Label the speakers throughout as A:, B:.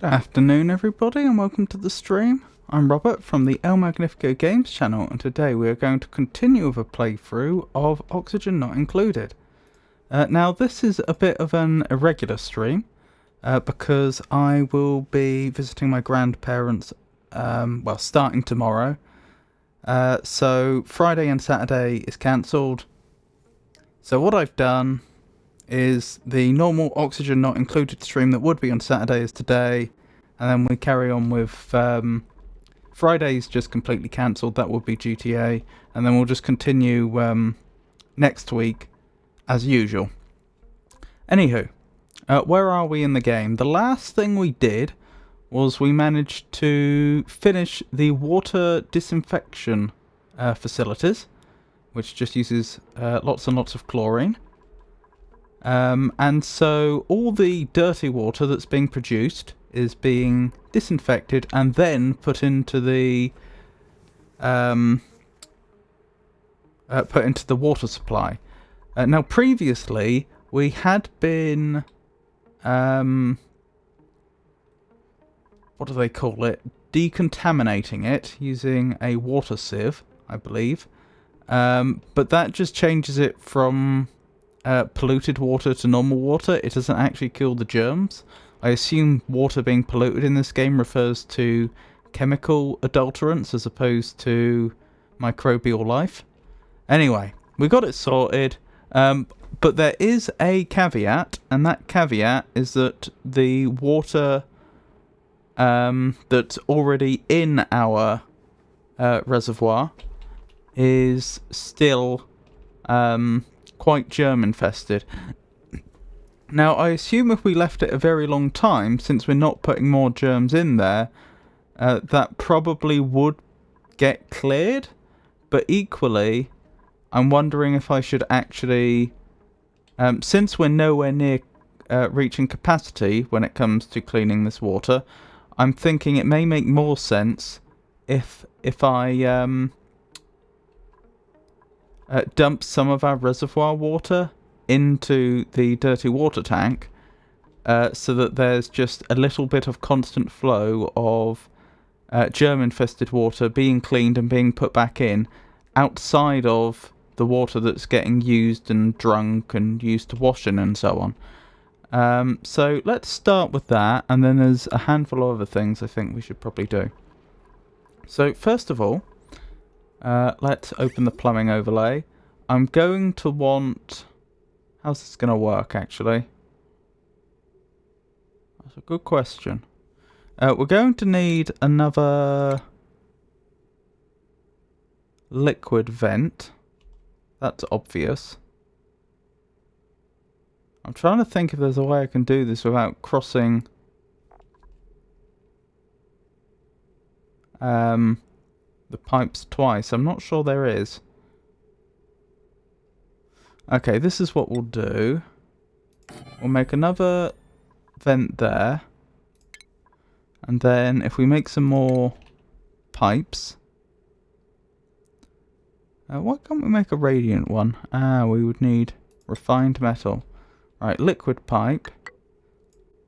A: Good afternoon everybody and welcome to the stream. I'm Robert from the El Magnifico Games channel, and today we are going to continue with a playthrough of Oxygen Not Included. Now this is a bit of an irregular stream because I will be visiting my grandparents starting tomorrow. So Friday and Saturday is cancelled. So what I've done is the normal Oxygen Not Included stream that would be on Saturday is today, and then we carry on with Friday's just completely cancelled, that would be GTA, and then we'll just continue next week as usual. Anywho, where are we in the game? The last thing we did was we managed to finish the water disinfection facilities, which just uses lots and lots of chlorine. And so all the dirty water that's being produced is being disinfected and then put into the water supply. Now previously we had been what do they call it? Decontaminating it using a water sieve, I believe. But that just changes it from polluted water to normal water. It doesn't actually kill the germs. I assume water being polluted in this game refers to chemical adulterants as opposed to microbial life. Anyway, we got it sorted, but there is a caveat, and that caveat is that the water that's already in our reservoir is still quite germ infested. Now I assume if we left it a very long time, since we're not putting more germs in there, that probably would get cleared, but equally I'm wondering if I should actually, since we're nowhere near reaching capacity when it comes to cleaning this water, I'm thinking it may make more sense if I dump some of our reservoir water into the dirty water tank, so that there's just a little bit of constant flow of germ-infested water being cleaned and being put back in, outside of the water that's getting used and drunk and used to washing and so on. So let's start with that, and then there's a handful of other things I think we should probably do. So first of all, let's open the plumbing overlay. I'm going to want... How's this going to work, actually? That's a good question. We're going to need another liquid vent. That's obvious. I'm trying to think if there's a way I can do this without crossing the the pipes twice. I'm not sure there is. Okay, this is what we'll do. We'll make another vent there. And then if we make some more pipes... why can't we make a radiant one? We would need refined metal. Right, liquid pipe.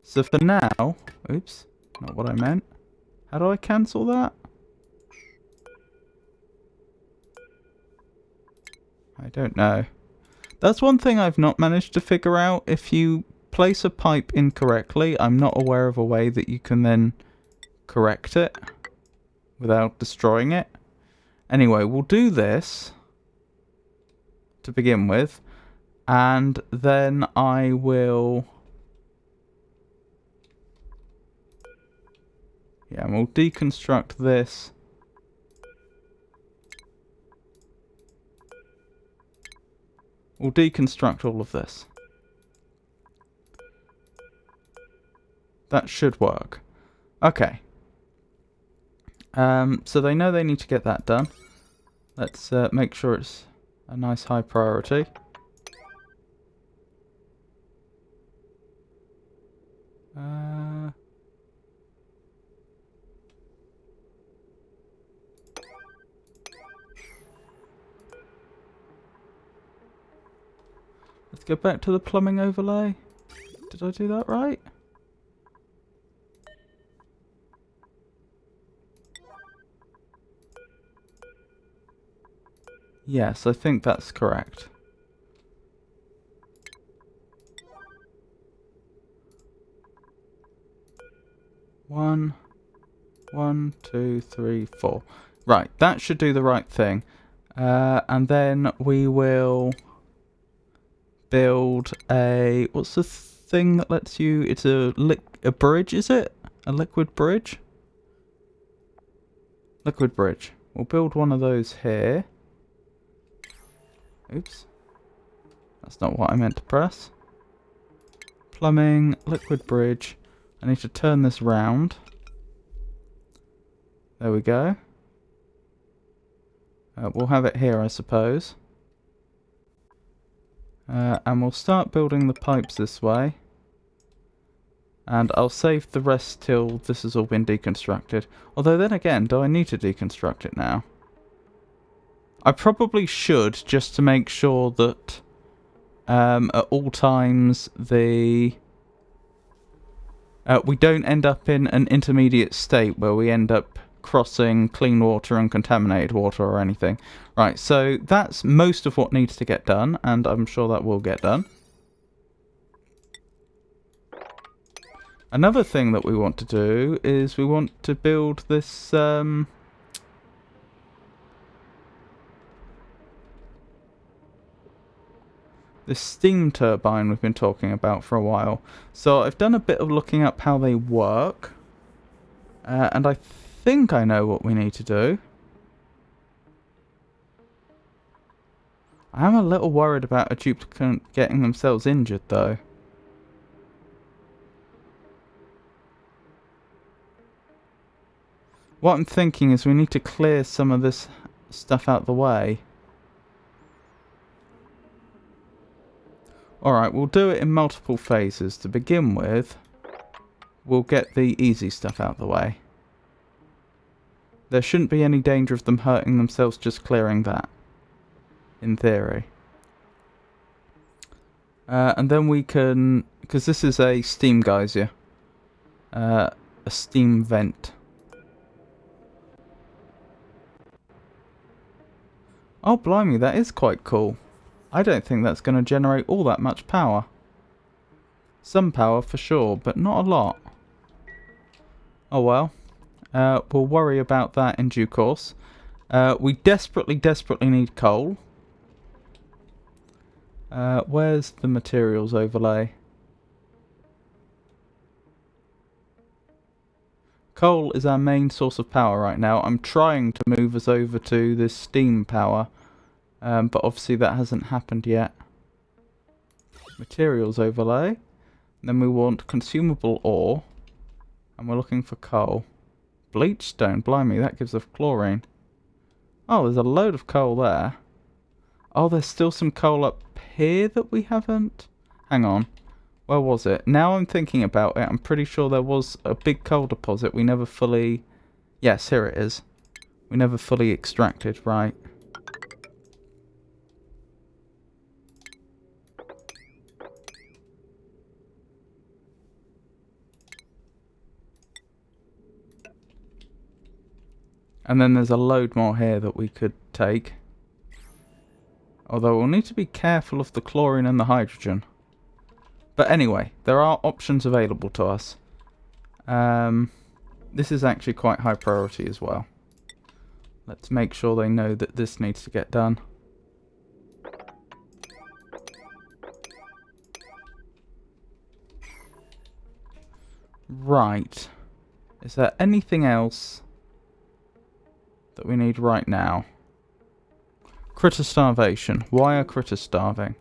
A: So for now... Oops, not what I meant. How do I cancel that? I don't know. That's one thing I've not managed to figure out. If you place a pipe incorrectly, I'm not aware of a way that you can then correct it without destroying it. Anyway, we'll do this to begin with, and then I will... Yeah, and we'll deconstruct this. We'll deconstruct all of this. That should work. Okay. So they know they need to get that done. Let's make sure it's a nice high priority. Let's go back to the plumbing overlay. Did I do that right? Yes, I think that's correct. One, 2, 3, 4. Right, that should do the right thing. And then we will build a... What's the thing that lets you... It's a bridge, is it? A liquid bridge? Liquid bridge. We'll build one of those here. Oops. That's not what I meant to press. Plumbing, liquid bridge. I need to turn this round. There we go. We'll have it here, I suppose. And we'll start building the pipes this way. And I'll save the rest till this has all been deconstructed. Although then again, do I need to deconstruct it now? I probably should, just to make sure that at all times we don't end up in an intermediate state where we end up crossing clean water and contaminated water or anything. Right, so that's most of what needs to get done, and I'm sure that will get done. Another thing that we want to do is we want to build this this steam turbine we've been talking about for a while. So I've done a bit of looking up how they work. And I think I know what we need to do. I am a little worried about a duplicate getting themselves injured though. What I'm thinking is we need to clear some of this stuff out the way. Alright, we'll do it in multiple phases. To begin with, we'll get the easy stuff out the way. There shouldn't be any danger of them hurting themselves just clearing that, in theory. And then we can, because this is a steam geyser, a steam vent. Oh blimey, that is quite cool. I don't think that's going to generate all that much power. Some power for sure, but not a lot. Oh well. We'll worry about that in due course. We desperately need coal. Where's the materials overlay? Coal is our main source of power right now. I'm trying to move us over to this steam power. But obviously that hasn't happened yet. Materials overlay. Then we want consumable ore. And we're looking for coal. Bleach stone, blimey, that gives off chlorine. Oh, there's a load of coal there. Oh, there's still some coal up here that we haven't... Hang on. Where was it? Now I'm thinking about it, I'm pretty sure there was a big coal deposit we never fully... Yes, here it is. We never fully extracted, right. And then there's a load more here that we could take. Although we'll need to be careful of the chlorine and the hydrogen. But anyway, there are options available to us. This is actually quite high priority as well. Let's make sure they know that this needs to get done. Right. Is there anything else that we need right now? Critter starvation. Why are critters starving?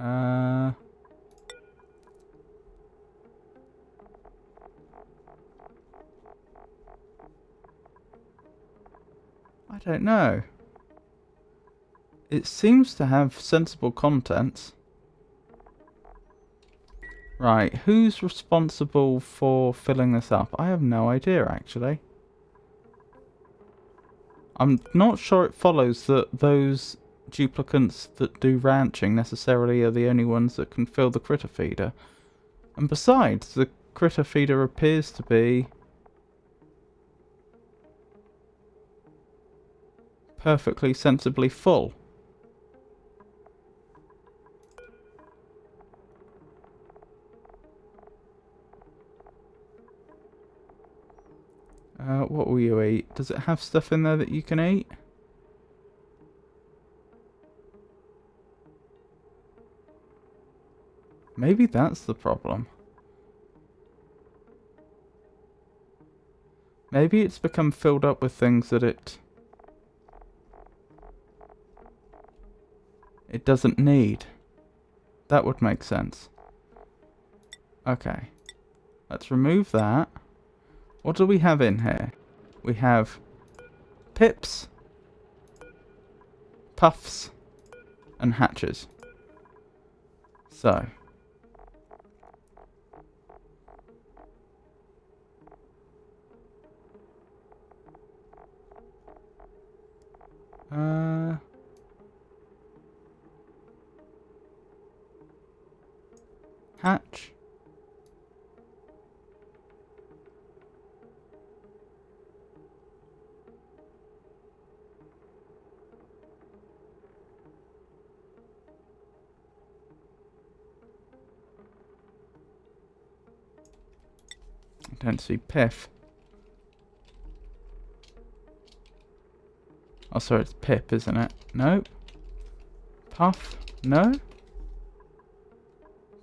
A: I don't know. It seems to have sensible contents. Right, who's responsible for filling this up? I have no idea, actually. I'm not sure it follows that those duplicants that do ranching necessarily are the only ones that can fill the critter feeder. And besides, the critter feeder appears to be perfectly sensibly full. What will you eat? Does it have stuff in there that you can eat? Maybe that's the problem. Maybe it's become filled up with things that it doesn't need. That would make sense. Okay. Let's remove that. What do we have in here? We have pips, puffs, and hatches. So. Hatch. I don't see Piff. Oh, sorry, it's Pip, isn't it? Nope. Puff? No?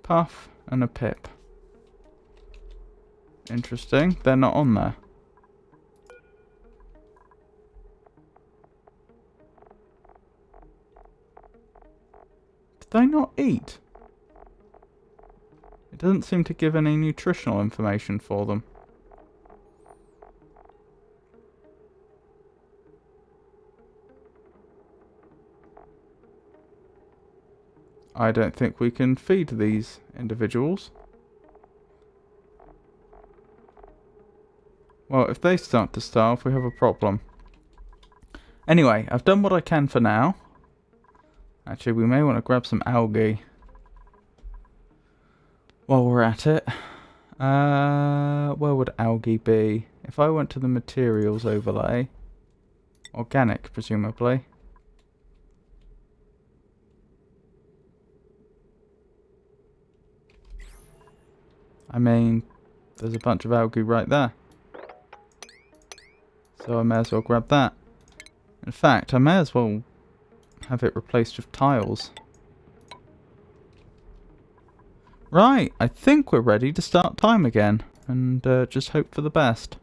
A: Puff and a Pip. Interesting. They're not on there. Did they not eat? It doesn't seem to give any nutritional information for them. I don't think we can feed these individuals. Well, if they start to starve, we have a problem. Anyway, I've done what I can for now. Actually, we may want to grab some algae while we're at it. Where would algae be? If I went to the materials overlay, organic, presumably. I mean, there's a bunch of algae right there. So I may as well grab that. In fact, I may as well have it replaced with tiles. Right, I think we're ready to start time again. And just hope for the best.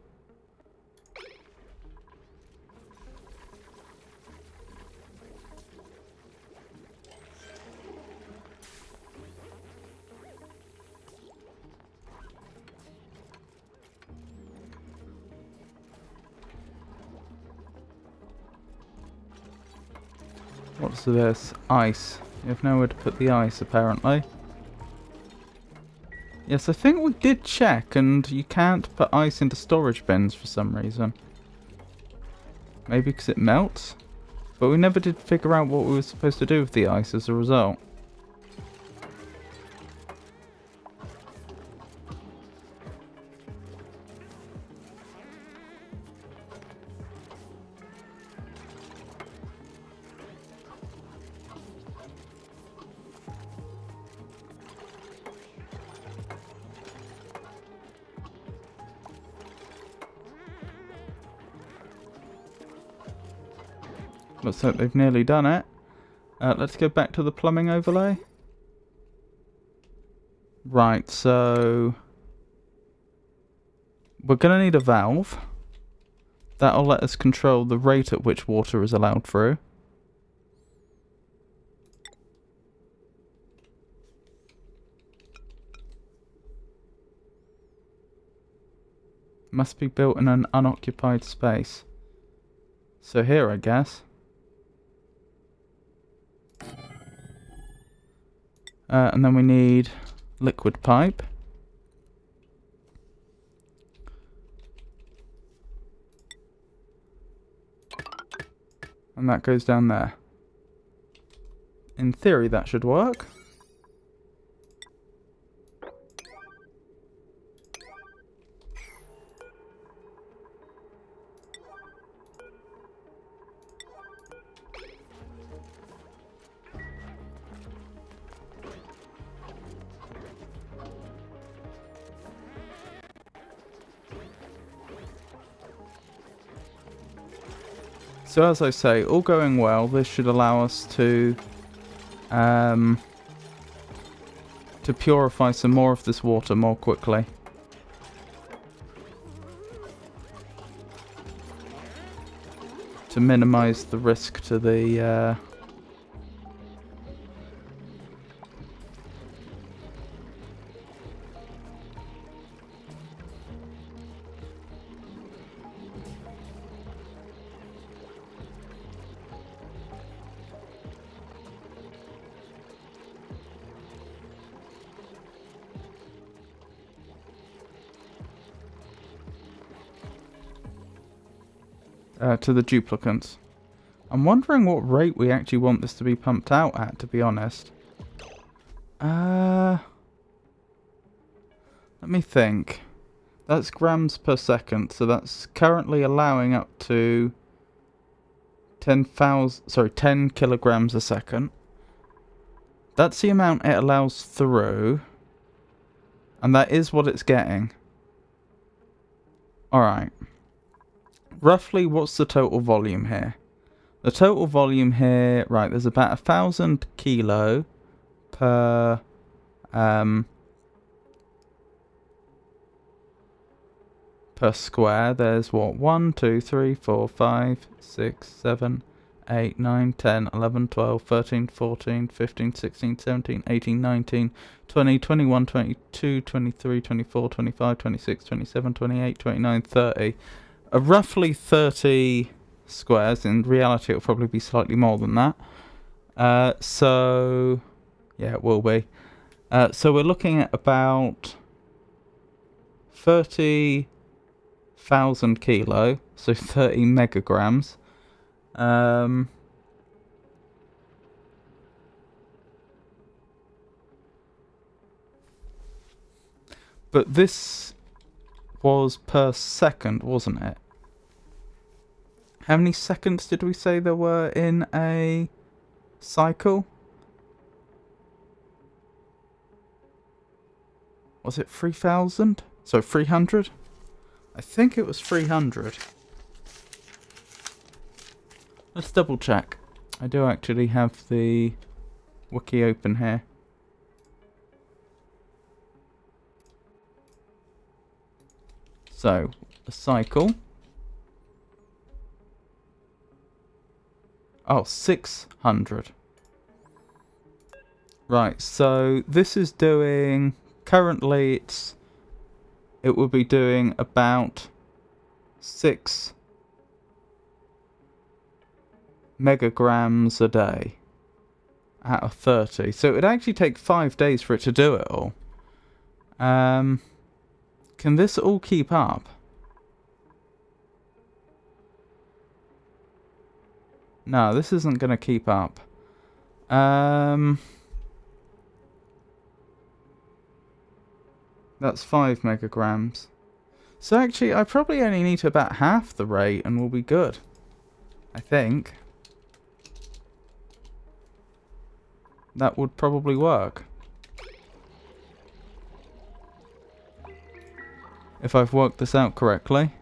A: What's this? Ice. You have nowhere to put the ice, apparently. Yes, I think we did check, and you can't put ice into storage bins for some reason. Maybe because it melts? But we never did figure out what we were supposed to do with the ice as a result. Looks like they've nearly done it. Let's go back to the plumbing overlay. Right, so we're going to need a valve. That'll let us control the rate at which water is allowed through. Must be built in an unoccupied space. So here, I guess. And then we need liquid pipe. And that goes down there. In theory, that should work. So as I say, all going well, this should allow us to purify some more of this water more quickly. To minimize the risk to the duplicants. I'm wondering what rate we actually want this to be pumped out at, to be honest. Let me think. That's grams per second, so that's currently allowing up to 10 kilograms a second. That's the amount it allows through, and that is what it's getting. Alright. Roughly, what's the total volume here? The total volume here, right, there's about 1,000 kilo per square. There's what? 1, 2, 3, 4, 5, 6, 7, 8, 9, 10, 11, 12, 13, 14, 15, 16, 17, 18, 19, 20, 21, 22, 23, 24, 25, 26, 27, 28, 29, 30. Roughly 30 squares. In reality, it'll probably be slightly more than that. So, yeah, it will be. So we're looking at about 30,000 kilo, so 30 megagrams. But this was per second, wasn't it? How many seconds did we say there were in a cycle? Was it 3,000? So 300? I think it was 300. Let's double check. I do actually have the wiki open here. So, a cycle. Oh, 600. Right, so this is doing... Currently, it will be doing about 6 megagrams a day. out of 30. So it would actually take 5 days for it to do it all. Can this all keep up? No, this isn't going to keep up. That's 5 megagrams. So actually, I probably only need to about half the rate and we'll be good. I think. That would probably work. If I've worked this out correctly.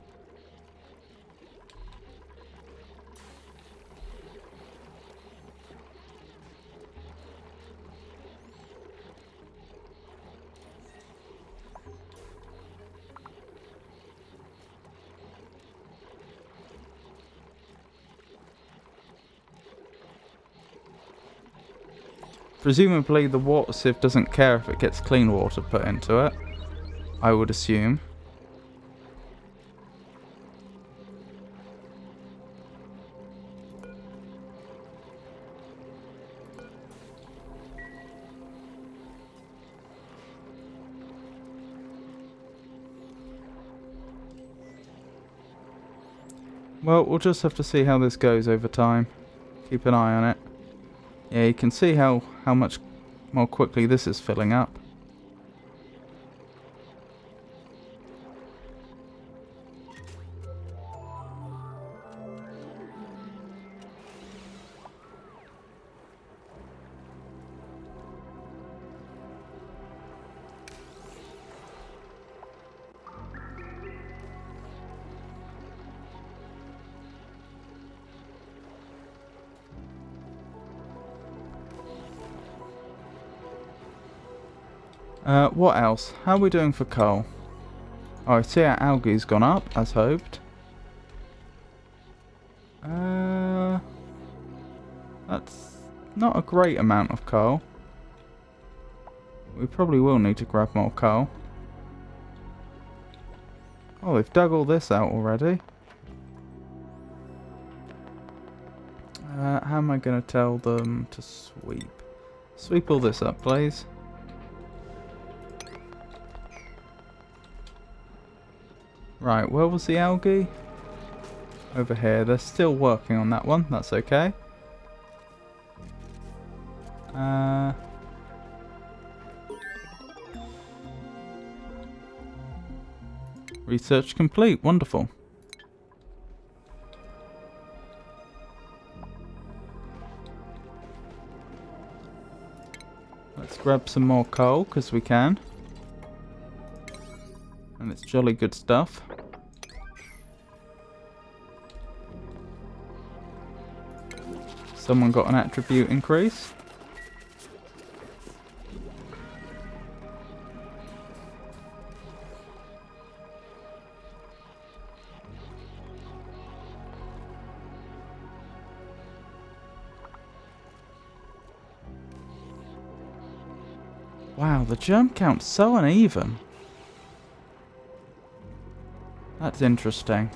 A: Presumably the water sieve doesn't care if it gets clean water put into it. I would assume. Well, we'll just have to see how this goes over time. Keep an eye on it. Yeah, you can see how much more quickly this is filling up. What else? How are we doing for coal? Oh, I see our algae's gone up, as hoped. That's not a great amount of coal. We probably will need to grab more coal. Oh, they've dug all this out already. How am I going to tell them to sweep? Sweep all this up, please. Right, where was the algae? Over here. They're still working on that one. That's okay. Research complete. Wonderful. Let's grab some more coal, because we can. And it's jolly good stuff. Someone got an attribute increase. Wow, the germ count's so uneven. That's interesting.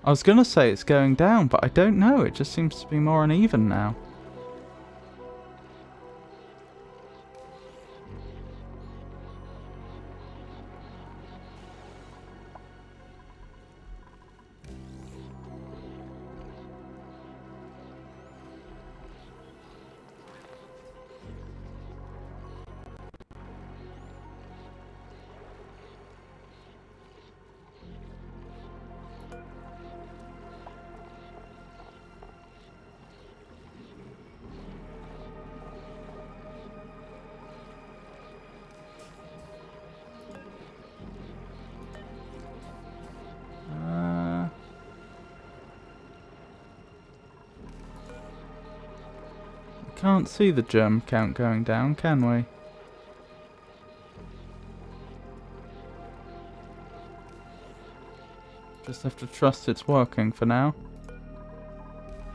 A: I was going to say it's going down, but I don't know. It just seems to be more uneven now. Can't see the germ count going down, can we? Just have to trust it's working for now.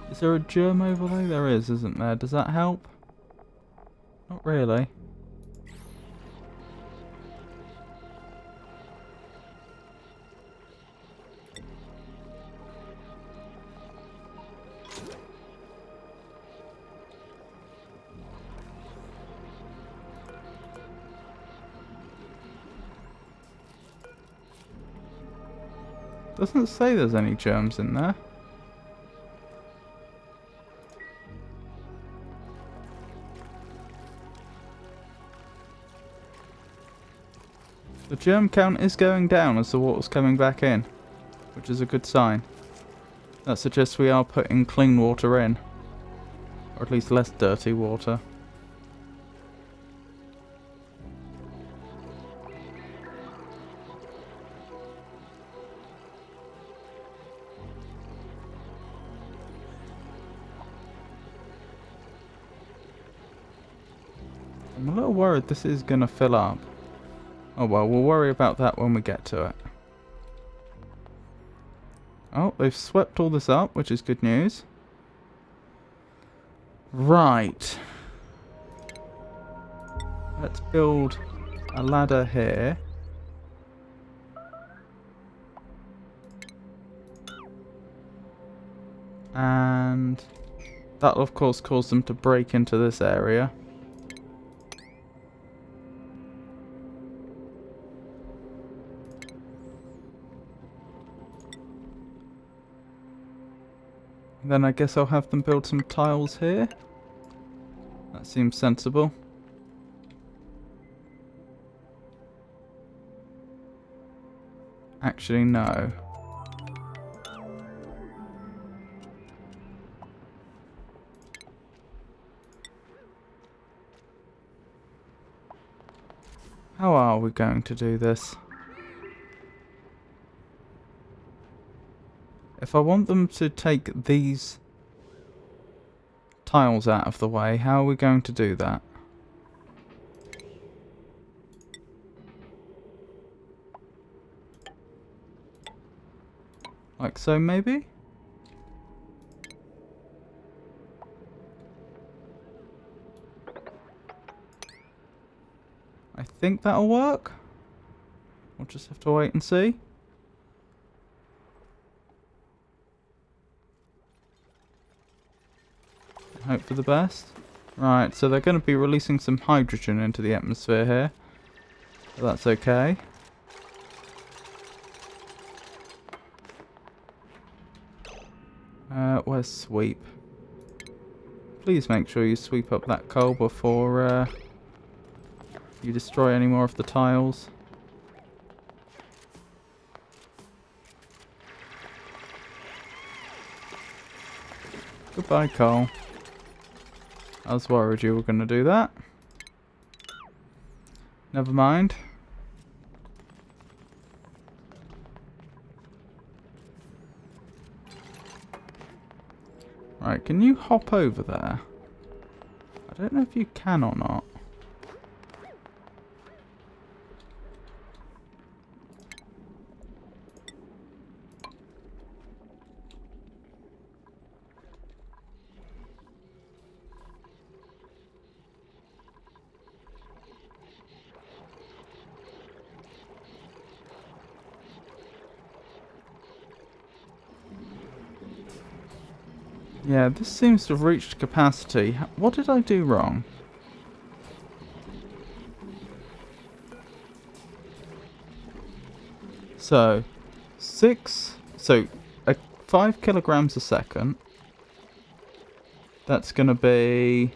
A: Is there a germ overlay? There is, isn't there? Does that help? Not really. Doesn't say there's any germs in there. The germ count is going down as the water's coming back in, which is a good sign. That suggests we are putting clean water in, or at least less dirty water. I'm a little worried this is going to fill up. Oh well, we'll worry about that when we get to it. Oh, they've swept all this up, which is good news. Right. Let's build a ladder here. And that'll of course cause them to break into this area. Then I guess I'll have them build some tiles here. That seems sensible. Actually, no. How are we going to do this? If I want them to take these tiles out of the way, how are we going to do that? Like so, maybe? I think that'll work. We'll just have to wait and see. Hope for the best. Right, so they're going to be releasing some hydrogen into the atmosphere here. But that's okay. Where's sweep? Please make sure you sweep up that coal before you destroy any more of the tiles. Goodbye, coal. I was worried you were going to do that. Never mind. Right, can you hop over there? I don't know if you can or not. Yeah, this seems to have reached capacity. What did I do wrong? So, 5 kilograms a second. That's going to be,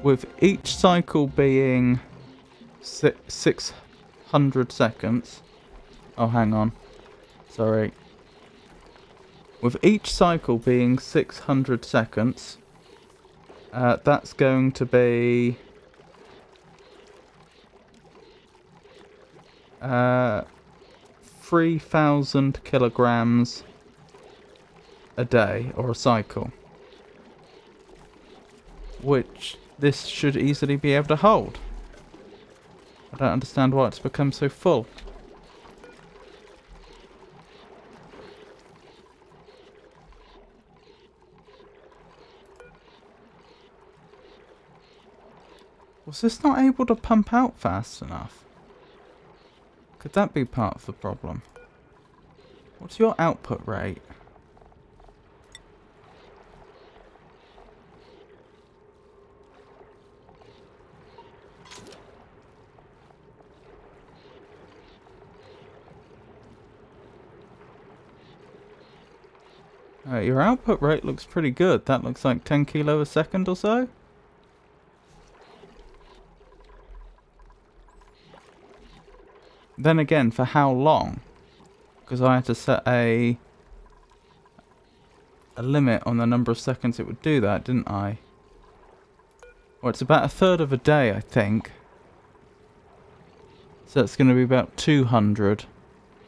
A: with each cycle being 600 seconds. Oh, hang on. Sorry. With each cycle being 600 seconds, that's going to be 3,000 kilograms a day, or a cycle. Which this should easily be able to hold. I don't understand why it's become so full. Was this not able to pump out fast enough? Could that be part of the problem? What's your output rate? Your output rate looks pretty good. That looks like 10 kilo a second or so. Then again, for how long? Because I had to set a limit on the number of seconds it would do that, didn't I? Well, it's about a third of a day, I think. So it's going to be about 200.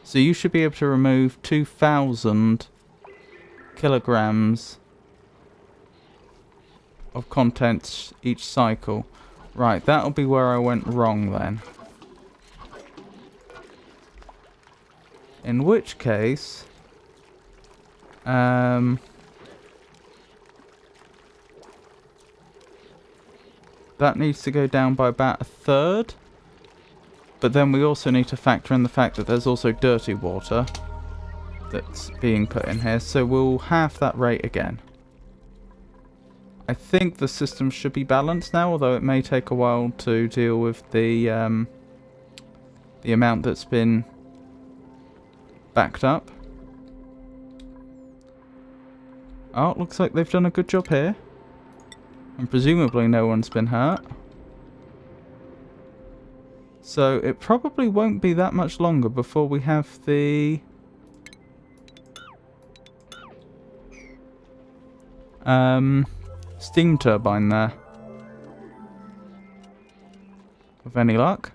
A: So you should be able to remove 2,000 kilograms of contents each cycle. Right, that'll be where I went wrong then. In which case, that needs to go down by about a third. But then we also need to factor in the fact that there's also dirty water that's being put in here. So we'll halve that rate again. I think the system should be balanced now, although it may take a while to deal with the amount that's been backed up. Oh, it looks like they've done a good job here. And presumably no one's been hurt. So it probably won't be that much longer before we have the steam turbine there. With any luck.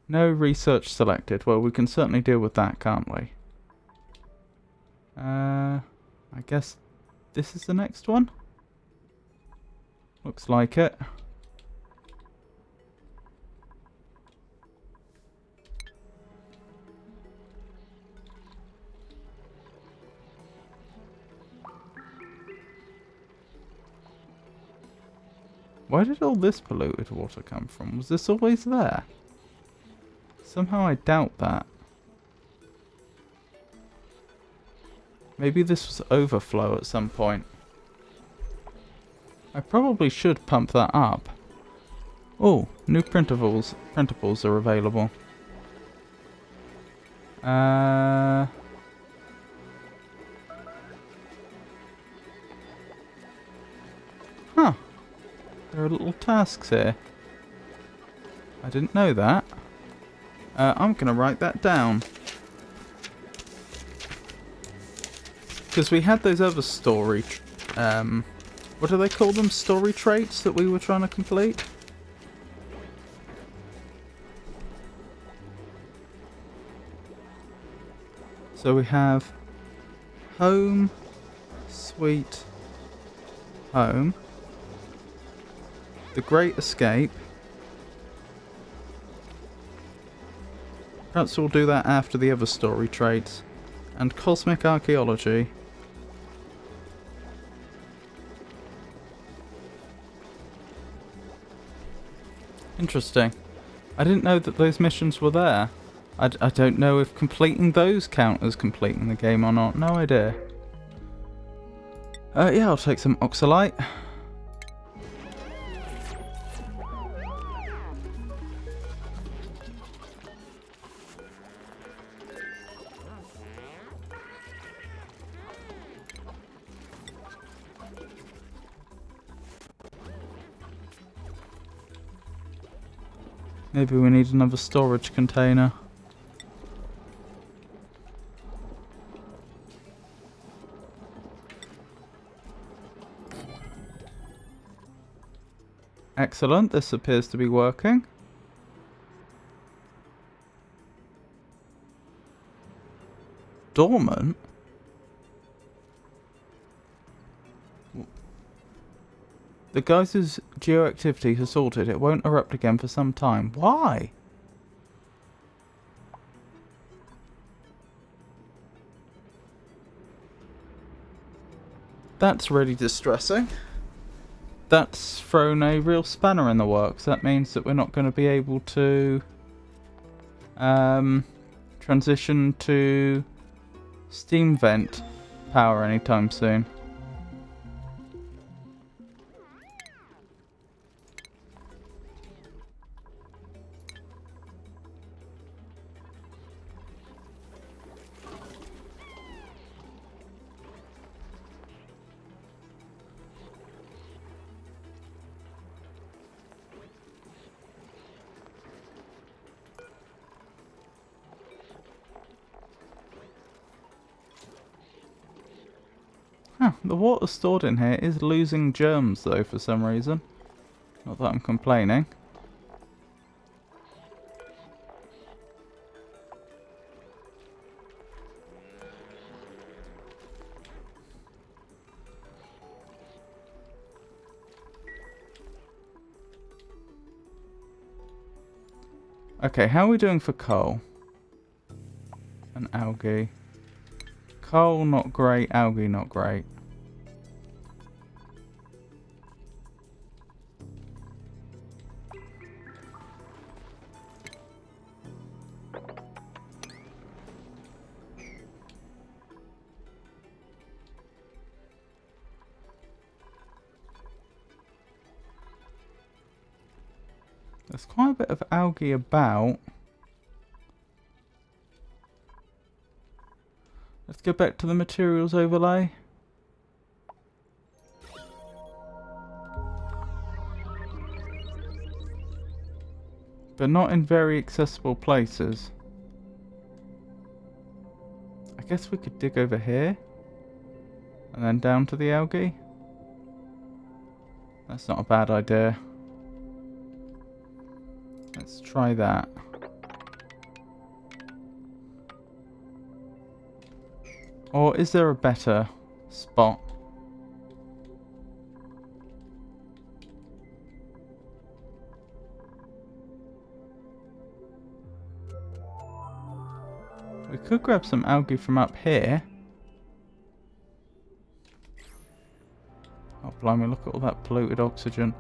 A: No research selected. Well, we can certainly deal with that, can't we? I guess this is the next one. Looks like it. Where did all this polluted water come from? Was this always there? Somehow I doubt that. Maybe this was overflow at some point. I probably should pump that up. Oh, new printables are available. Huh. There are little tasks here. I didn't know that. I'm going to write that down. Because we had those other story... what do they call them? Story traits that we were trying to complete? So we have... Home... Sweet... Home... The Great Escape. Perhaps we'll do that after the other story traits. And Cosmic Archaeology. Interesting. I didn't know that those missions were there. I don't know if completing those count as completing the game or not. No idea. Yeah, I'll take some oxalite. Maybe we need another storage container. Excellent, this appears to be working. Dormant? The geyser's geoactivity has halted. It won't erupt again for some time. Why? That's really distressing. That's thrown a real spanner in the works. That means that we're not going to be able to transition to steam vent power anytime soon. Huh, the water stored in here is losing germs though for some reason. Not that I'm complaining. Okay, how are we doing for coal? And algae. Coal, not great. Algae, not great. There's quite a bit of algae about. Let's go back to the materials overlay. But not in very accessible places. I guess we could dig over here. And then down to the algae. That's not a bad idea. Let's try that. Or is there a better spot? We could grab some algae from up here. Oh blimey, look at all that polluted oxygen.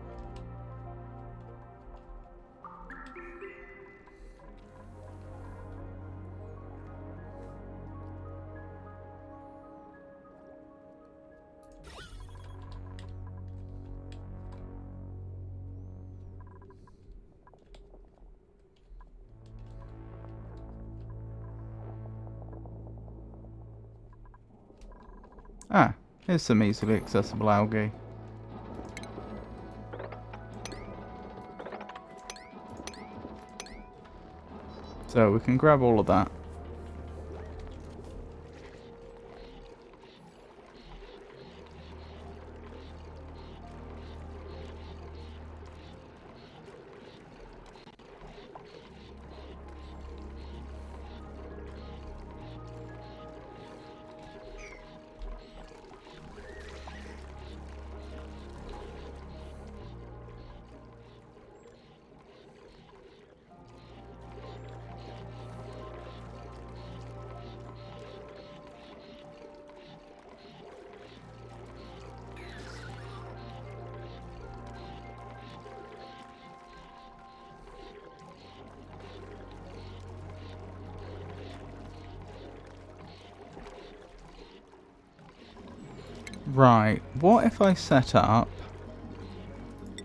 A: Ah, here's some easily accessible algae. So we can grab all of that. Right, what if I set up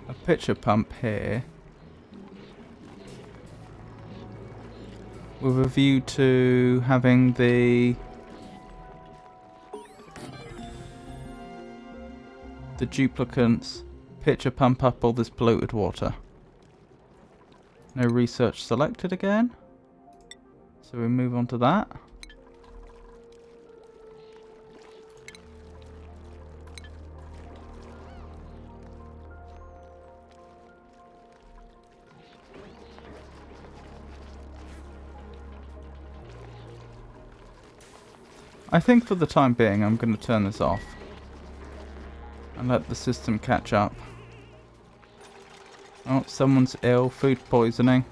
A: a pitcher pump here with a view to having the duplicants pitcher pump up all this polluted water? No research selected again, so we move on to that. I think for the time being I'm going to turn this off and let the system catch up. Oh, someone's ill, food poisoning.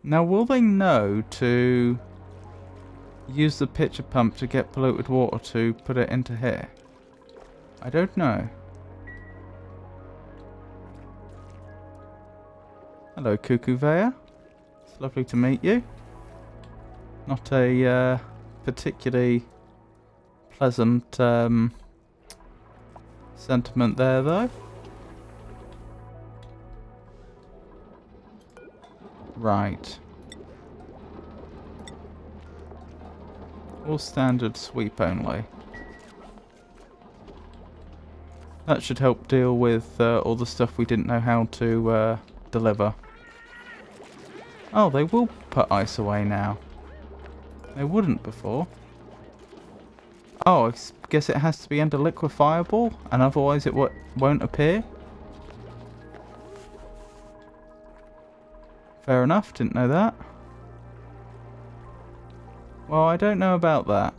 A: Now will they know to use the pitcher pump to get polluted water to put it into here? I don't know. Hello, Cuckoo Vaya. It's lovely to meet you. Not a particularly pleasant sentiment there, though. Right. All standard sweep only. That should help deal with all the stuff we didn't know how to deliver. Oh, they will put ice away now. They wouldn't before. Oh, I guess it has to be under liquefiable, and otherwise it won't appear. Fair enough, didn't know that. Well, I don't know about that.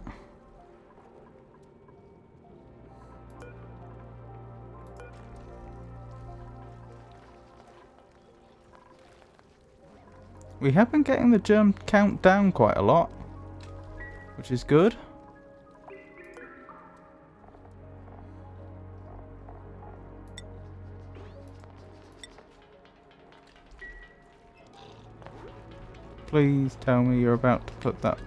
A: We have been getting the germ count down quite a lot, which is good. Please tell me you're about to put that.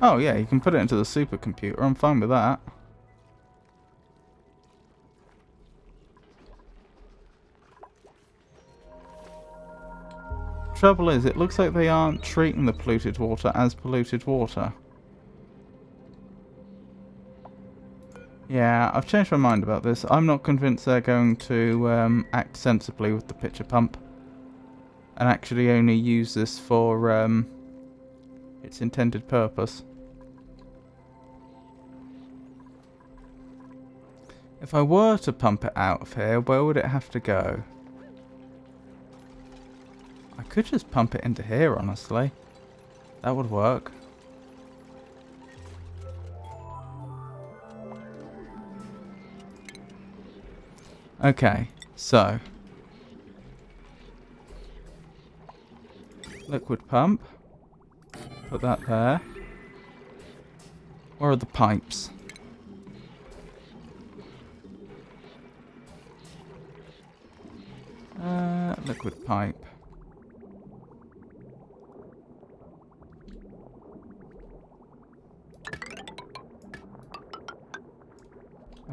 A: Oh yeah, you can put it into the supercomputer. I'm fine with that. Trouble is, it looks like they aren't treating the polluted water as polluted water. Yeah, I've changed my mind about this. I'm not convinced they're going to act sensibly with the pitcher pump and actually only use this for its intended purpose. If I were to pump it out of here, where would it have to go? I could just pump it into here, honestly. That would work. Okay, so liquid pump. Put that there. Where are the pipes? Liquid pipe.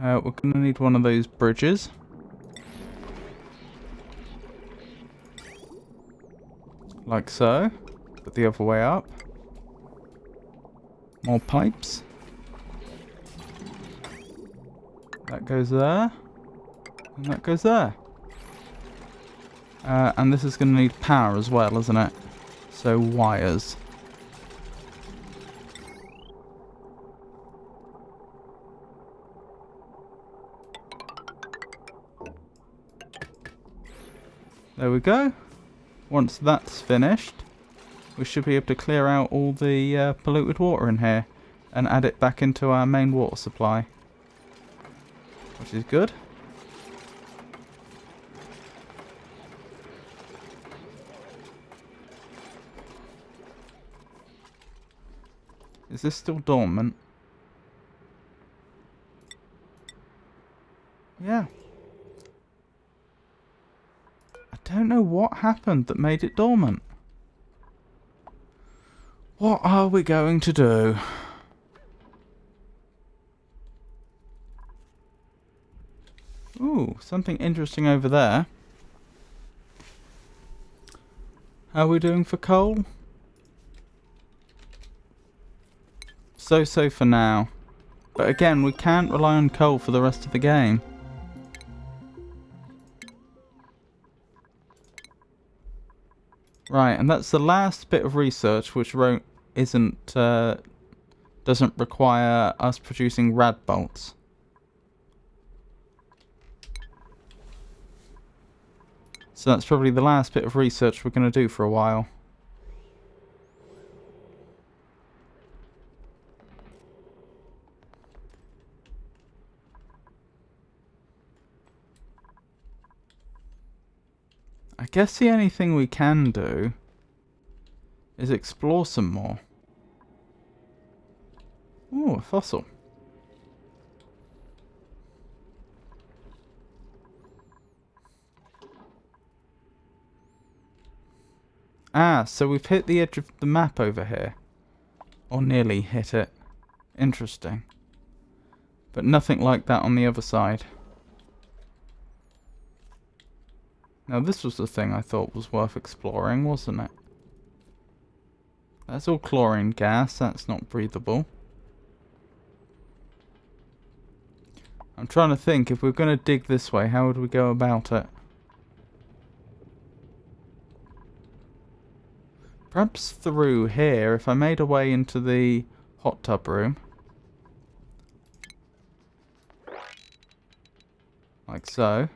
A: We're going to need one of those bridges. Like so. But the other way up. More pipes. That goes there. And that goes there. And this is going to need power as well, isn't it? So wires. There we go. Once that's finished, we should be able to clear out all the polluted water in here and add it back into our main water supply, which is good. Is this still dormant? Yeah. I don't know what happened that made it dormant. What are we going to do? Ooh, something interesting over there. How are we doing for coal? So for now. But again, we can't rely on coal for the rest of the game. Right, and that's the last bit of research which doesn't require us producing rad bolts. So that's probably the last bit of research we're going to do for a while. I guess the only thing we can do is explore some more. Ooh, a fossil. Ah, so we've hit the edge of the map over here. Or nearly hit it. Interesting. But nothing like that on the other side. Now this was the thing I thought was worth exploring, wasn't it? That's all chlorine gas, that's not breathable. I'm trying to think, if we're going to dig this way, how would we go about it? Perhaps through here, if I made a way into the hot tub room. Like so.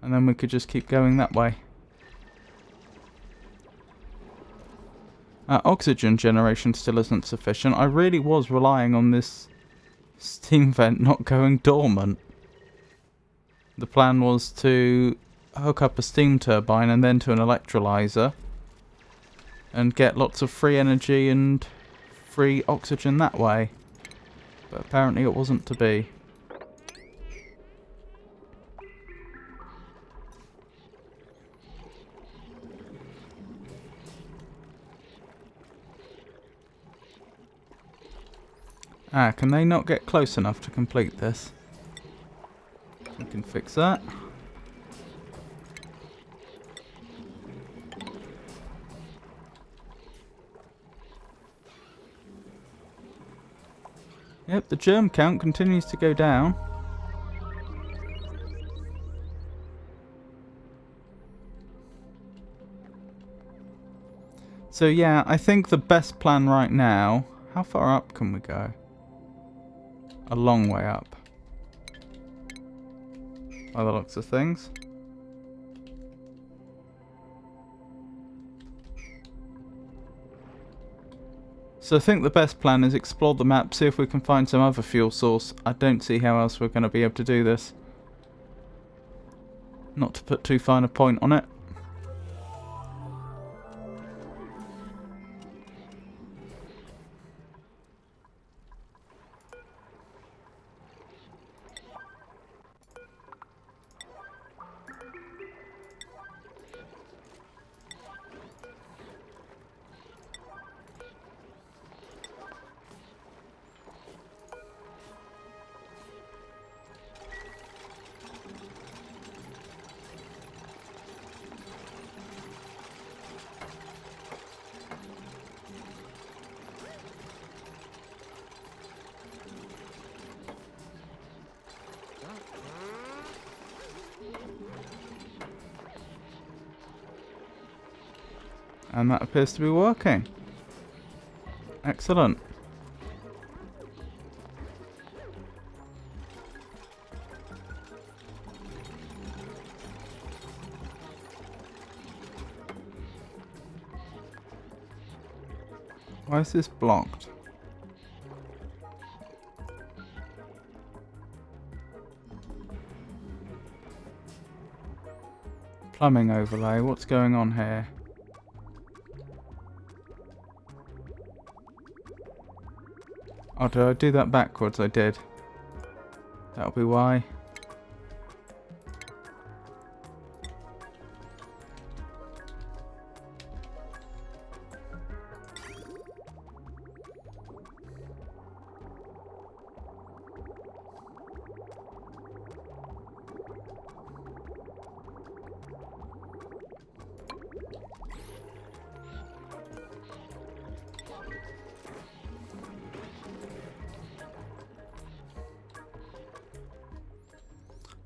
A: And then we could just keep going that way. Oxygen generation still isn't sufficient. I really was relying on this steam vent not going dormant. The plan was to hook up a steam turbine and then to an electrolyzer and get lots of free energy and free oxygen that way. But apparently it wasn't to be. Can they not get close enough to complete this? We can fix that. Yep, the germ count continues to go down. So yeah, I think the best plan right now... How far up can we go? A long way up. By the looks of things. So I think the best plan is explore the map, see if we can find some other fuel source. I don't see how else we're going to be able to do this. Not to put too fine a point on it. And that appears to be working. Excellent. Why is this blocked? Plumbing overlay, what's going on here? Oh, did I do that backwards? I did. That'll be why.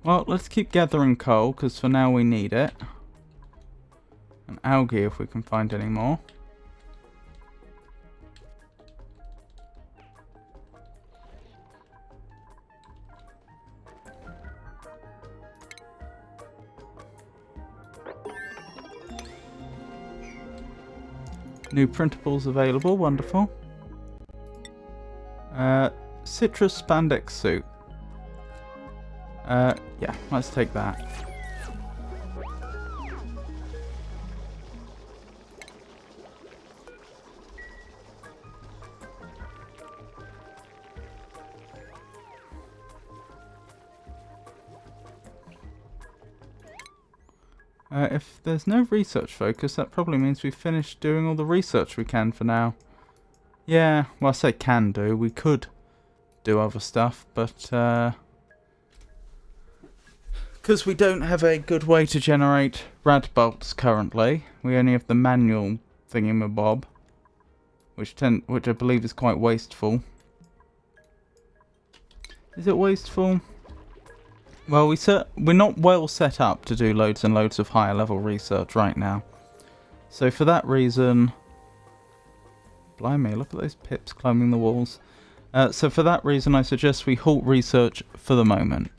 A: Well, let's keep gathering coal, because for now we need it. And algae if we can find any more. New printables available, wonderful. Citrus spandex suit. Yeah, let's take that. If there's no research focus, that probably means we've finished doing all the research we can for now. Yeah, well I say can do, we could do other stuff, but because we don't have a good way to generate rad bolts currently, we only have the manual thingamabob. which I believe is quite wasteful. Is it wasteful? Well, we're not well set up to do loads and loads of higher level research right now. So for that reason... Blimey, look at those pips climbing the walls. So for that reason, I suggest we halt research for the moment.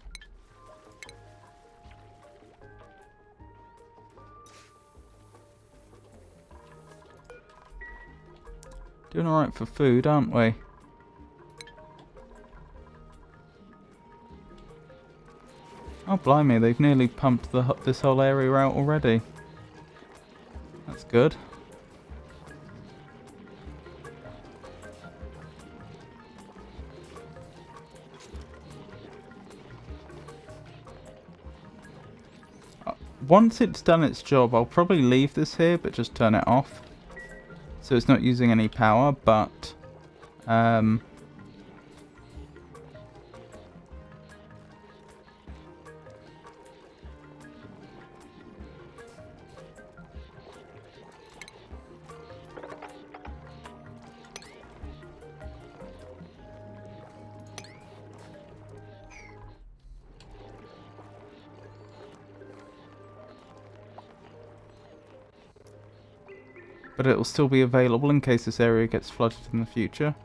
A: Doing alright for food, aren't we? Oh, blimey, they've nearly pumped this whole area out already. That's good. Once it's done its job, I'll probably leave this here, but just turn it off. So it's not using any power, but... but it will still be available in case this area gets flooded in the future.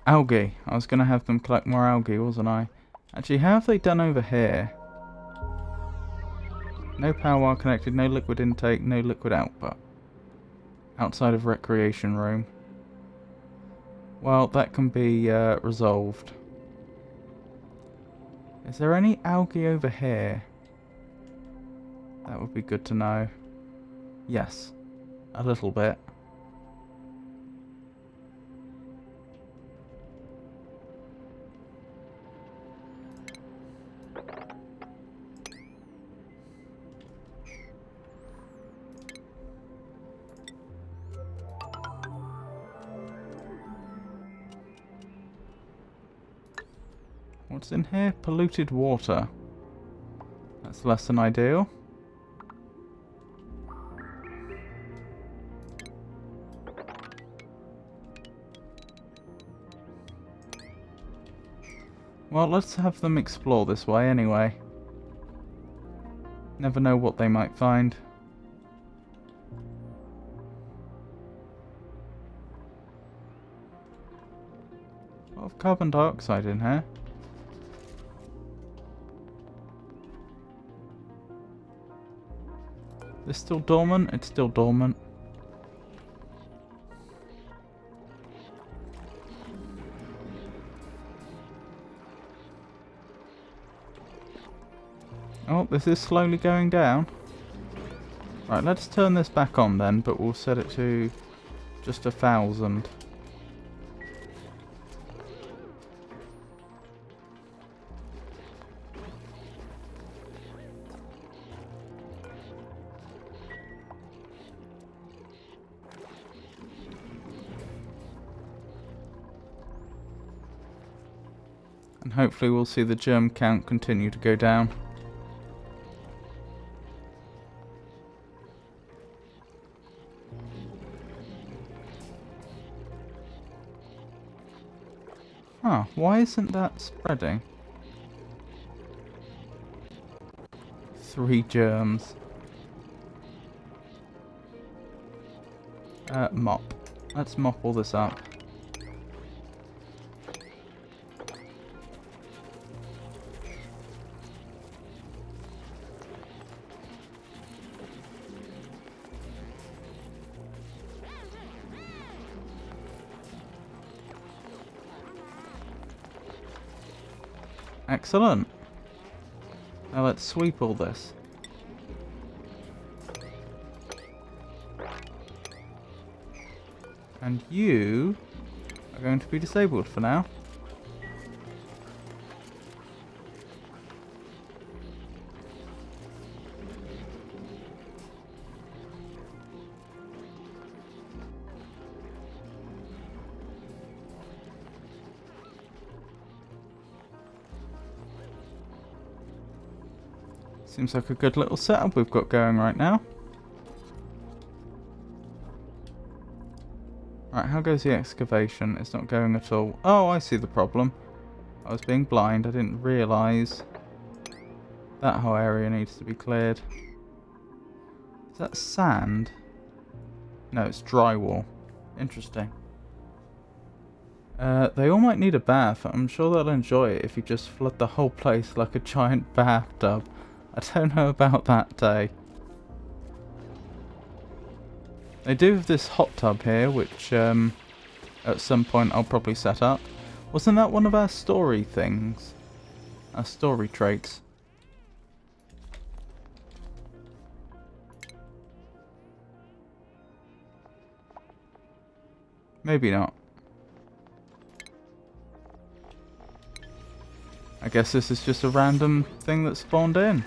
A: Algae. I was going to have them collect more algae, wasn't I? Actually, how have they done over here? No power while connected, no liquid intake, no liquid output. Outside of recreation room. Well, that can be resolved. Is there any algae over here? That would be good to know. Yes, a little bit. What's in here? Polluted water. That's less than ideal. Well, let's have them explore this way anyway. Never know what they might find. A lot of carbon dioxide in here. It's still dormant? It's still dormant. Oh, this is slowly going down. Right, let's turn this back on then, but we'll set it to just 1,000. And hopefully we'll see the germ count continue to go down. Huh, why isn't that spreading? 3 germs. Mop. Let's mop all this up. Excellent. Now let's sweep all this. And you are going to be disabled for now. Seems like a good little setup we've got going right now. Right, how goes the excavation? It's not going at all. Oh, I see the problem. I was being blind. I didn't realise that whole area needs to be cleared. Is that sand? No, it's drywall. Interesting. They all might need a bath. I'm sure they'll enjoy it if you just flood the whole place like a giant bathtub. I don't know about that day. They do have this hot tub here, which at some point I'll probably set up. Wasn't that one of our story things? Our story traits. Maybe not. I guess this is just a random thing that spawned in.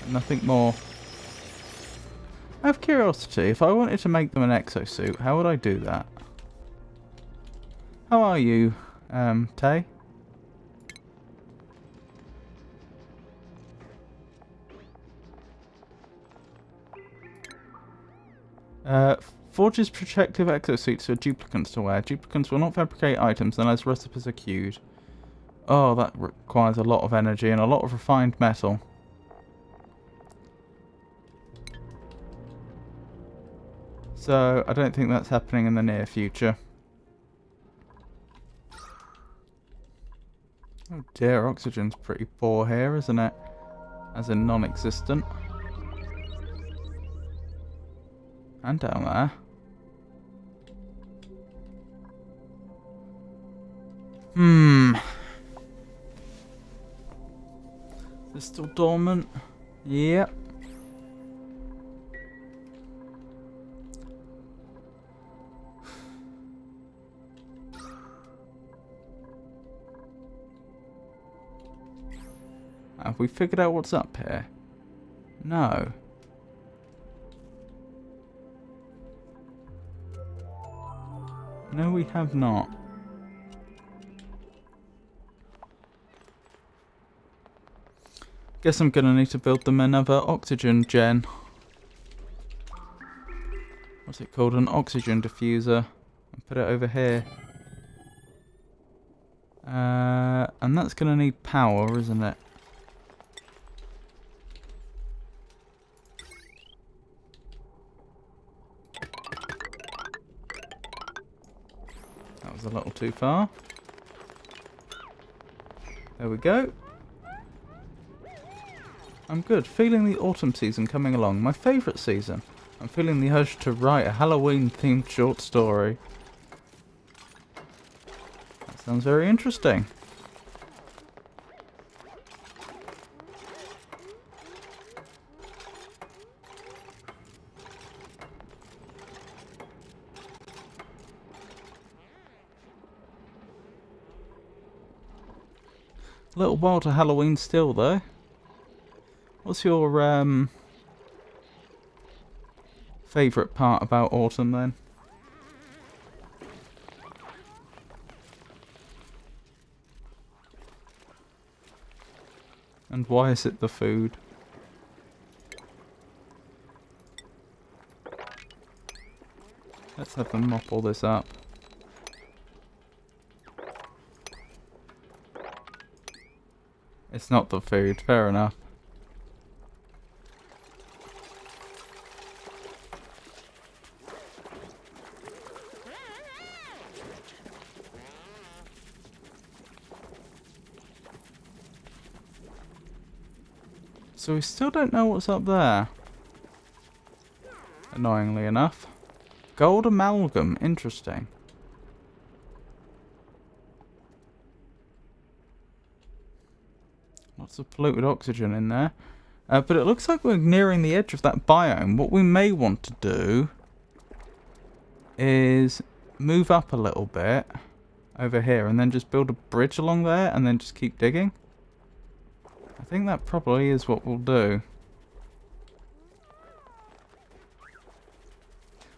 A: Nothing more. I have curiosity. If I wanted to make them an exosuit, how would I do that? How are you, Tay? Forges protective exosuits for duplicants to wear. Duplicants will not fabricate items unless recipes are queued. Oh, that requires a lot of energy and a lot of refined metal. So, I don't think that's happening in the near future. Oh dear, oxygen's pretty poor here, isn't it? As in non-existent. And down there. Is this still dormant? Yep. Have we figured out what's up here? No. No, we have not. Guess I'm gonna need to build them another oxygen gen. What's it called? An oxygen diffuser. And put it over here. And that's gonna need power, isn't it? That was a little too far. There we go. I'm good. Feeling the autumn season coming along. My favourite season. I'm feeling the urge to write a Halloween-themed short story. That sounds very interesting. A little while to Halloween still, though. What's your favourite part about autumn then? And why is it the food? Let's have them mop all this up. It's not the food, fair enough. So we still don't know what's up there. Annoyingly enough. Gold amalgam, interesting. Lots of polluted oxygen in there. But it looks like we're nearing the edge of that biome. What we may want to do is move up a little bit over here and then just build a bridge along there and then just keep digging. I think that probably is what we'll do.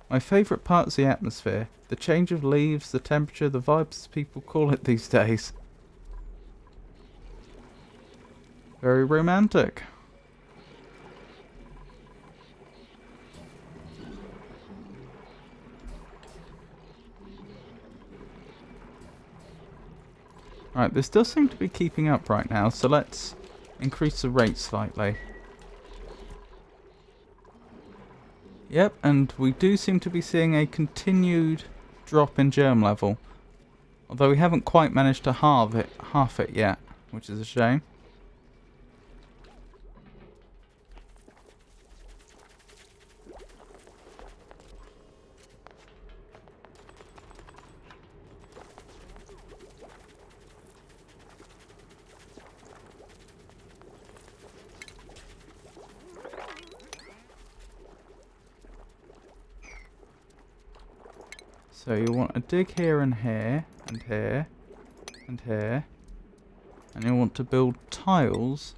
A: My favourite part's the atmosphere. The change of leaves, the temperature, the vibes as people call it these days. Very romantic. Right, this does seem to be keeping up right now, so let's increase the rate slightly. Yep, and we do seem to be seeing a continued drop in germ level. Although we haven't quite managed to halve it yet, which is a shame. So you want to dig here and here, and here, and here. And you want to build tiles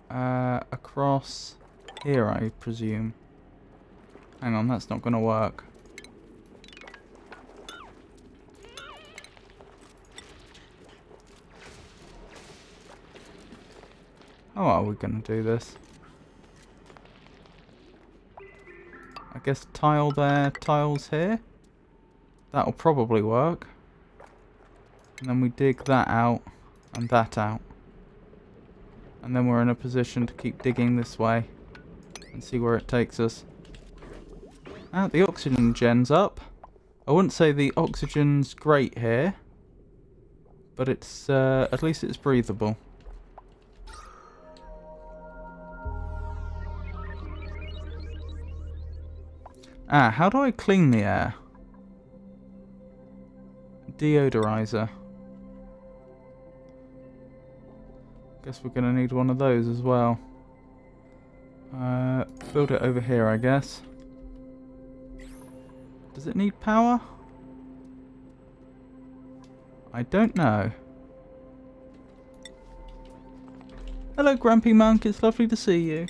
A: across here, I presume. Hang on, that's not going to work. How are we going to do this? I guess tile there, tiles here. That'll probably work. And then we dig that out and that out. And then we're in a position to keep digging this way and see where it takes us. Ah, the oxygen gen's up. I wouldn't say the oxygen's great here, but it's at least it's breathable. Ah, how do I clean the air? Deodorizer. Guess we're gonna need one of those as well. Build it over here, I guess. Does it need power? I don't know. Hello, Grumpy Monk. It's lovely to see you.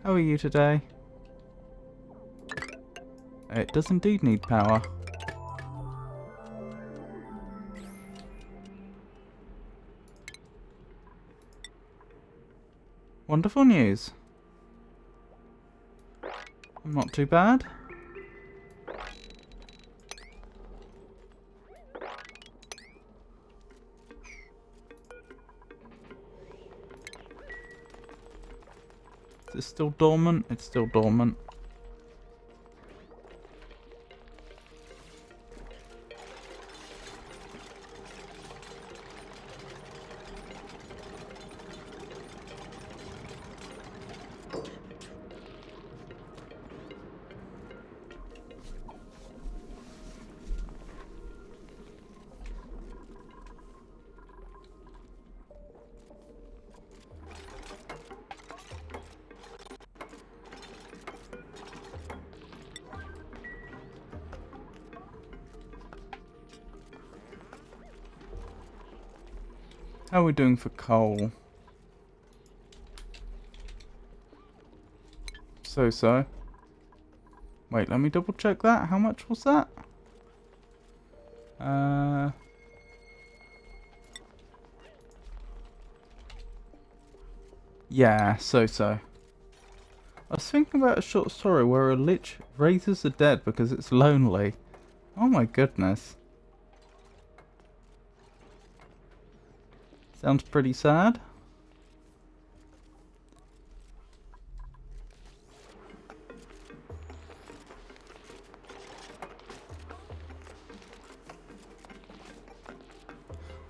A: How are you today? It does indeed need power. Wonderful news. Not too bad. Is it still dormant? It's still dormant. How are we doing for coal? So. Wait, let me double check that. How much was that? Yeah, so. I was thinking about a short story where a lich raises the dead because it's lonely. Oh my goodness. Sounds pretty sad.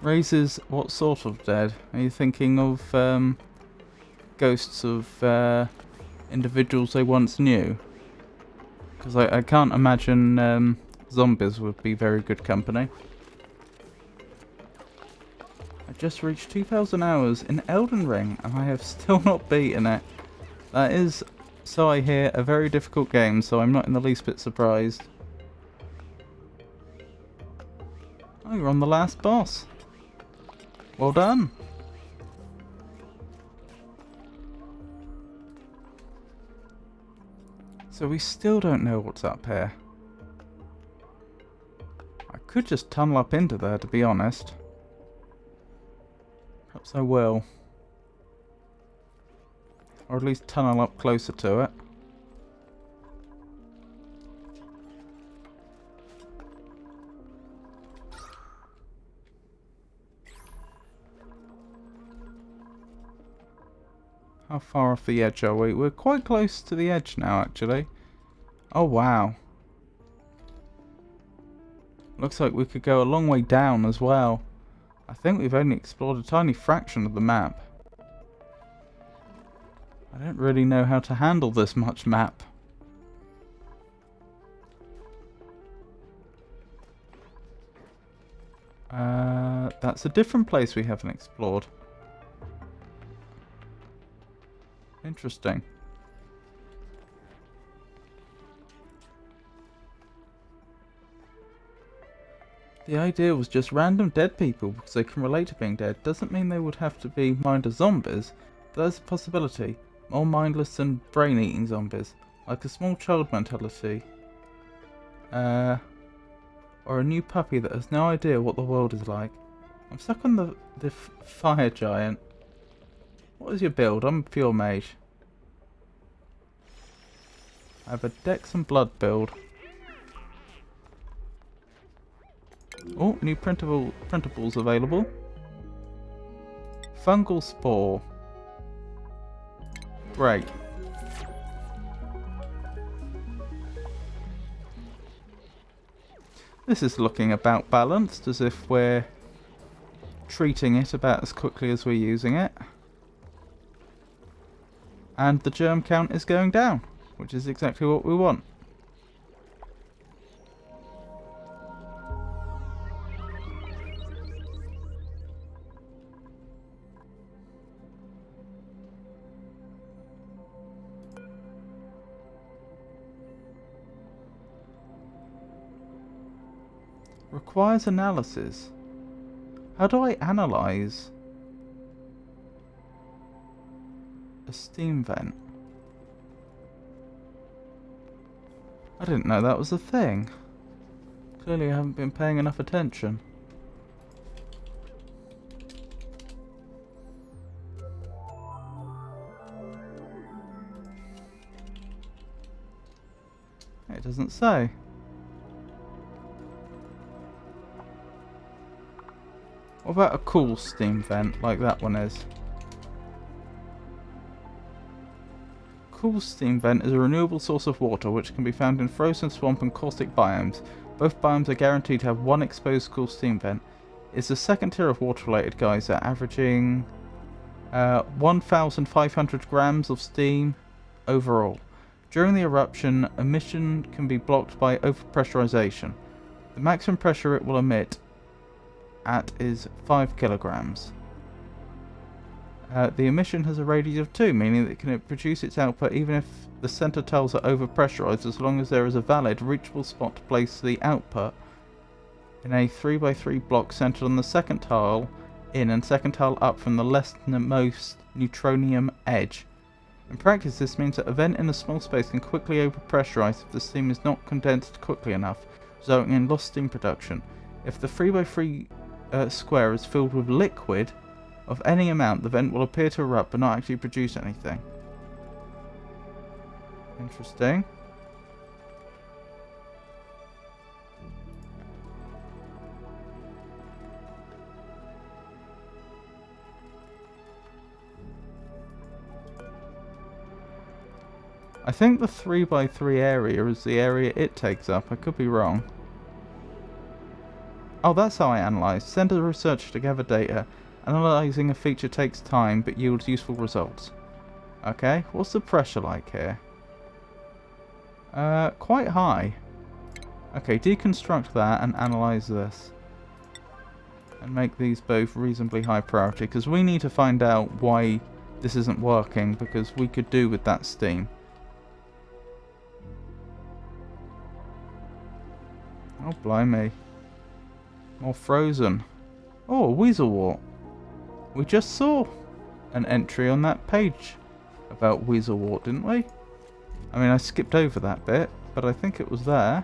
A: Raises what sort of dead? Are you thinking of ghosts of individuals they once knew? Because I can't imagine zombies would be very good company. I just reached 2,000 hours in Elden Ring and I have still not beaten it. That is, so I hear, a very difficult game, so I'm not in the least bit surprised. Oh, you're on the last boss. Well done. So we still don't know what's up here. I could just tunnel up into there, to be honest. So we'll... or at least tunnel up closer to it. How far off the edge are we? We're quite close to the edge now, actually. Oh, wow. Looks like we could go a long way down as well. I think we've only explored a tiny fraction of the map. I don't really know how to handle this much map. That's a different place we haven't explored. Interesting. The idea was just random dead people because they can relate to being dead. Doesn't mean they would have to be mindless zombies, but there's a possibility. More mindless than brain-eating zombies. Like a small child mentality. Or a new puppy that has no idea what the world is like. I'm stuck on the fire giant. What is your build? I'm a pure mage. I have a Dex and Blood build. Oh, new printables available. Fungal Spore. Great. This is looking about balanced, as if we're treating it about as quickly as we're using it. And the germ count is going down, which is exactly what we want. Requires analysis. How do I analyze a steam vent? I didn't know that was a thing. Clearly I haven't been paying enough attention. It doesn't say. What about a cool steam vent like that one is? Cool steam vent is a renewable source of water which can be found in frozen swamp and caustic biomes. Both biomes are guaranteed to have one exposed cool steam vent. It's the second tier of water-related geyser, averaging 1,500 grams of steam overall. During the eruption, emission can be blocked by overpressurization. The maximum pressure it will emit at is 5 kilograms. The emission has a radius of 2, meaning that it can produce its output even if the center tiles are overpressurized, as long as there is a valid reachable spot to place the output in a 3x3 block centered on the second tile in and second tile up from the leftmost neutronium edge. In practice, this means that a vent in a small space can quickly overpressurize if the steam is not condensed quickly enough, resulting in lost steam production. If the 3x3 square is filled with liquid of any amount, the vent will appear to erupt but not actually produce anything. Interesting. I think the 3x3 area is the area it takes up. I could be wrong. Oh, that's how I analyse. Send a researcher to gather data. Analysing a feature takes time, but yields useful results. Okay, what's the pressure like here? Quite high. Okay, deconstruct that and analyse this. And make these both reasonably high priority, because we need to find out why this isn't working, because we could do with that steam. Oh, blimey. More frozen. Oh, a weasel wart. We just saw an entry on that page about weasel wart, didn't we? I mean, I skipped over that bit, but I think it was there.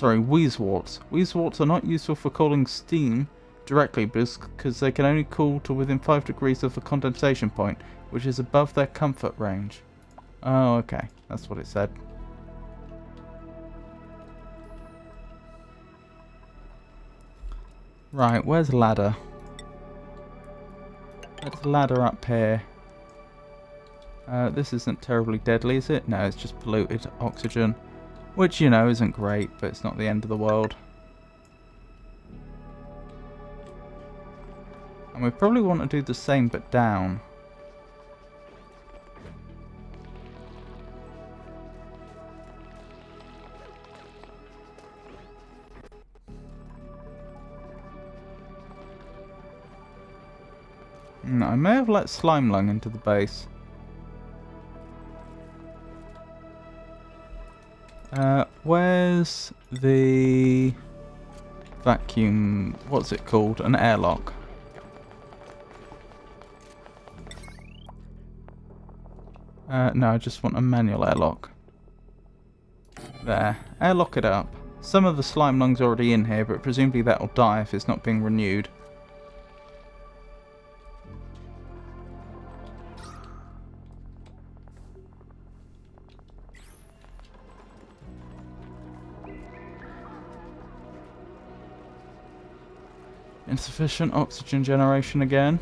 A: Sorry, wheezeworts. Wheezeworts are not useful for cooling steam directly because they can only cool to within 5 degrees of the condensation point, which is above their comfort range. Oh, okay. That's what it said. Right, where's the ladder? There's a ladder up here. This isn't terribly deadly, is it? No, it's just polluted oxygen. Which, you know, isn't great, but it's not the end of the world. And we probably want to do the same, but down. I may have let slime lung into the base. Where's the vacuum? What's it called? An airlock. No, I just want a manual airlock. There. Airlock it up. Some of the slime lung's already in here, but presumably that'll die if it's not being renewed. Insufficient oxygen generation again.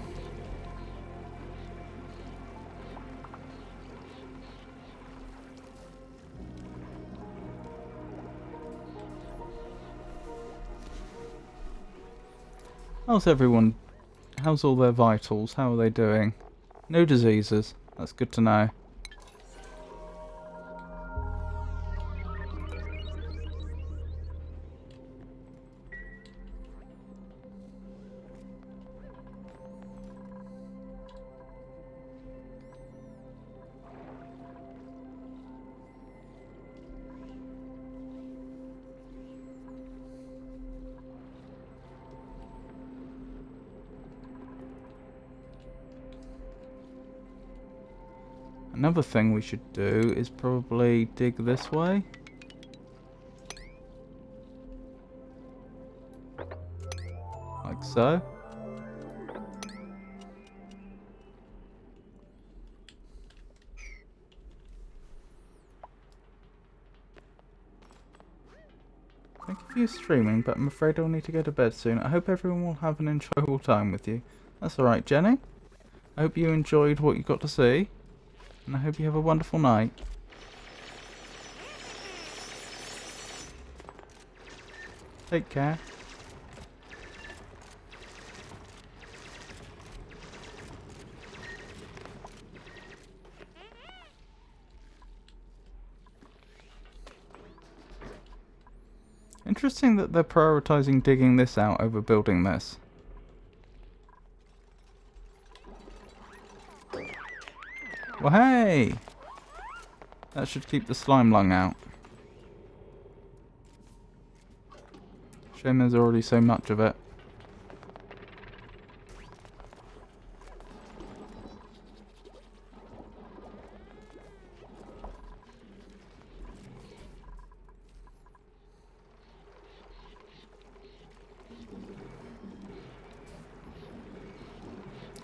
A: How's everyone? How's all their vitals? How are they doing? No diseases. That's good to know. Another thing we should do is probably dig this way. Like so. Thank you for your streaming, but I'm afraid I'll need to go to bed soon. I hope everyone will have an enjoyable time with you. That's alright, Jenny. I hope you enjoyed what you got to see. And I hope you have a wonderful night. Take care. Interesting that they're prioritizing digging this out over building this. Well, hey! That should keep the slime lung out. Shame there's already so much of it.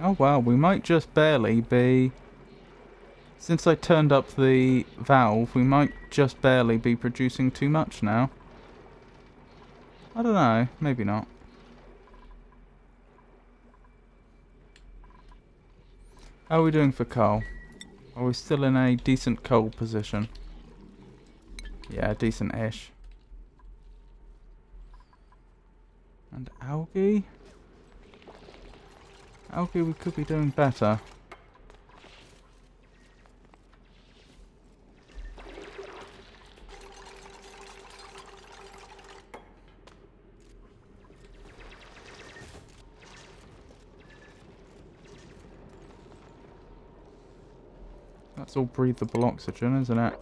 A: Oh wow, we might just barely be... Since I turned up the valve, we might just barely be producing too much now. I don't know, maybe not. How are we doing for coal? Are we still in a decent coal position? Yeah, decent-ish. And algae? Algae, we could be doing better. That's all breathable oxygen, isn't it?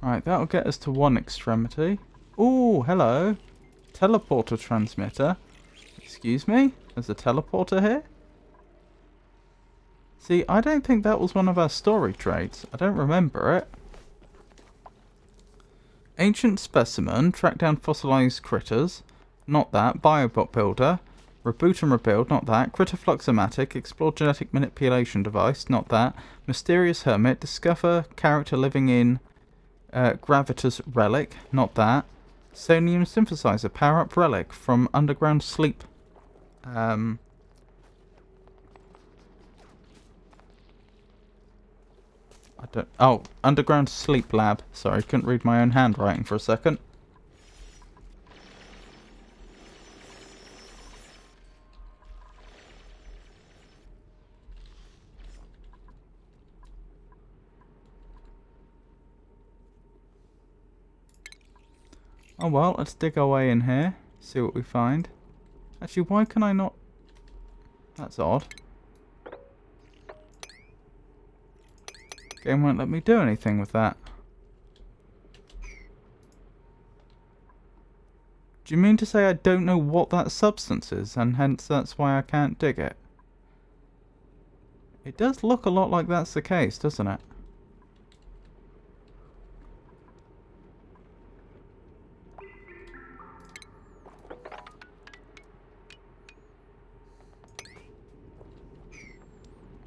A: Right, that'll get us to one extremity. Ooh, hello. Teleporter transmitter. Excuse me? There's a teleporter here? See, I don't think that was one of our story traits. I don't remember it. Ancient specimen. Track down fossilized critters. Not that. Biobot builder. Reboot and rebuild. Not that. Critter fluxomatic. Explore genetic manipulation device. Not that. Mysterious hermit. Discover character living in gravitas relic. Not that. Sonium synthesizer. Power up relic from underground sleep. I don't... Oh, underground sleep lab. Sorry, couldn't read my own handwriting for a second. Oh well, let's dig our way in here. See what we find. Actually, why can I not... That's odd. Game won't let me do anything with that. Do you mean to say I don't know what that substance is, and hence that's why I can't dig it? It does look a lot like that's the case, doesn't it?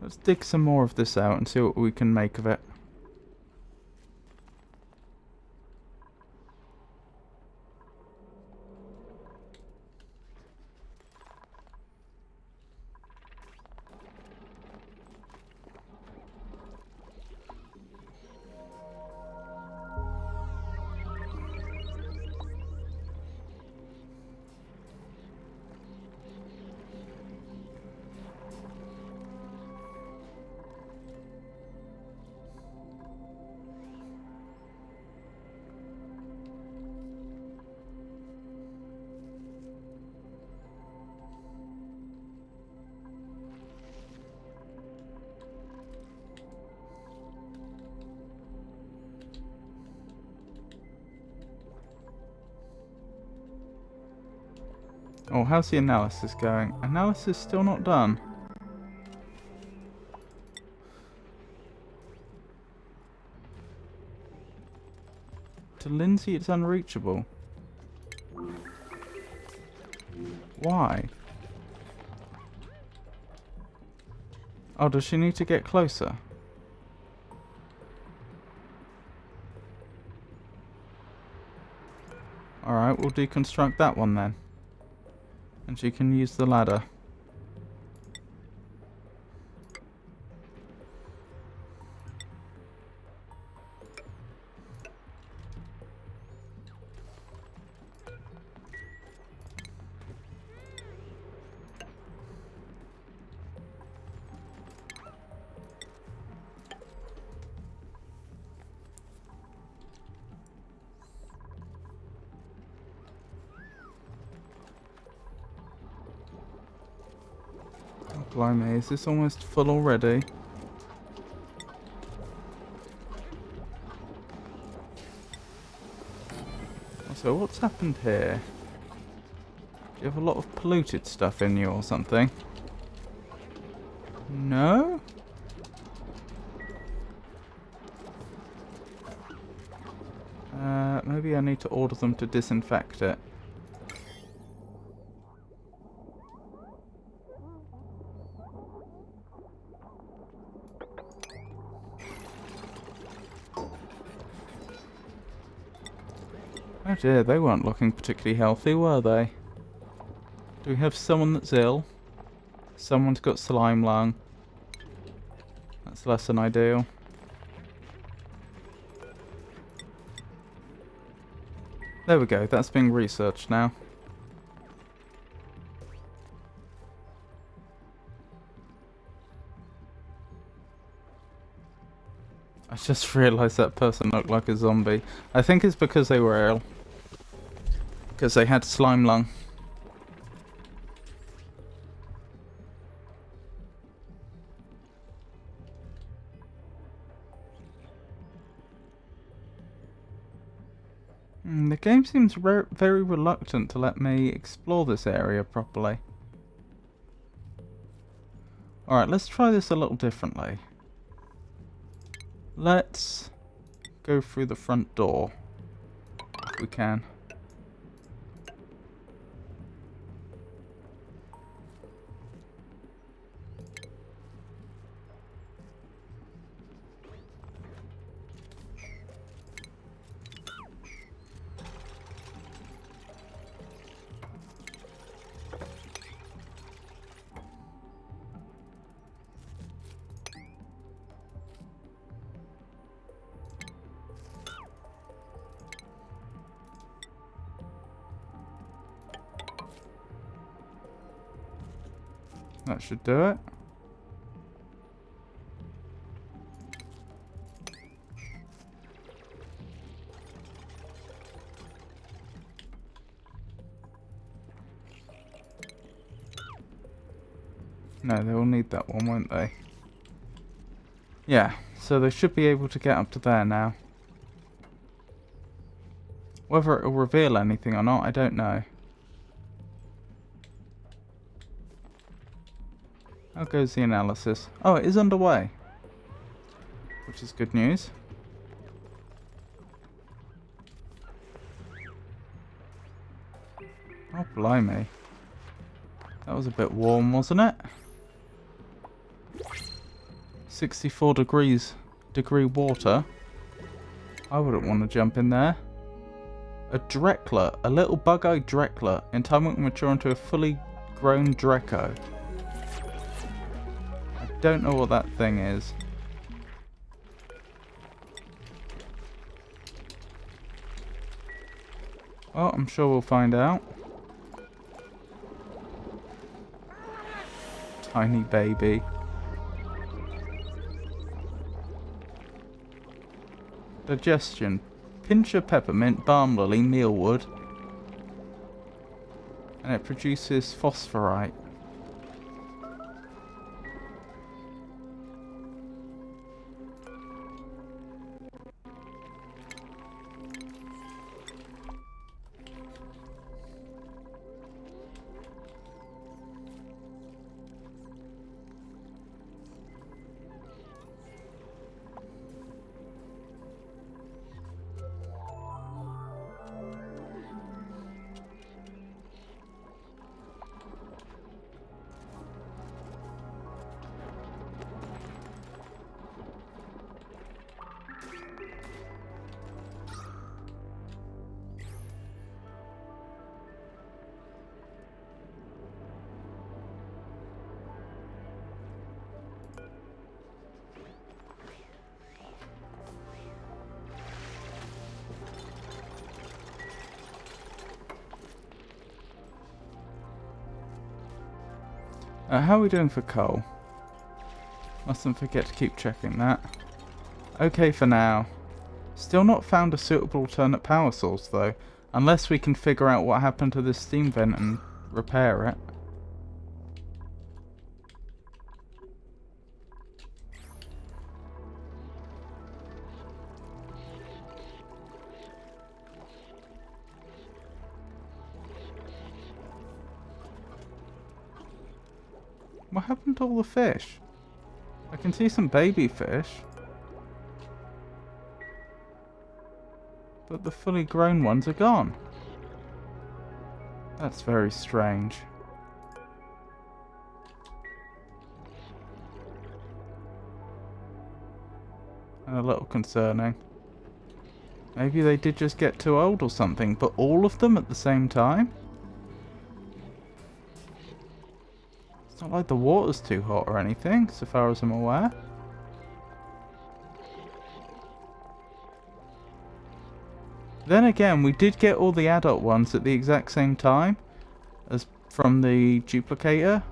A: Let's dig some more of this out and see what we can make of it. Oh, how's the analysis going? Analysis still not done. To Lindsay it's unreachable. Why? Oh, does she need to get closer? Alright, we'll deconstruct that one then. And she can use the ladder. Blimey, is this almost full already? So what's happened here? Do you have a lot of polluted stuff in you or something? No? Maybe I need to order them to disinfect it. Oh dear, they weren't looking particularly healthy, were they? Do we have someone that's ill? Someone's got slime lung. That's less than ideal. There we go, that's being researched now. I just realised that person looked like a zombie. I think it's because they were ill. Because they had slime lung. The game seems very reluctant to let me explore this area properly. Alright, let's try this a little differently. Let's go through the front door, if we can. That should do it. No, they will need that one, won't they? Yeah, so they should be able to get up to there now. Whether it will reveal anything or not, I don't know. How goes the analysis? Oh, it is underway. Which is good news. Oh, blimey. That was a bit warm, wasn't it? 64 degree water. I wouldn't want to jump in there. A Dreckler. A little bug-eyed Dreckler. In time will mature into a fully grown Drecko. Don't know what that thing is. Well, I'm sure we'll find out. Tiny baby. Digestion. Pinch of peppermint, balm lily, mealwood. And it produces phosphorite. How are we doing for coal? Mustn't forget to keep checking that. Okay for now. Still not found a suitable alternate power source though, unless we can figure out what happened to this steam vent and repair it. What happened to all the fish? I can see some baby fish. But the fully grown ones are gone. That's very strange. And a little concerning. Maybe they did just get too old or something, but all of them at the same time? It's not like the water's too hot or anything, so far as I'm aware. Then again, we did get all the adult ones at the exact same time as from the duplicator.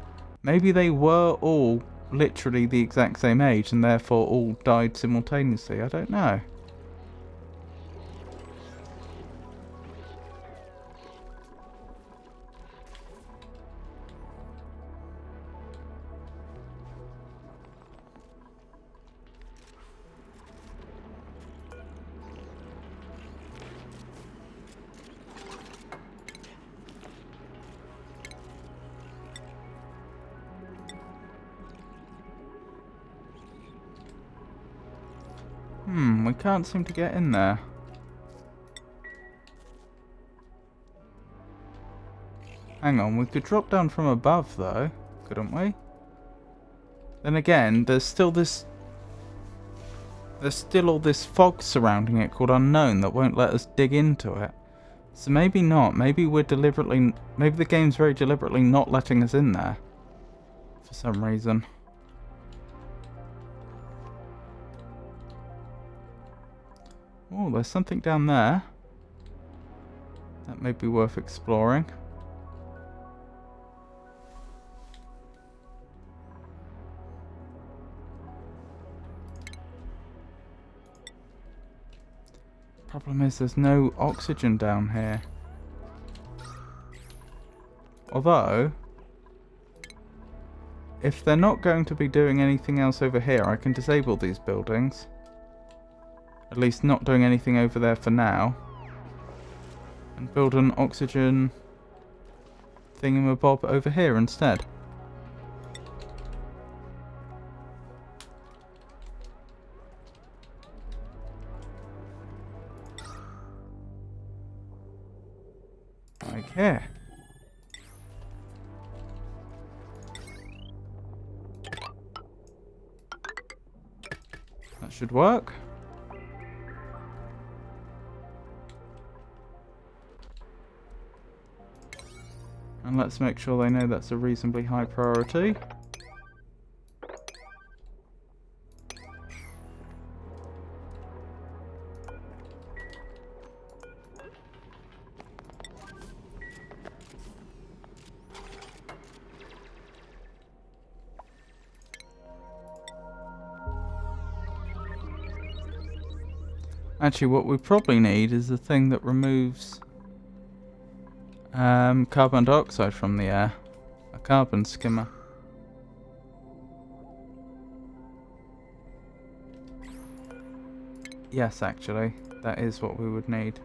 A: Maybe they were all literally the exact same age and therefore all died simultaneously. I don't know. and we can't seem to get in there. Hang on, we could drop down from above though, couldn't we? Then again, there's still all this fog surrounding it called unknown that won't let us dig into it. So maybe not. Maybe the game's very deliberately not letting us in there for some reason. Oh, there's something down there. That may be worth exploring. Problem is there's no oxygen down here. Although, if they're not going to be doing anything else over here, I can disable these buildings. At least not doing anything over there for now. And build an oxygen thingamabob over here instead. Like here. That should work. And let's make sure they know that's a reasonably high priority. Actually, what we probably need is the thing that removes carbon dioxide from the air. A carbon skimmer. Yes, actually, that is what we would need.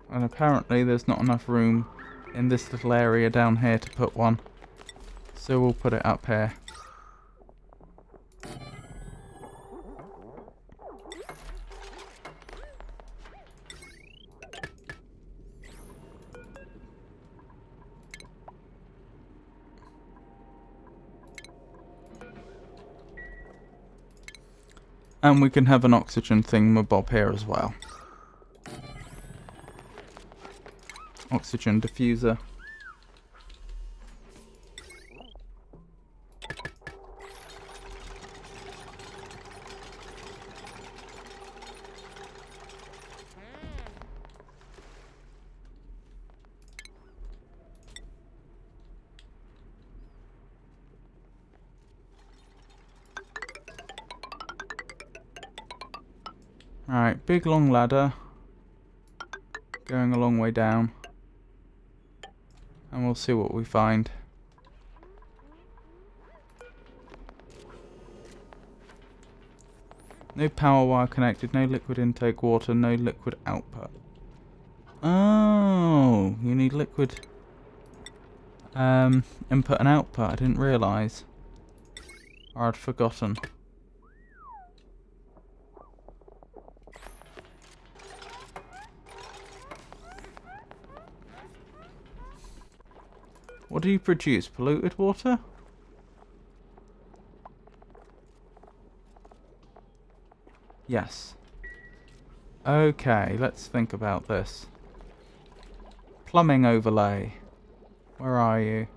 A: And apparently there's not enough room in this little area down here to put one. So we'll put it up here. And we can have an oxygen thingamabob here as well. Oxygen diffuser. Alright, big long ladder. Going a long way down. And we'll see what we find. No power wire connected, no liquid intake water, no liquid output. Oh, you need liquid input and output. I didn't realise. Or I'd forgotten. What do you produce? Polluted water? Yes. Okay, let's think about this. Plumbing overlay. Where are you?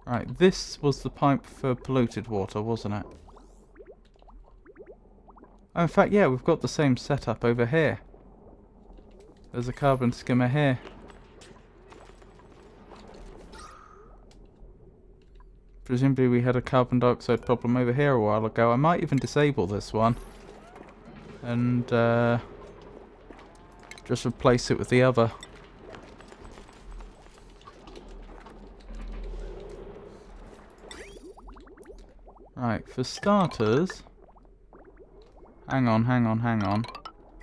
A: Right, this was the pipe for polluted water, wasn't it? Oh, in fact, yeah, we've got the same setup over here. There's a carbon skimmer here. presumably we had a carbon dioxide problem over here a while ago. I might even disable this one. And just replace it with the other. Right, for starters... Hang on. How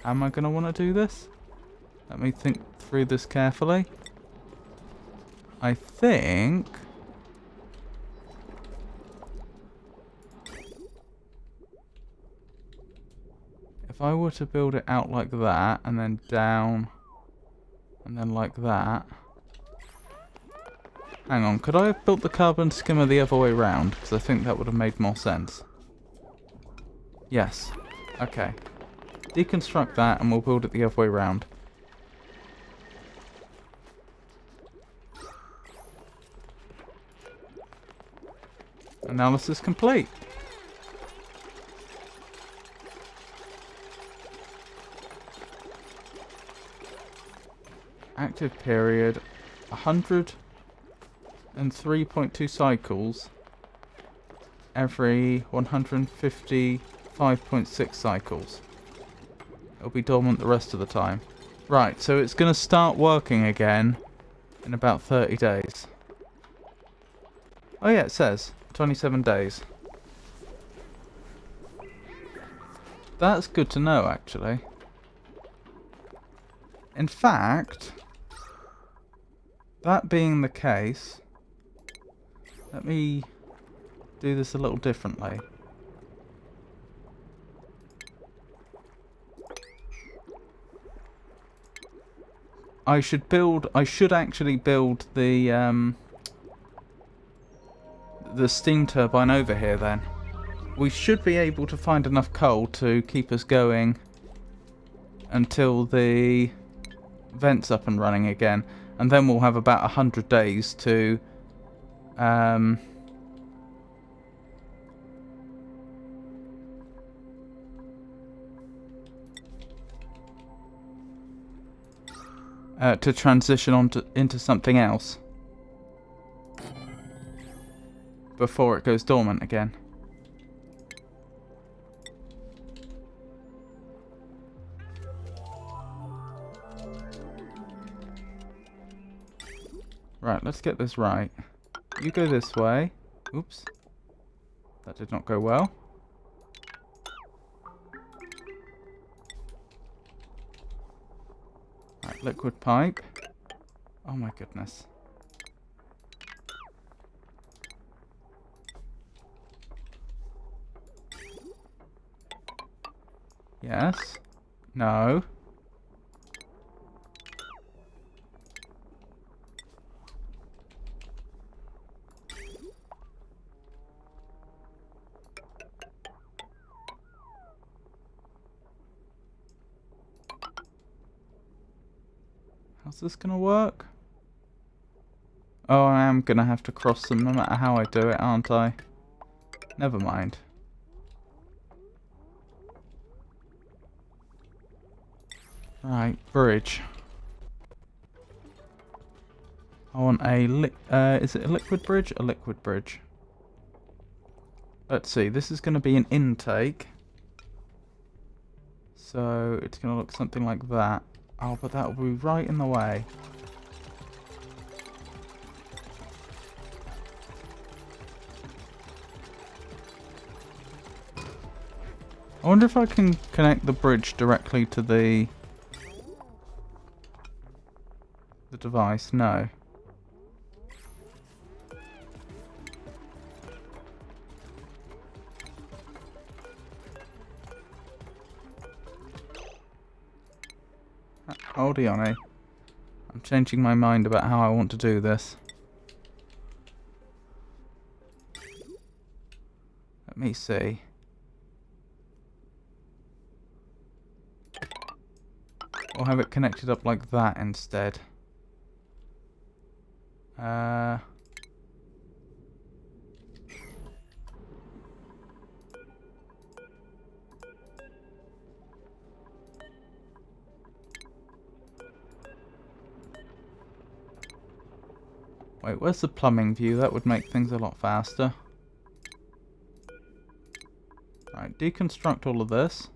A: am I going to want to do this? Let me think through this carefully. I think... if I were to build it out like that, and then down, and then like that... Hang on, could I have built the carbon skimmer the other way round? Because I think that would have made more sense. Yes. Okay. Deconstruct that and we'll build it the other way round. Analysis complete. Active period 103.2 cycles every 155.6 cycles. It'll be dormant the rest of the time. Right, so it's going to start working again in about 30 days. Oh yeah, it says 27 days. That's good to know, actually. In fact, that being the case, let me do this a little differently. I should actually build the steam turbine over here then. We should be able to find enough coal to keep us going until the vent's up and running again. And then we'll have about 100 days to to transition into something else before it goes dormant again. Right, let's get this right. You go this way. Oops. That did not go well. Right, liquid pipe. Oh my goodness. Yes. No. How's this gonna work? Oh, I am gonna have to cross them no matter how I do it, aren't I? Never mind. Right, bridge. I want a is it a liquid bridge? A liquid bridge. Let's see, this is gonna be an intake. So it's gonna look something like that. Oh, but that will be right in the way. I wonder if I can connect the bridge directly to the device. No. Hold on, eh? I'm changing my mind about how I want to do this. Let me see. Or have it connected up like that instead. Wait, where's the plumbing view? That would make things a lot faster. Right, deconstruct all of this.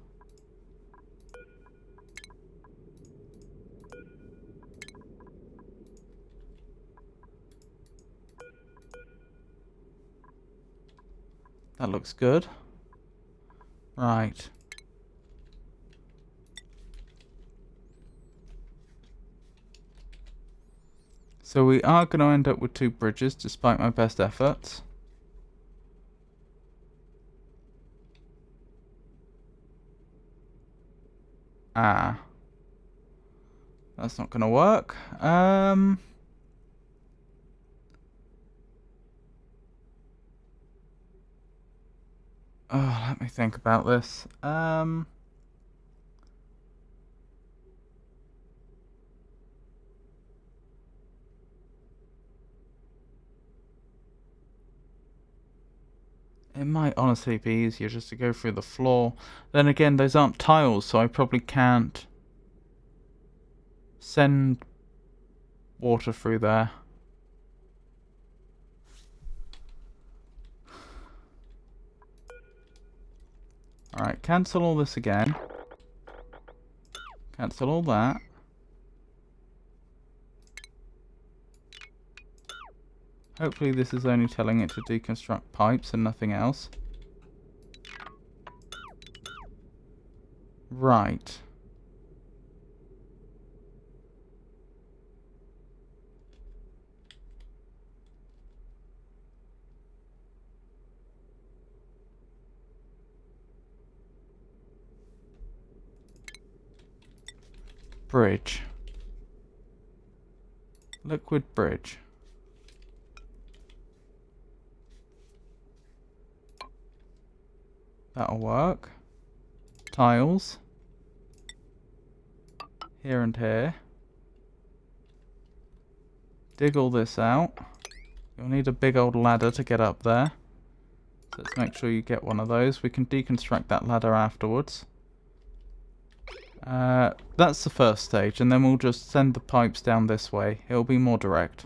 A: That looks good. Right. So we are going to end up with 2 bridges, despite my best efforts. Ah. That's not going to work. Oh, let me think about this. It might honestly be easier just to go through the floor. Then again, those aren't tiles, so I probably can't send water through there. Alright, cancel all this again. Cancel all that. Hopefully this is only telling it to deconstruct pipes and nothing else. Right. Bridge. Liquid bridge. That'll work. Tiles. Here and here. Dig all this out. You'll need a big old ladder to get up there. So let's make sure you get one of those. We can deconstruct that ladder afterwards. That's the first stage, and then we'll just send the pipes down this way. It'll be more direct.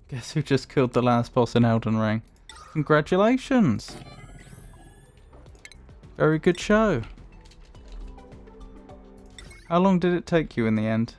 A: Guess who just killed the last boss in Elden Ring? Congratulations! Very good show. How long did it take you in the end?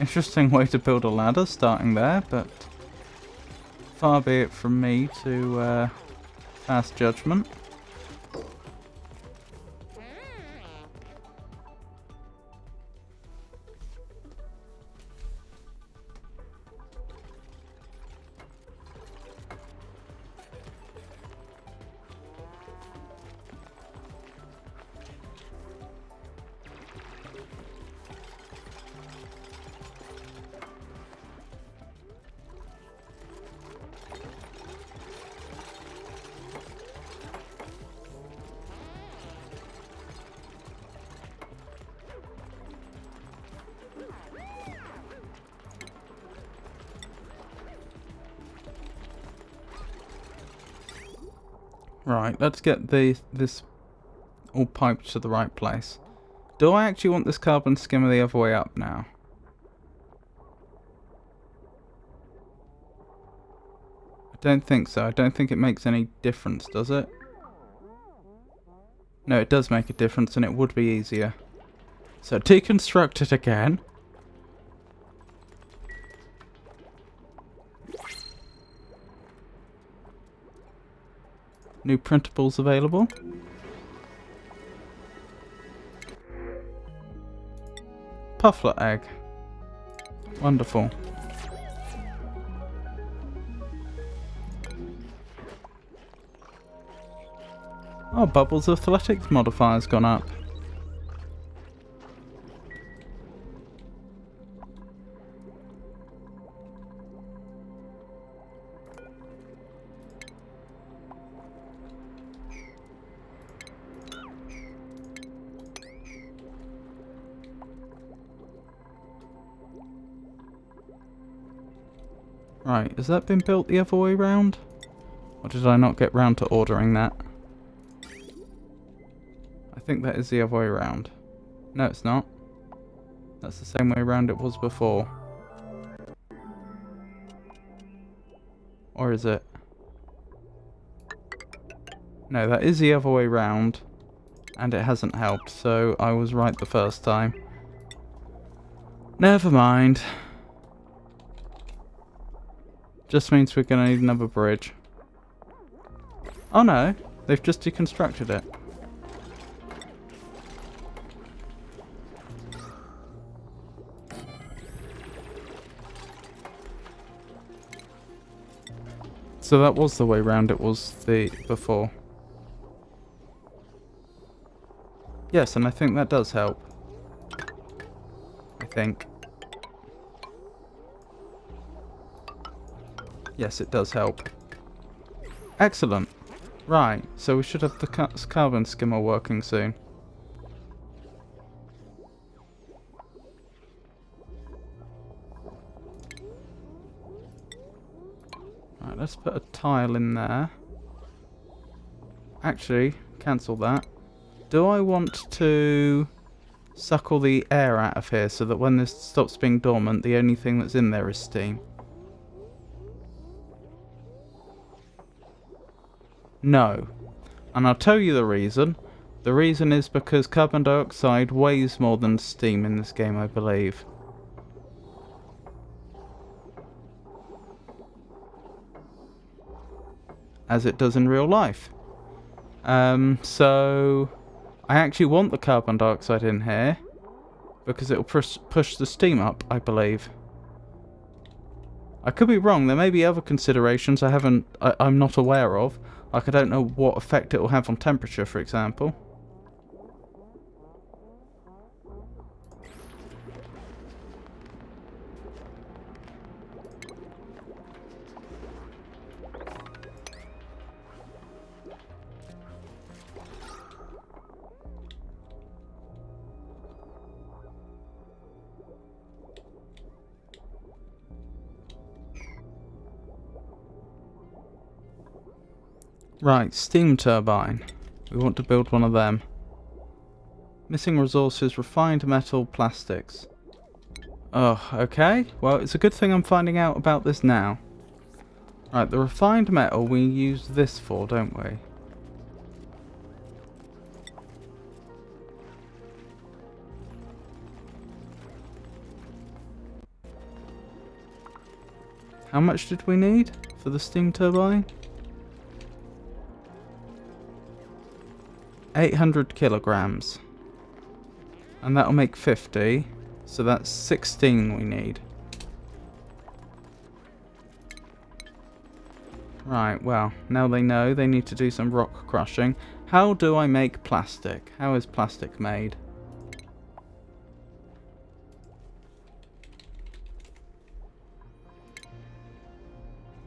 A: Interesting way to build a ladder, starting there, but far be it from me to pass judgment. Right, let's get this all piped to the right place. Do I actually want this carbon skimmer the other way up now? I don't think so. I don't think it makes any difference, does it? No, it does make a difference, and it would be easier. So deconstruct it again. New printables available. Pufflet egg. Wonderful. Oh, Bubbles' athletics modifier's gone up. Right, has that been built the other way round? Or did I not get round to ordering that? I think that is the other way around. No, it's not. That's the same way around it was before. Or is it? No, that is the other way round. And it hasn't helped, so I was right the first time. Never mind. Just means we're going to need another bridge. Oh no, they've just deconstructed it. So that was the way round it was the before. Yes, and I think that does help. I think. Yes, it does help. Excellent. Right, so we should have the carbon skimmer working soon. Right, let's put a tile in there. Actually, cancel that. Do I want to suck all the air out of here so that when this stops being dormant, the only thing that's in there is steam? No. And I'll tell you the reason. The reason is because carbon dioxide weighs more than steam in this game, I believe. As it does in real life. So I actually want the carbon dioxide in here because it'll push the steam up, I believe. I could be wrong. There may be other considerations I'm not aware of. Like, I don't know what effect it will have on temperature, for example. Right, steam turbine. We want to build one of them. Missing resources, refined metal, plastics. Oh, okay. Well, it's a good thing I'm finding out about this now. Right, the refined metal we use this for, don't we? How much did we need for the steam turbine? 800 kilograms. And that'll make 50. So that's 16 we need. Right, well, now they know they need to do some rock crushing. How do I make plastic? How is plastic made?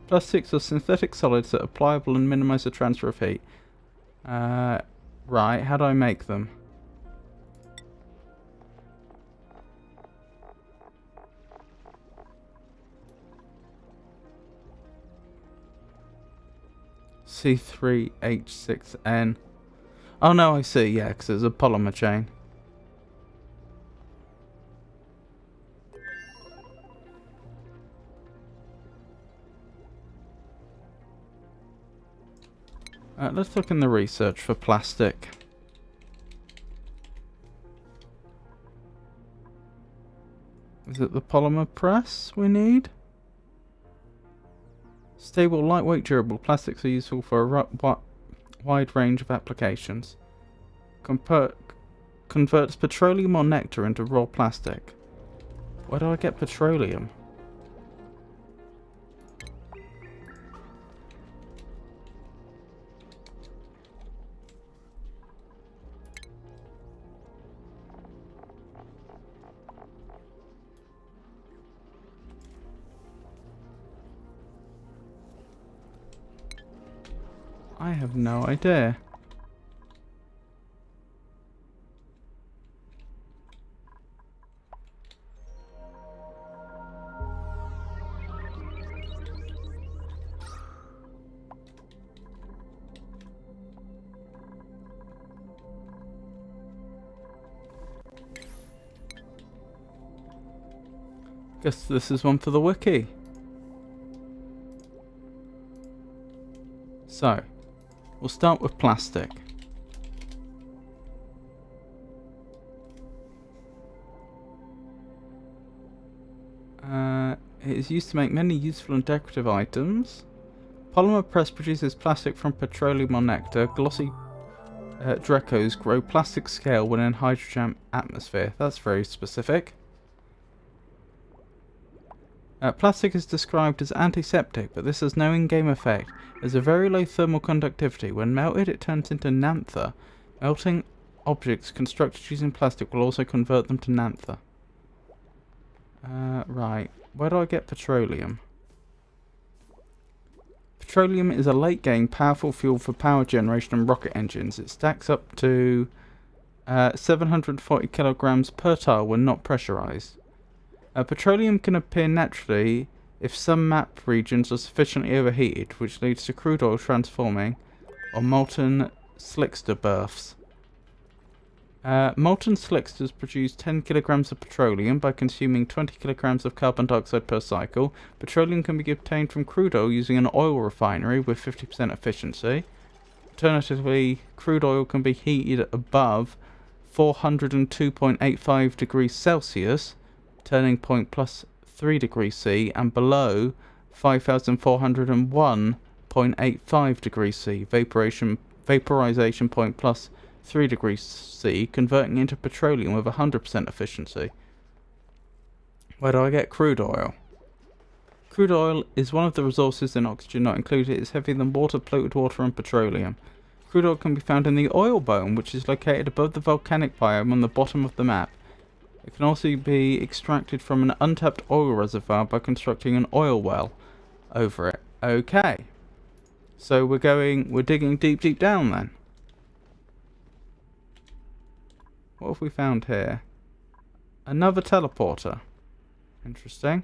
A: Plastics are synthetic solids that are pliable and minimize the transfer of heat. Right, how do I make them? C3H6N. Oh no, I see, yeah, because it's a polymer chain. Let's look in the research for plastic. Is it the polymer press we need? Stable, lightweight, durable. Plastics are useful for a wide range of applications. Converts petroleum or nectar into raw plastic. Where do I get petroleum? I have no idea. Guess this is one for the wiki. So, we'll start with plastic. It is used to make many useful and decorative items. Polymer press produces plastic from petroleum or nectar. Glossy Drecos grow plastic scale when in hydrogen atmosphere. That's very specific. Plastic is described as antiseptic, but this has no in-game effect. It has a very low thermal conductivity. When melted, it turns into naphtha. Melting objects constructed using plastic will also convert them to naphtha. Right. Where do I get petroleum? Petroleum is a late-game powerful fuel for power generation and rocket engines. It stacks up to 740 kilograms per tile when not pressurized. Petroleum can appear naturally if some map regions are sufficiently overheated, which leads to crude oil transforming or molten slickster berths. Molten slicksters produce 10 kilograms of petroleum by consuming 20 kilograms of carbon dioxide per cycle. Petroleum can be obtained from crude oil using an oil refinery with 50% efficiency. Alternatively, crude oil can be heated above 402.85 degrees Celsius, turning point plus 3 degrees C, and below 5401.85 degrees C, vaporization point plus 3 degrees C, converting into petroleum with 100% efficiency. Where do I get crude oil? Crude oil is one of the resources in Oxygen Not Included. It is heavier than water, polluted water and petroleum. Crude oil can be found in the oil bone, which is located above the volcanic biome on the bottom of the map. It can also be extracted from an untapped oil reservoir by constructing an oil well over it. Okay. So we're digging deep down then. What have we found here? Another teleporter. Interesting.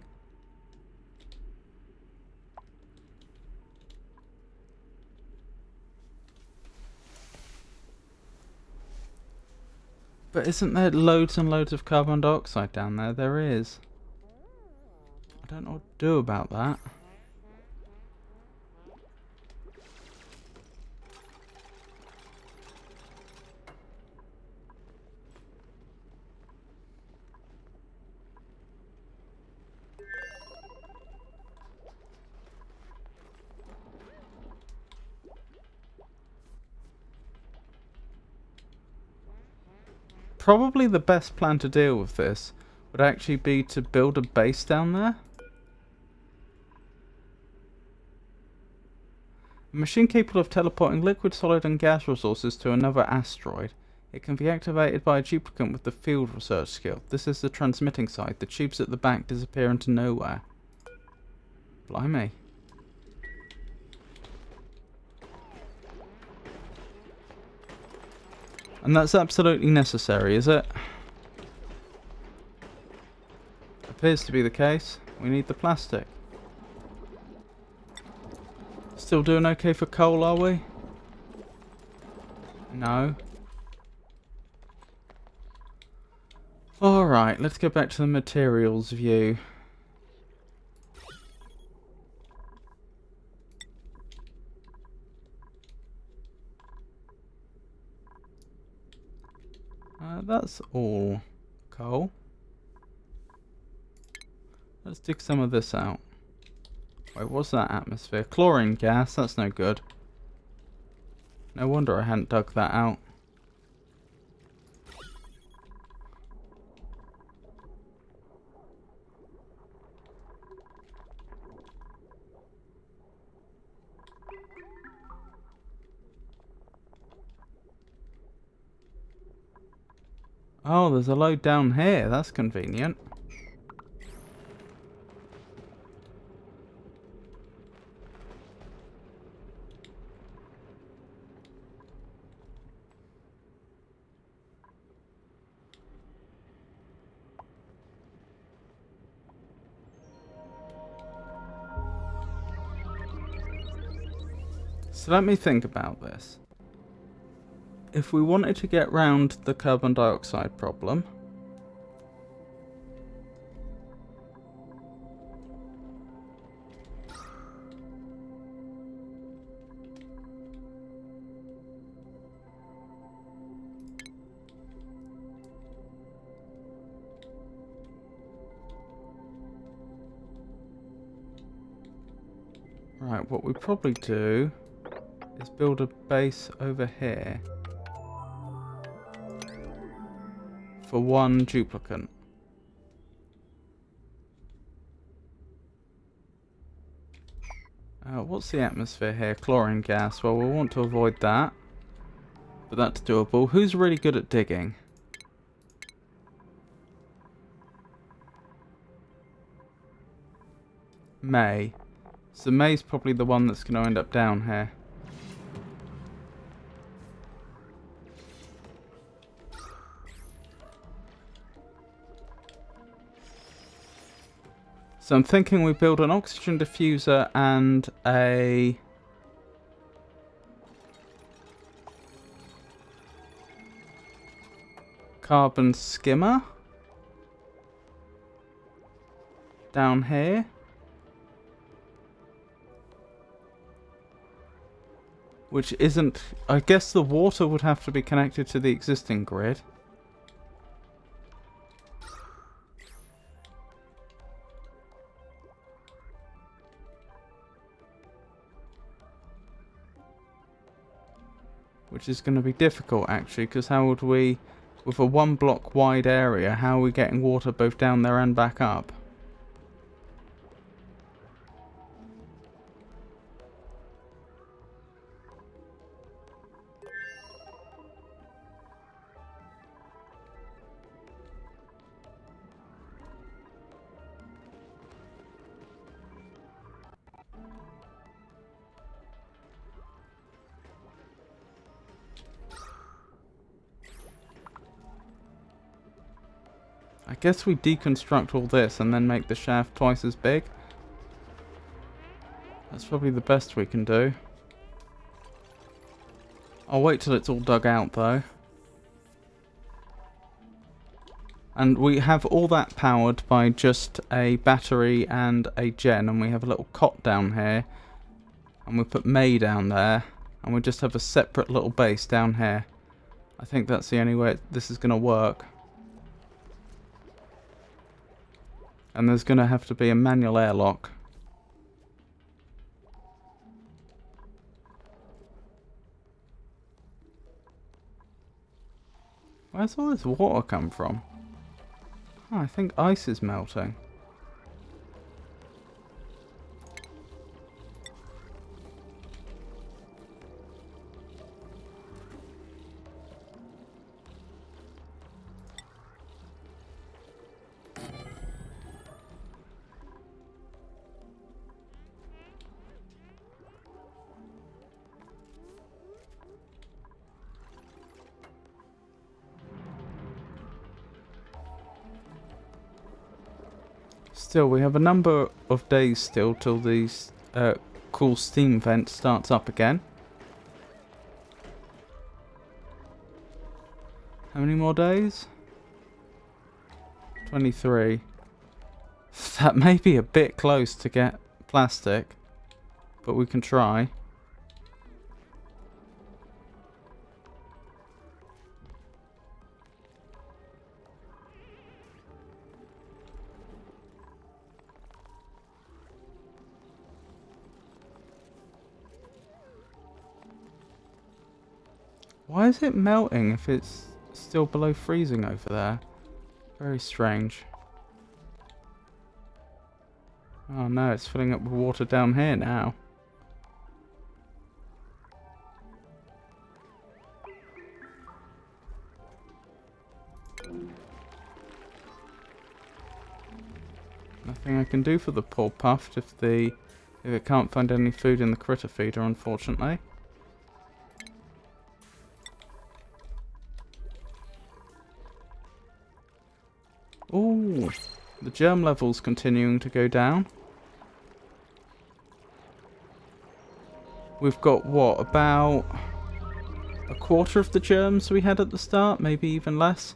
A: But isn't there loads and loads of carbon dioxide down there? There is. I don't know what to do about that. Probably the best plan to deal with this would actually be to build a base down there. A machine capable of teleporting liquid, solid and gas resources to another asteroid. It can be activated by a duplicant with the field research skill. This is the transmitting side. The tubes at the back disappear into nowhere. Blimey. And that's absolutely necessary, is it? Appears to be the case. We need the plastic. Still doing okay for coal, are we? No. Alright, let's go back to the materials view. That's all coal. Let's dig some of this out. Wait, what's that atmosphere? Chlorine gas, that's no good. No wonder I hadn't dug that out. Oh, there's a load down here. That's convenient. So let me think about this. If we wanted to get round the carbon dioxide problem, right, what we probably do is build a base over here for one duplicate. What's the atmosphere here? Chlorine gas. Well, we'll want to avoid that. But that's doable. Who's really good at digging? May. So May's probably the one that's going to end up down here. So I'm thinking we build an oxygen diffuser and a carbon skimmer down here. Which isn't... I guess the water would have to be connected to the existing grid. Which is going to be difficult, actually, because how would we... With a one block wide area, how are we getting water both down there and back up? I guess we deconstruct all this and then make the shaft twice as big. That's probably the best we can do. I'll wait till it's all dug out though. And we have all that powered by just a battery and a gen, and we have a little cot down here. And we put May down there, and we just have a separate little base down here. I think that's the only way this is going to work. And there's going to have to be a manual airlock. Where's all this water come from? Oh, I think ice is melting. Still, we have a number of days still till these cool steam vent starts up again. How many more days? 23. That may be a bit close to get plastic, but we can try. Why is it melting if it's still below freezing over there? Very strange. Oh no, it's filling up with water down here now. Nothing I can do for the poor puffed if it can't find any food in the critter feeder, unfortunately. Ooh, the germ level's continuing to go down. We've got, what, about a quarter of the germs we had at the start, maybe even less.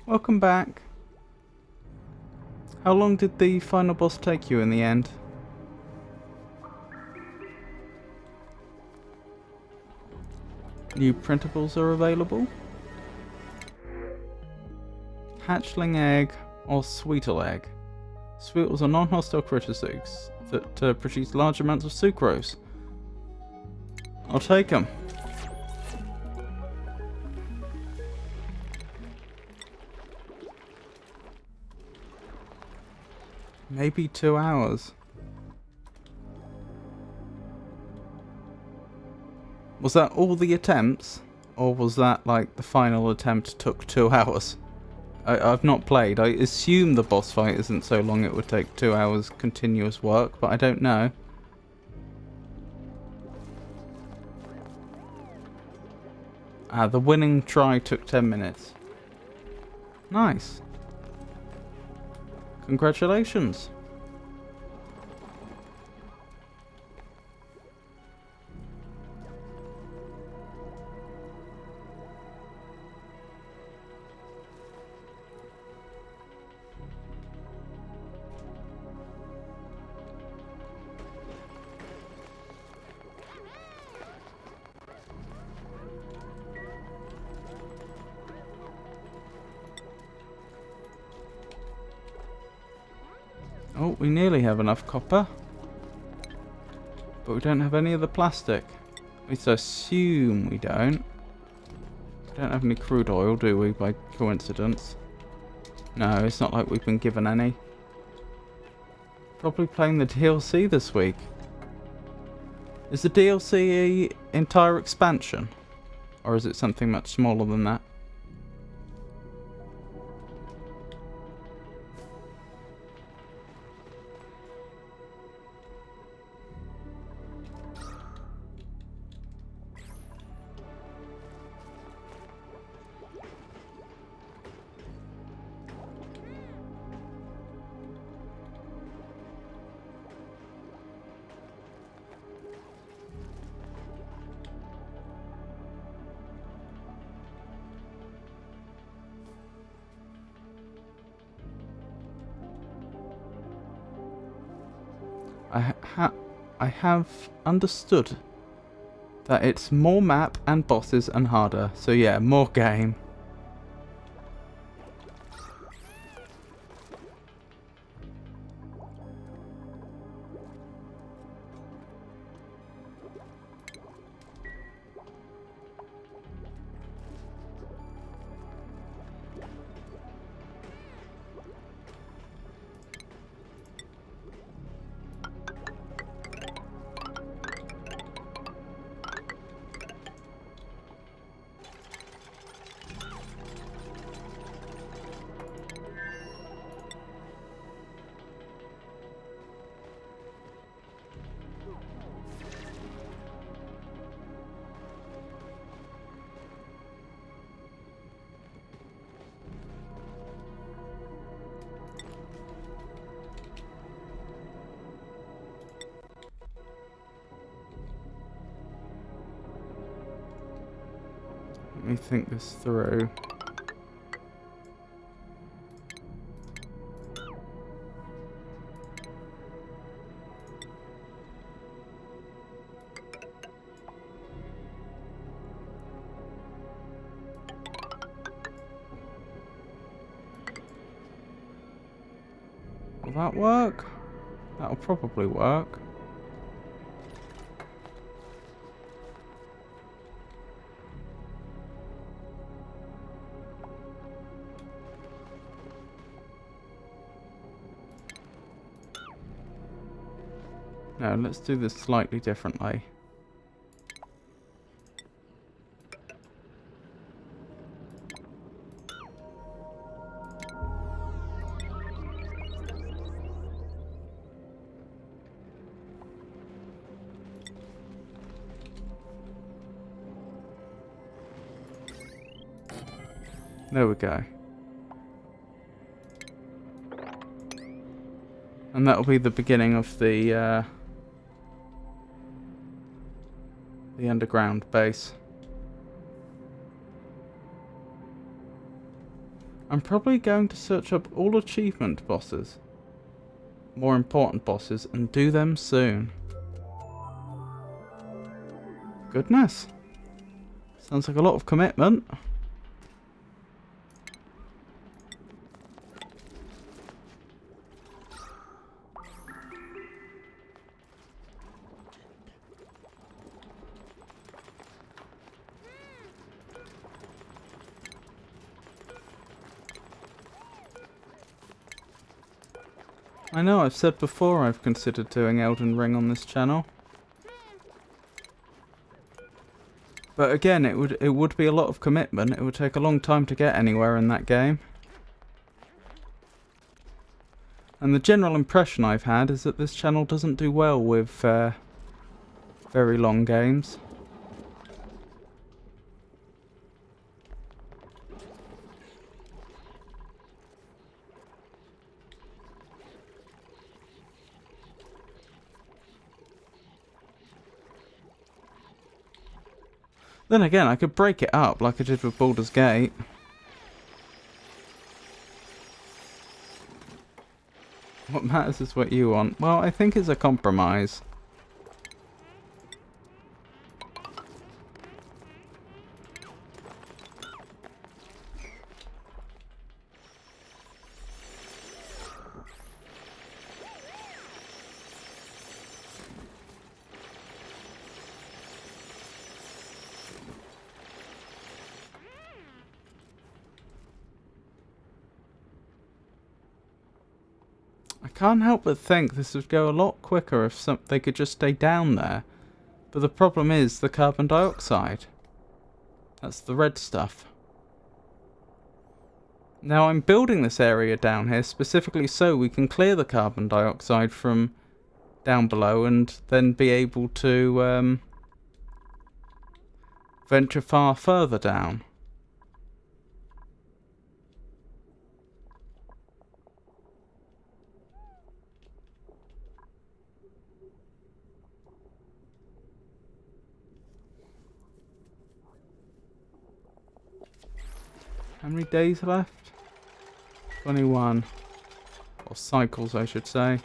A: Welcome back. How long did the final boss take you in the end? New printables are available. Hatchling egg or sweetle egg. Sweetles are non-hostile critters that produce large amounts of sucrose. I'll take them. Maybe 2 hours. Was that all the attempts? Or was that like the final attempt took 2 hours? I've not played. I assume the boss fight isn't so long it would take 2 hours continuous work, but I don't know. The winning try took 10 minutes. Nice. Congratulations. Oh, we nearly have enough copper. But we don't have any of the plastic. At least I assume we don't. We don't have any crude oil, do we, by coincidence? No, it's not like we've been given any. Probably playing the DLC this week. Is the DLC an entire expansion? Or is it something much smaller than that? I have understood that it's more map and bosses and harder. So yeah, more game. Let me think this through. Will that work? That'll probably work. No, let's do this slightly differently. There we go. And that'll be the beginning of the underground base. I'm probably going to search up all achievement bosses, more important bosses, and do them soon. Goodness. Sounds like a lot of commitment. I know, I've said before I've considered doing Elden Ring on this channel. But again, it would be a lot of commitment. It would take a long time to get anywhere in that game. And the general impression I've had is that this channel doesn't do well with very long games. Then again, I could break it up like I did with Baldur's Gate. What matters is what you want. Well, I think it's a compromise. I can't help but think this would go a lot quicker if they could just stay down there. But the problem is the carbon dioxide. That's the red stuff. Now I'm building this area down here specifically so we can clear the carbon dioxide from down below and then be able to venture far further down. How many days left? 21. Or cycles, I should say.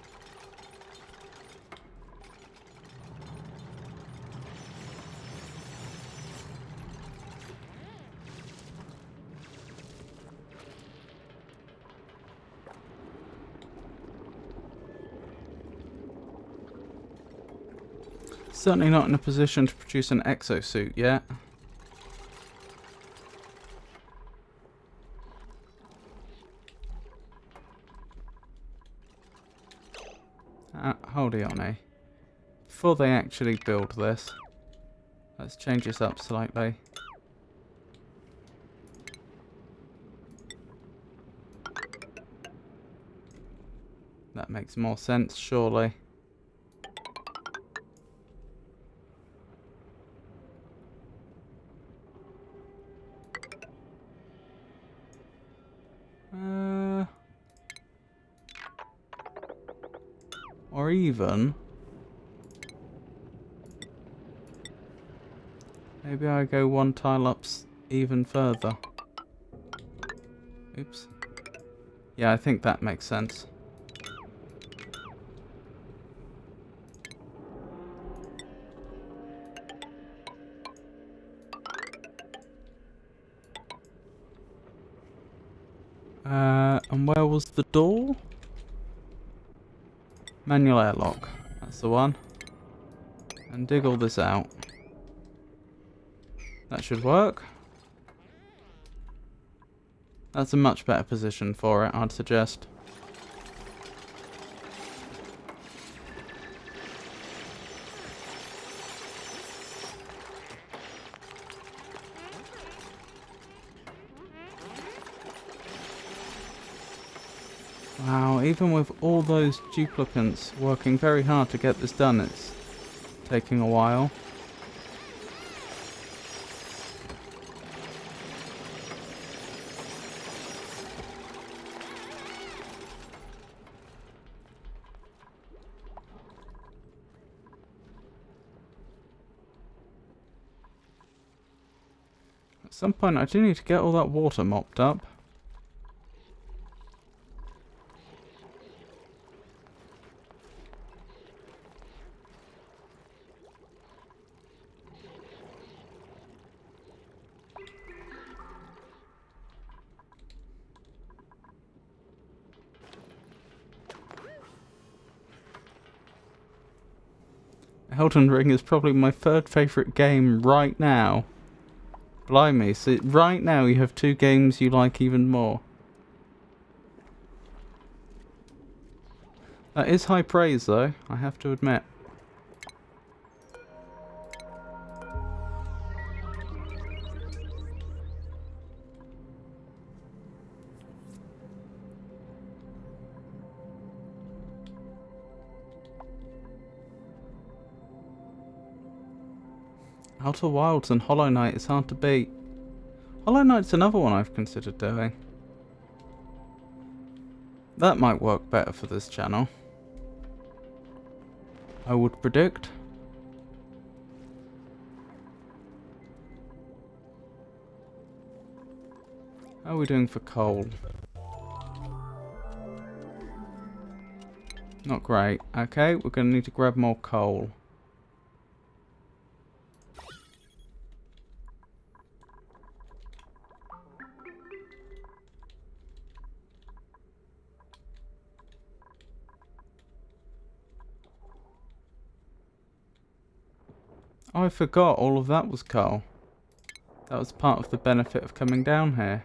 A: Certainly not in a position to produce an exosuit yet. Hold on, eh? Before they actually build this, let's change this up slightly. That makes more sense, surely. Or even... maybe I go one tile up even further. Oops. Yeah, I think that makes sense. And where was the door? Manual airlock. That's the one. And dig all this out. That should work. That's a much better position for it, I'd suggest. Wow, even with all those duplicants working very hard to get this done, it's taking a while. At some point I do need to get all that water mopped up. Elden Ring is probably my third favourite game right now. Blimey, so right now you have two games you like even more. That is high praise though, I have to admit. Outer Wilds and Hollow Knight is hard to beat. Hollow Knight's another one I've considered doing. That might work better for this channel, I would predict. How are we doing for coal? Not great. Okay, we're going to need to grab more coal. Oh, I forgot all of that was coal. That was part of the benefit of coming down here.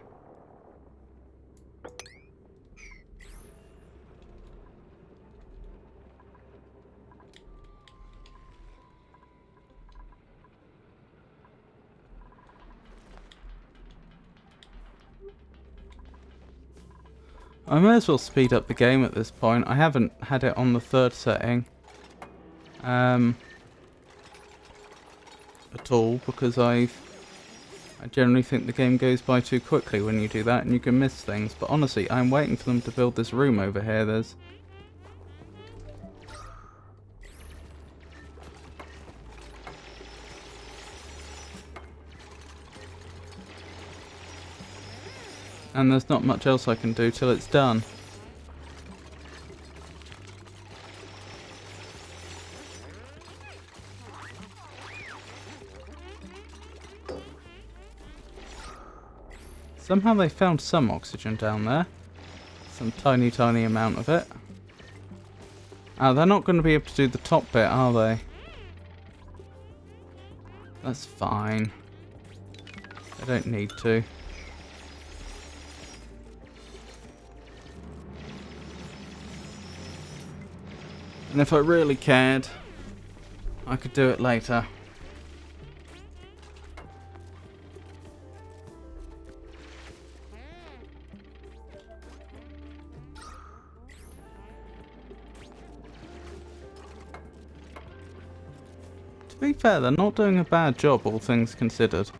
A: I may as well speed up the game at this point. I haven't had it on the third setting. At all, because I generally think the game goes by too quickly when you do that and you can miss things. But honestly, I'm waiting for them to build this room over here. There's... and there's not much else I can do till it's done. Somehow they found some oxygen down there. Some tiny, tiny amount of it. Oh, they're not going to be able to do the top bit, are they? That's fine. They don't need to. And if I really cared, I could do it later. To be fair, they're not doing a bad job, all things considered.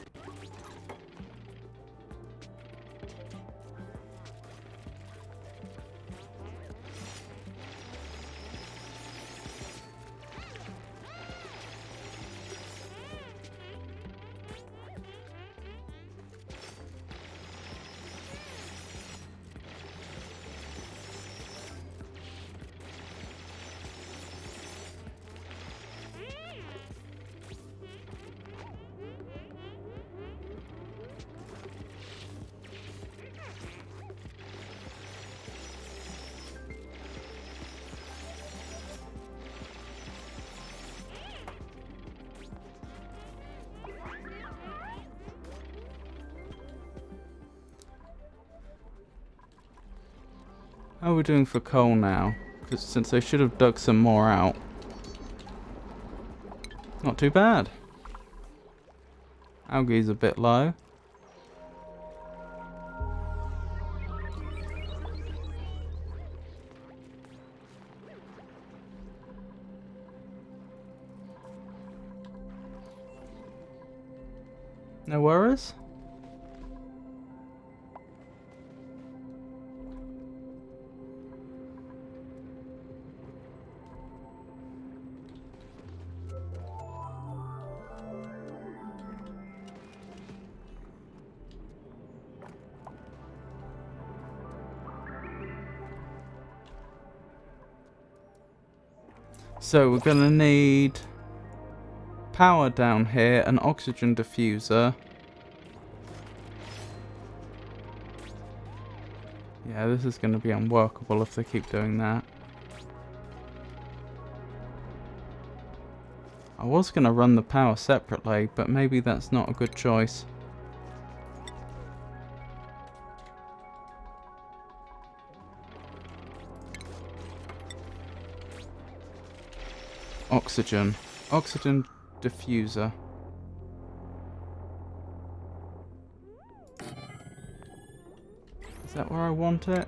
A: How are we doing for coal now? Because since they should have dug some more out. Not too bad. Algae's a bit low. No worries. So we're gonna need power down here, an oxygen diffuser. Yeah, this is gonna be unworkable if they keep doing that. I was gonna run the power separately, but maybe that's not a good choice. Oxygen. Oxygen diffuser. Is that where I want it?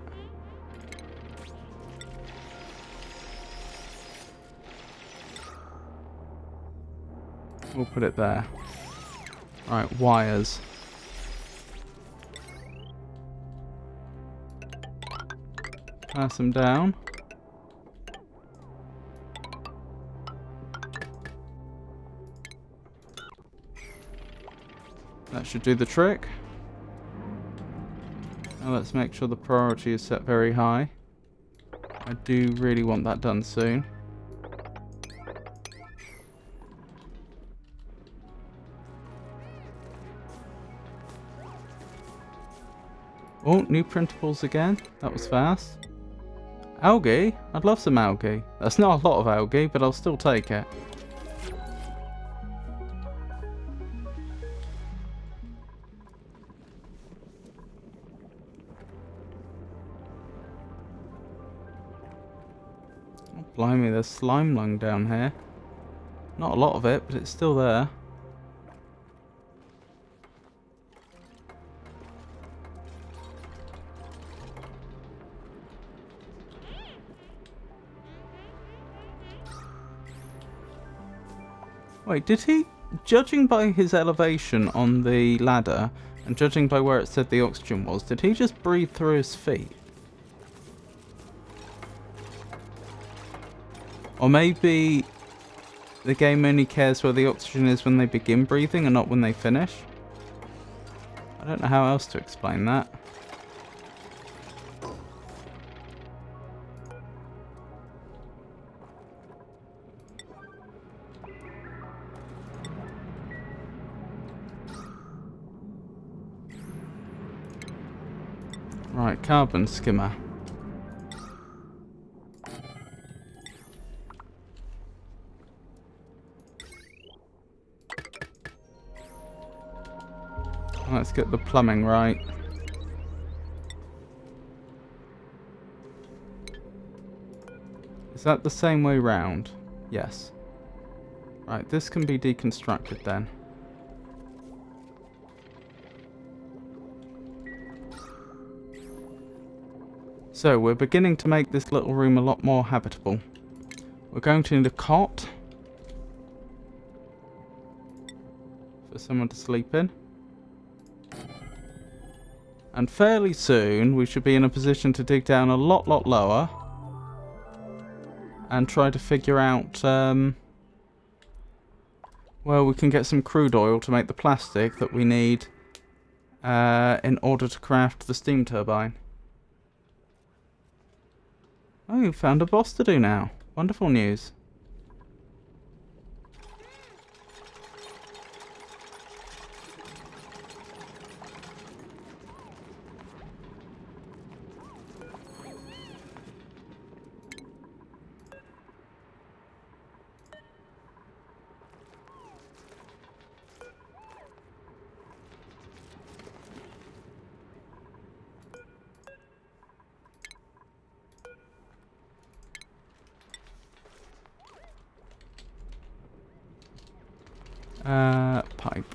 A: We'll put it there. Right, wires. Pass them down. That should do the trick. Now let's make sure the priority is set very high. I do really want that done soon. Oh, new printables again. That was fast. Algae? I'd love some algae. That's not a lot of algae, but I'll still take it. Oh, blimey, there's slime lung down here. Not a lot of it, but it's still there. Wait, did he, judging by his elevation on the ladder, and judging by where it said the oxygen was, did he just breathe through his feet? Or maybe the game only cares where the oxygen is when they begin breathing and not when they finish? I don't know how else to explain that. Right, carbon skimmer. Let's get the plumbing right. Is that the same way round? Yes. Right, this can be deconstructed then. So, we're beginning to make this little room a lot more habitable. We're going to need a cot for someone to sleep in. And fairly soon, we should be in a position to dig down a lot lower. And try to figure out, well, we can get some crude oil to make the plastic that we need in order to craft the steam turbine. Oh, you found a boss to do now. Wonderful news. Pipe.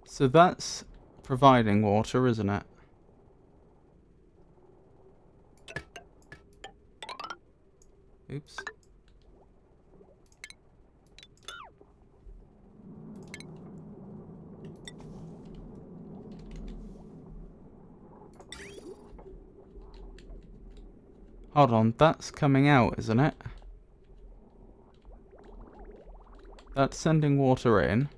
A: So that's providing water, isn't it? Oops. Hold on, that's coming out, isn't it? That's sending water in.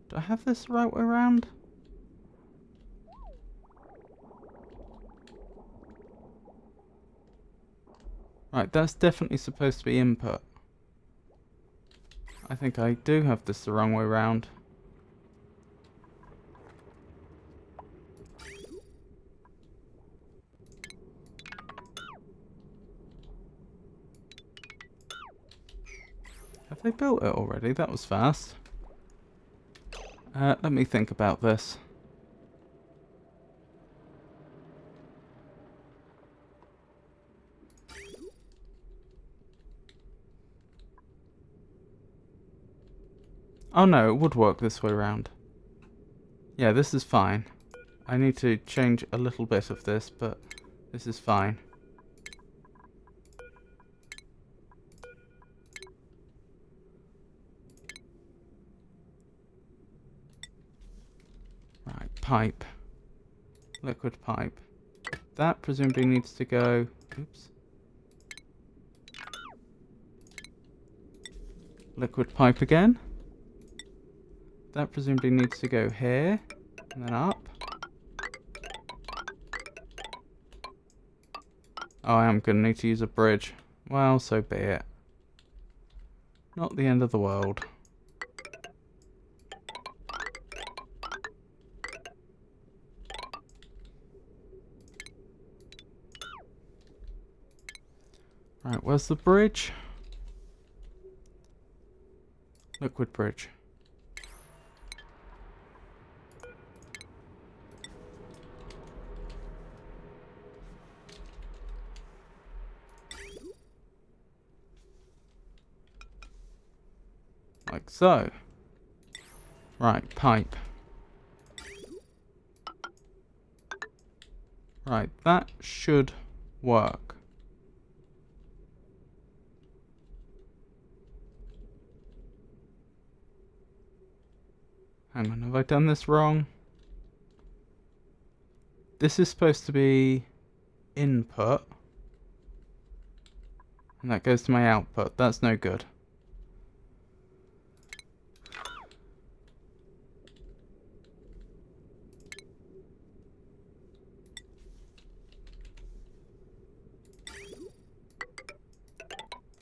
A: Do I have this the right way around? Right, that's definitely supposed to be input. I think I do have this the wrong way around. Have they built it already? That was fast. Let me think about this. Oh no, it would work this way around. Yeah, this is fine. I need to change a little bit of this, but this is fine. Right, pipe. Liquid pipe. That presumably needs to go... Oops. Liquid pipe again. That presumably needs to go here, and then up. Oh, I am going to need to use a bridge. Well, so be it. Not the end of the world. Right, where's the bridge? Liquid bridge. Like so. Right, pipe. Right, that should work. Hang on, have I done this wrong? This is supposed to be input. And that goes to my output. That's no good.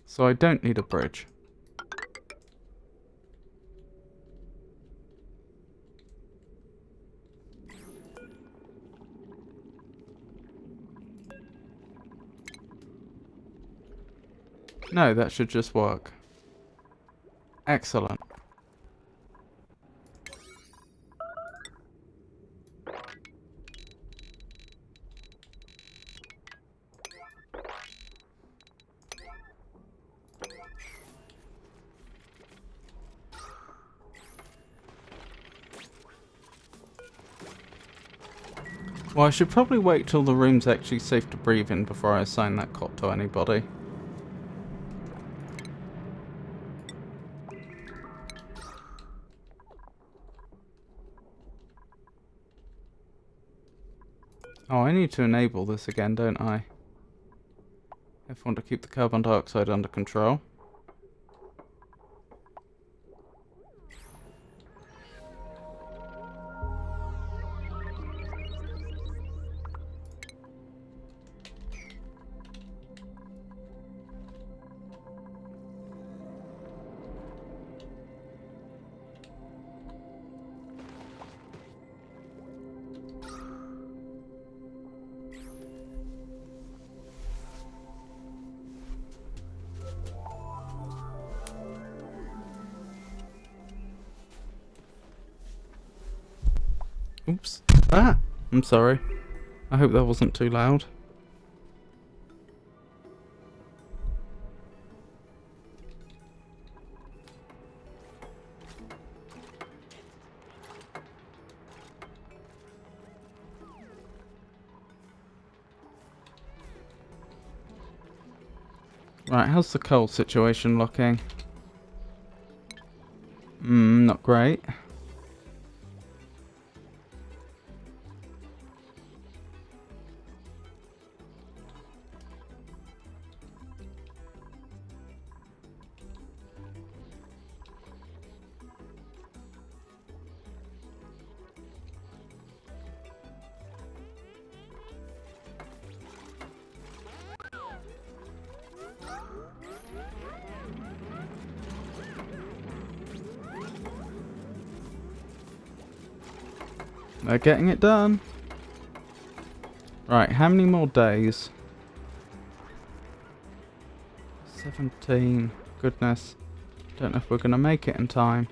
A: So I don't need a bridge. No, that should just work. Excellent. Well, I should probably wait till the room's actually safe to breathe in before I assign that cot to anybody. Oh, I need to enable this again, don't I? If I want to keep the carbon dioxide under control. Oops. Ah! I'm sorry. I hope that wasn't too loud. Right, how's the coal situation looking? Not great. They're getting it done. Right, how many more days? 17. Goodness. Don't know if we're going to make it in time.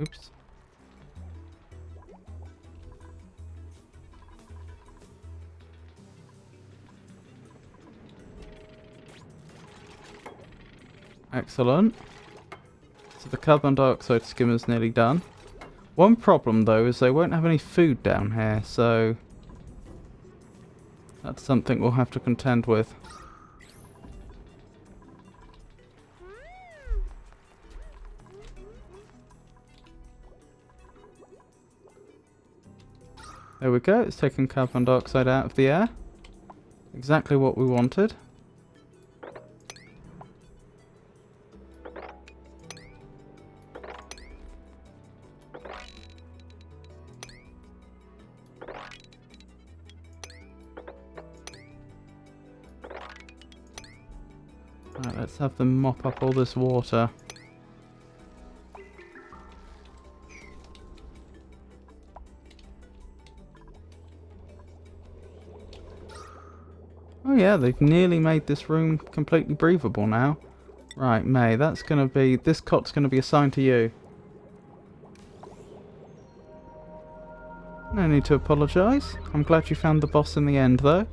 A: Oops. Excellent. So the carbon dioxide skimmer's nearly done. One problem though is they won't have any food down here, so that's something we'll have to contend with. There we go, it's taken carbon dioxide out of the air. Exactly what we wanted. Right, let's have them mop up all this water. Oh yeah, they've nearly made this room completely breathable now. Right, May, that's gonna be... this cot's gonna be assigned to you. No need to apologise. I'm glad you found the boss in the end, though.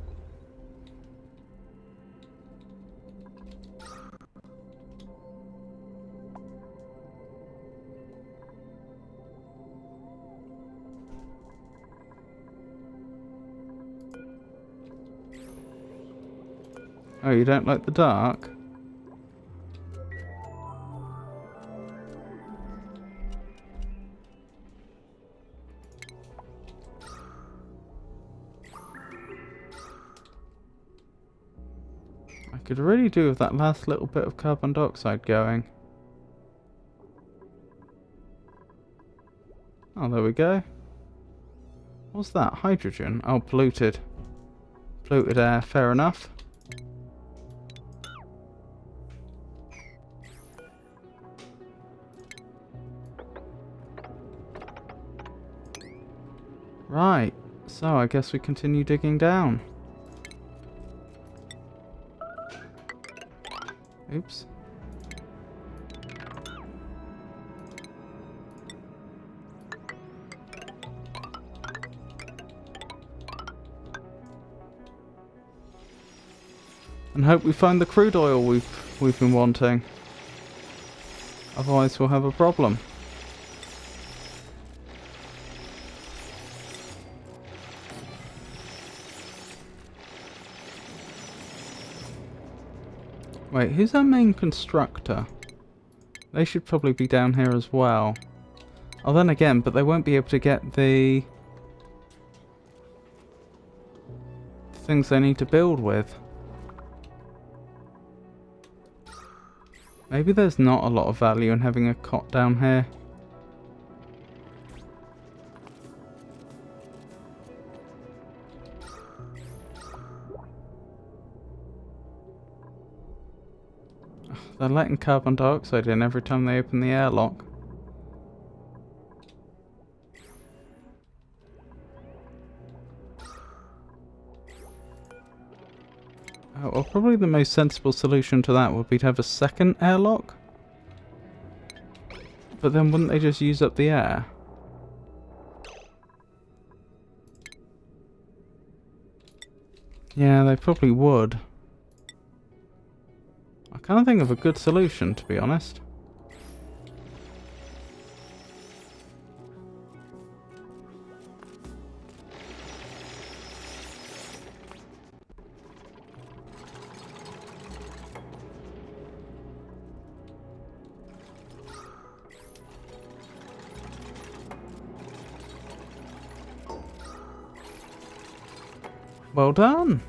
A: Oh, you don't like the dark? I could really do with that last little bit of carbon dioxide going. Oh, there we go. What's that? Hydrogen? Oh, polluted. Polluted air, fair enough. Right, so I guess we continue digging down. Oops. And hope we find the crude oil we've been wanting. Otherwise we'll have a problem. Wait, who's our main constructor? They should probably be down here as well. Oh, then again, but they won't be able to get the things they need to build with. Maybe there's not a lot of value in having a cot down here. They're letting carbon dioxide in every time they open the airlock. Oh, well, probably the most sensible solution to that would be to have a second airlock. But then wouldn't they just use up the air? Yeah, they probably would. I can't think of a good solution, to be honest. Well done!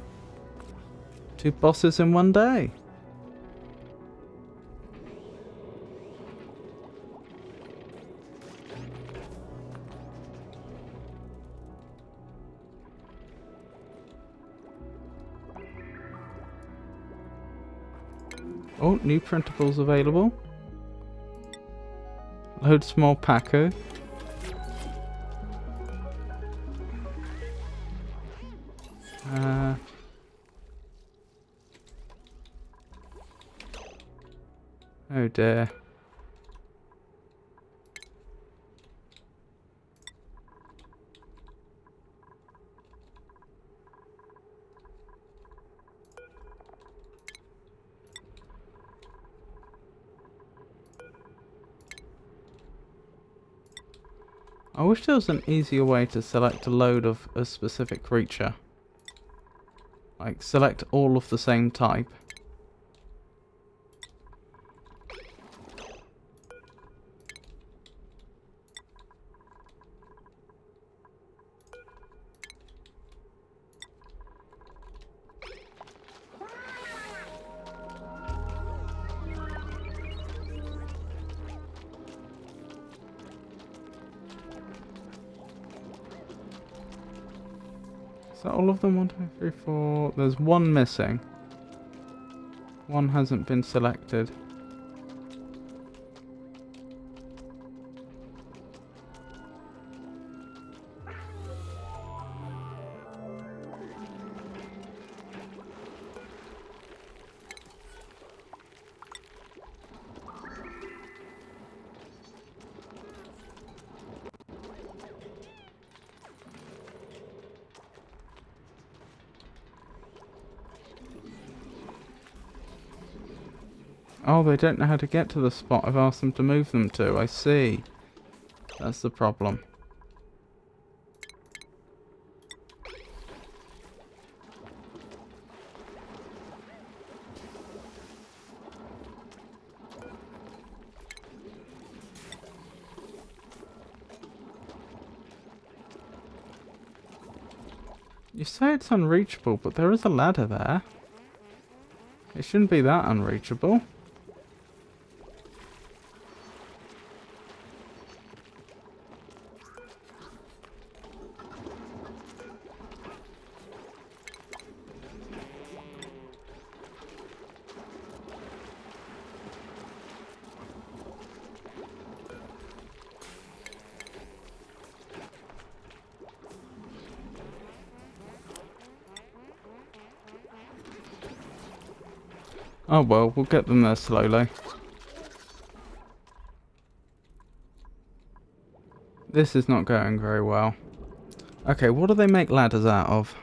A: 2 bosses in one day. Oh, new printables available. Load small packer. Oh dear. I wish there was an easier way to select a load of a specific creature. Like, select all of the same type. Is that all of them? 1, 2, 3, 4. There's one missing. One hasn't been selected. Oh, they don't know how to get to the spot I've asked them to move them to. I see. That's the problem. You say it's unreachable, but there is a ladder there. It shouldn't be that unreachable. Oh well, we'll get them there slowly. This is not going very well. Okay, what do they make ladders out of?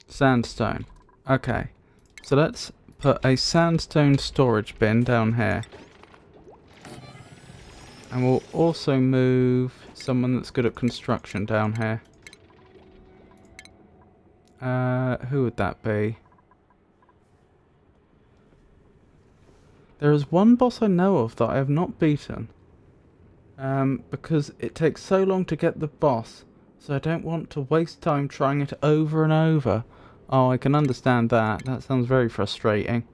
A: Sandstone. Okay, so let's put a sandstone storage bin down here. And we'll also move someone that's good at construction down here. Who would that be? There is one boss I know of that I have not beaten. Because it takes so long to get the boss, so I don't want to waste time trying it over and over. Oh, I can understand that. That sounds very frustrating.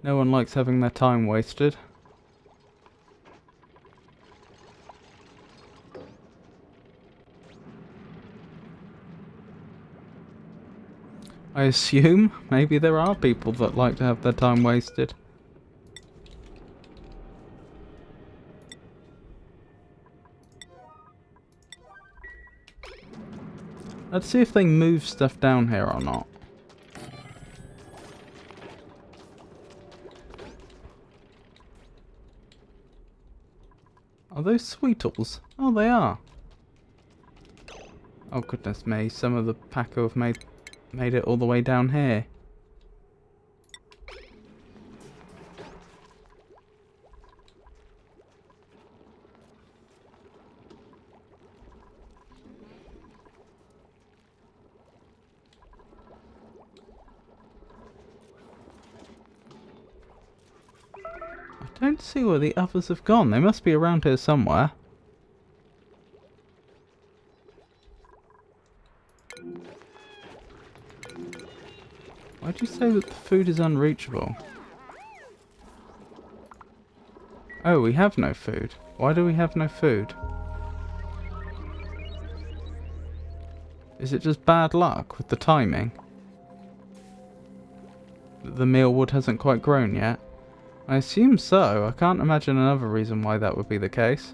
A: No one likes having their time wasted. I assume maybe there are people that like to have their time wasted. Let's see if they move stuff down here or not. Are those Sweetles? Oh, they are. Oh goodness me, some of the Paco have made it all the way down here. I don't see where the others have gone. They must be around here somewhere. Why do you say that the food is unreachable? Oh, we have no food. Why do we have no food? Is it just bad luck with the timing? That the mealwood hasn't quite grown yet? I assume so. I can't imagine another reason why that would be the case.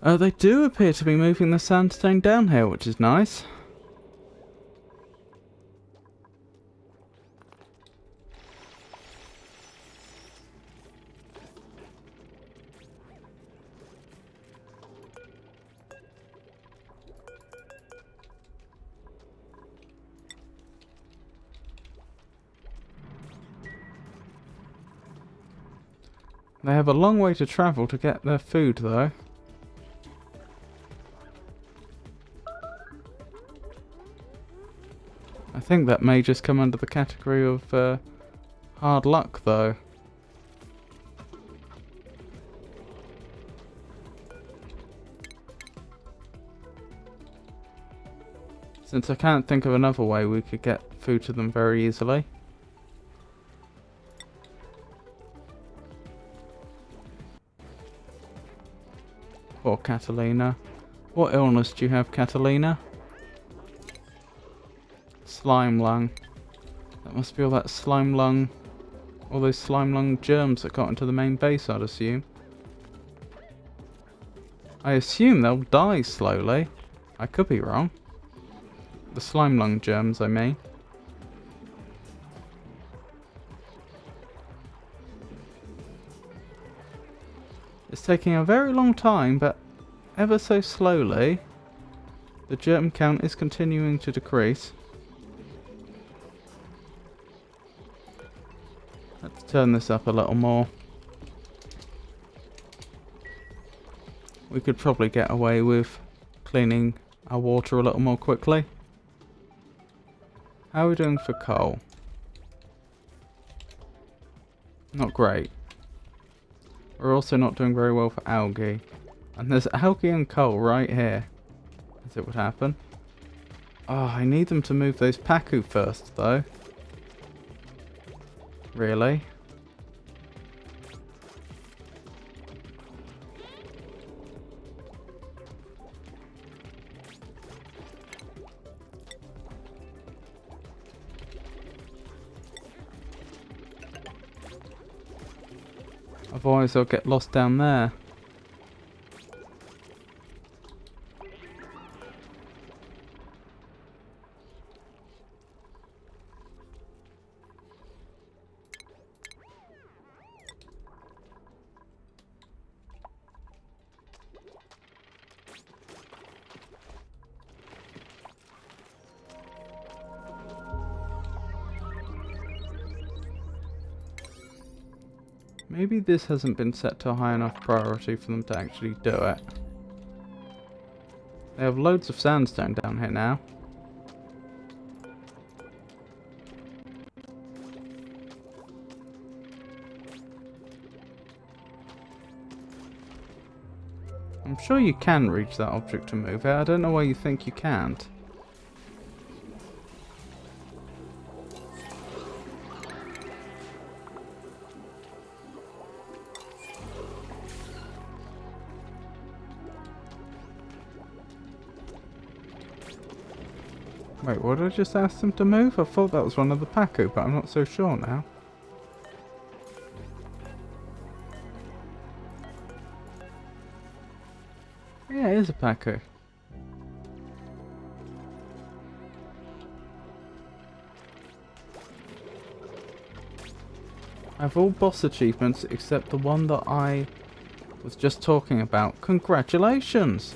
A: They do appear to be moving the sandstone down here, which is nice. They have a long way to travel to get their food, though. I think that may just come under the category of hard luck, though. Since I can't think of another way we could get food to them very easily. Poor Catalina. What illness do you have, Catalina? Slime lung. That must be all that slime lung. All those slime lung germs that got into the main base, I'd assume. I assume they'll die slowly. I could be wrong. The slime lung germs, I mean. It's taking a very long time, but ever so slowly, the germ count is continuing to decrease. Let's turn this up a little more. We could probably get away with cleaning our water a little more quickly. How are we doing for coal? Not great. We're also not doing very well for algae. And there's algae and coal right here, as it would happen. Oh, I need them to move those Pacu first, though. Really? Otherwise I'll get lost down there. Maybe this hasn't been set to a high enough priority for them to actually do it. They have loads of sandstone down here now. I'm sure you can reach that object to move it. I don't know why you think you can't. Wait, what did I just ask them to move? I thought that was one of the Pacu, but I'm not so sure now. Yeah, it is a Pacu. I have all boss achievements except the one that I was just talking about. Congratulations!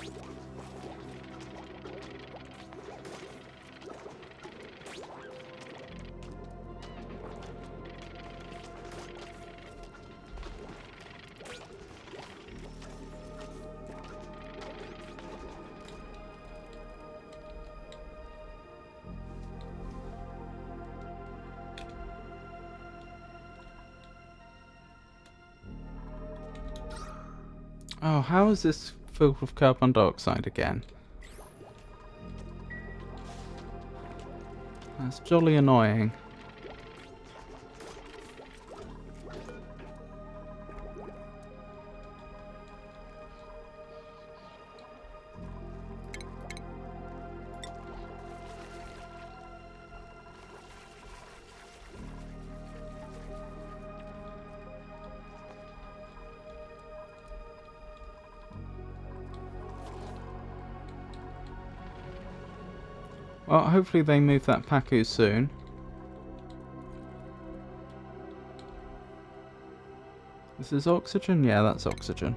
A: Oh, how is this filled with carbon dioxide again? That's jolly annoying. Well, hopefully they move that Pacu soon. This is oxygen? Yeah, that's oxygen.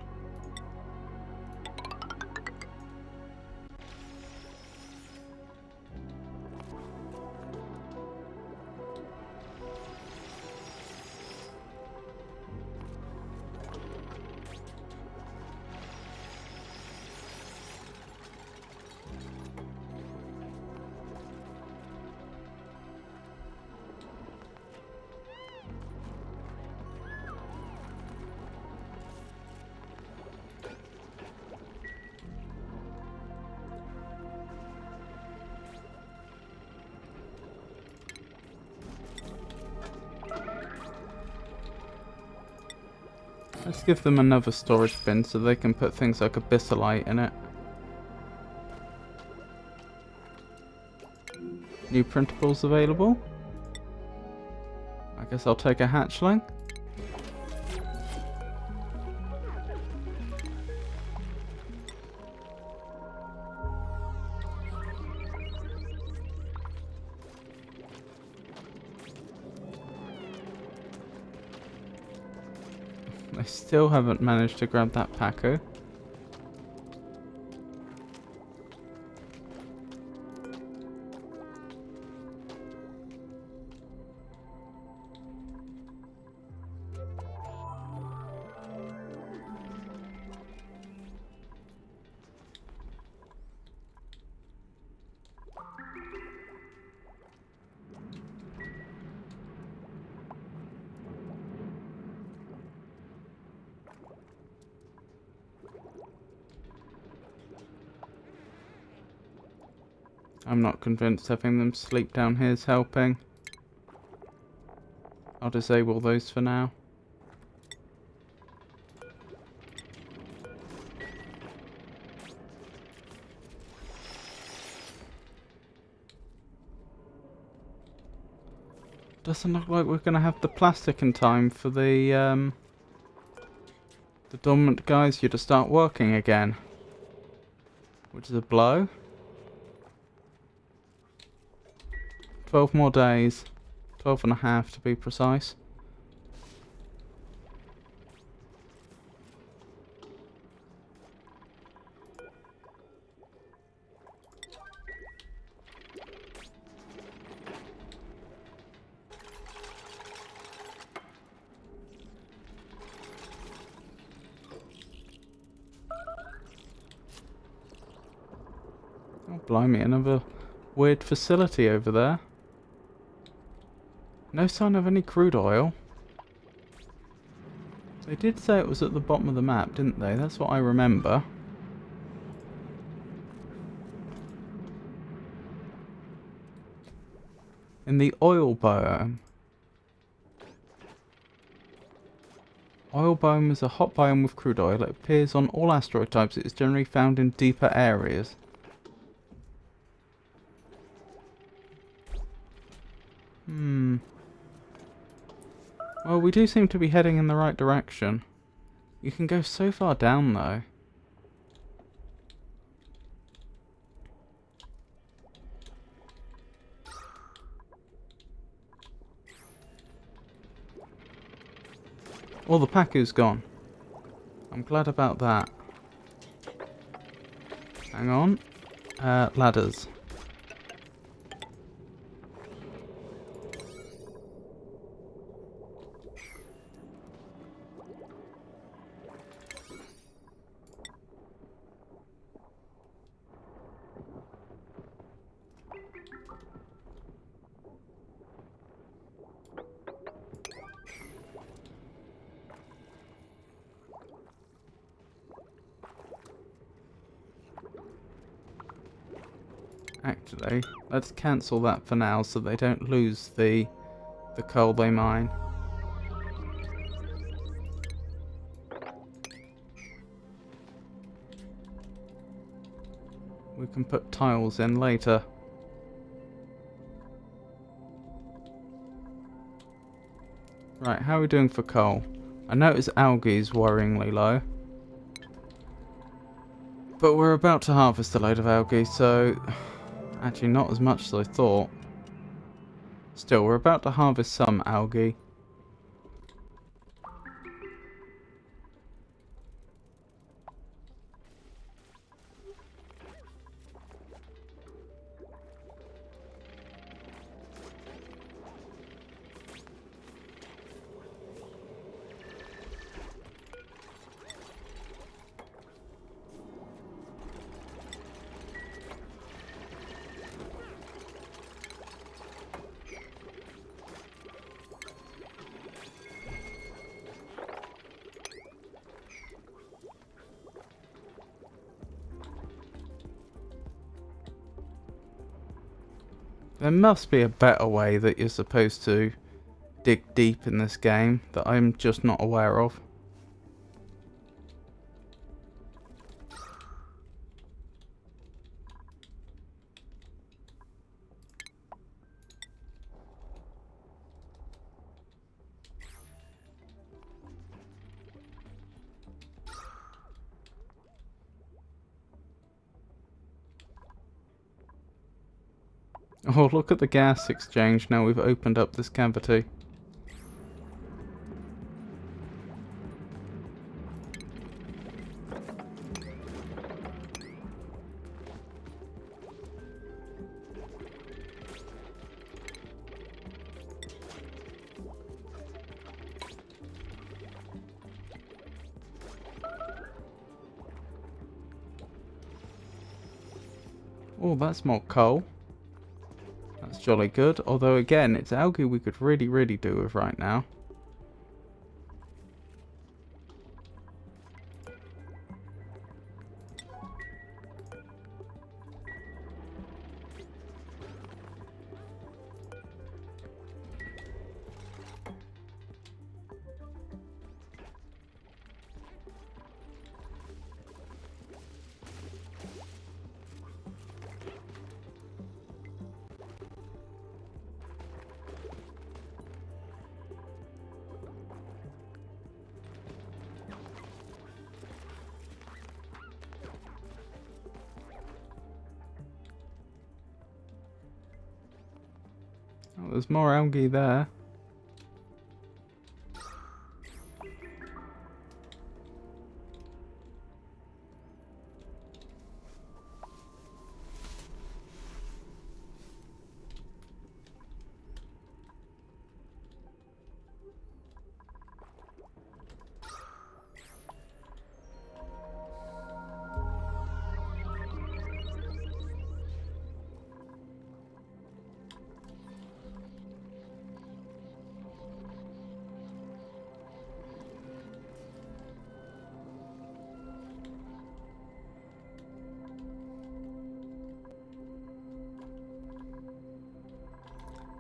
A: Let's give them another storage bin so they can put things like abyssalite in it. New printables available. I guess I'll take a hatchling. I still haven't managed to grab that Pacu. I'm not convinced having them sleep down here is helping. I'll disable those for now. Doesn't look like we're gonna have the plastic in time for the dormant guys here to start working again. Which is a blow. 12 more days. 12 and a half to be precise. Oh, blimey, another weird facility over there. No sign of any crude oil. They did say it was at the bottom of the map, didn't they? That's what I remember. In the oil biome. Oil biome is a hot biome with crude oil. It appears on all asteroid types. It is generally found in deeper areas. Well, we do seem to be heading in the right direction. You can go so far down, though. All the Paku's gone. I'm glad about that. Hang on. Ladders. Actually, let's cancel that for now so they don't lose the coal they mine. We can put tiles in later. Right, how are we doing for coal? I notice algae's worryingly low. But we're about to harvest a load of algae, so... Actually, not as much as I thought. Still, we're about to harvest some algae. There must be a better way that you're supposed to dig deep in this game that I'm just not aware of. Oh, look at the gas exchange now we've opened up this cavity. Oh, that's more coal. That's jolly good, although again, it's algae we could really do with right now. Oh, there's more algae there.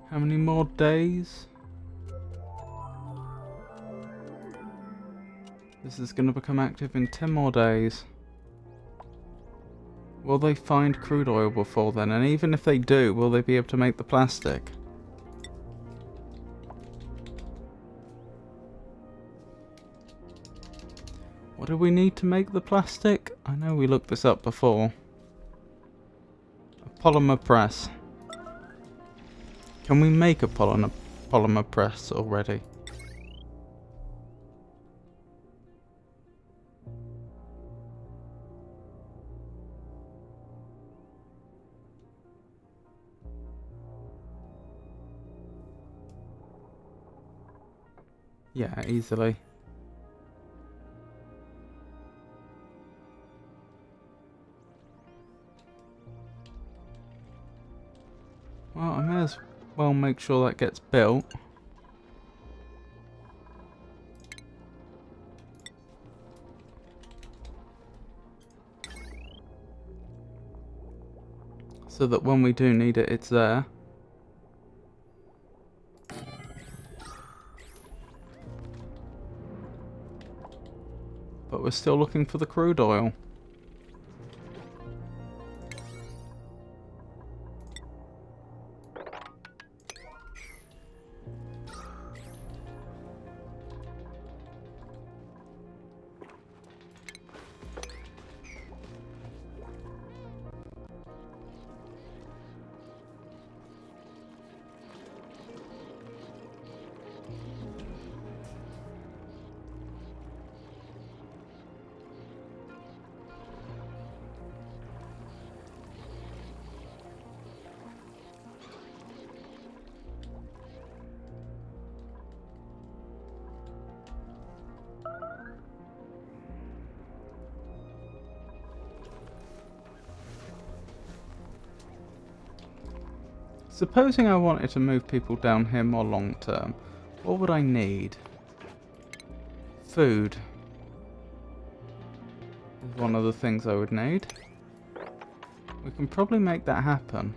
A: How many more days? This is going to become active in 10 more days. Will they find crude oil before then? And even if they do, will they be able to make the plastic? What do we need to make the plastic? I know we looked this up before. A polymer press. Can we make a polymer press already? Yeah, easily. Well, I may as well make sure that gets built. So that when we do need it, it's there. But we're still looking for the crude oil. Supposing I wanted to move people down here more long term, what would I need? Food is one of the things I would need. We can probably make that happen.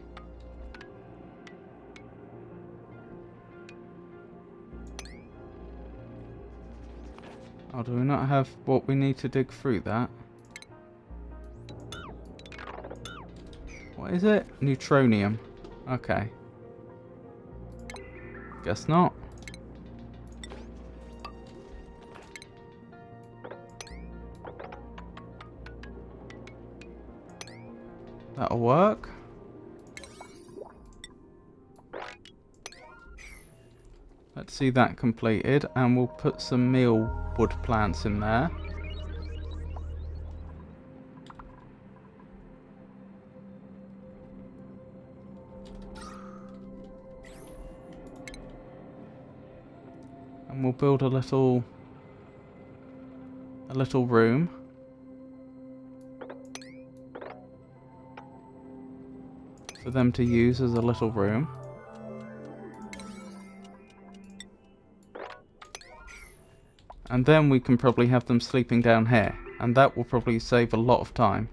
A: Oh, do we not have what we need to dig through that? What is it? Neutronium. Okay. Guess not. That'll work. Let's see that completed, and we'll put some meal wood plants in there. And we'll build a little room. For them to use as a little room. And then we can probably have them sleeping down here. And that will probably save a lot of time.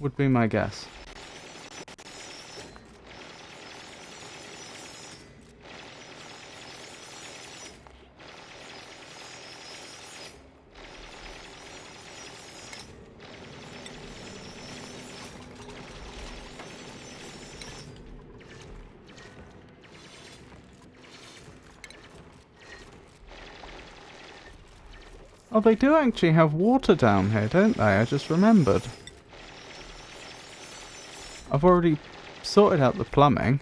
A: Would be my guess. Oh, they do actually have water down here, don't they? I just remembered. I've already sorted out the plumbing.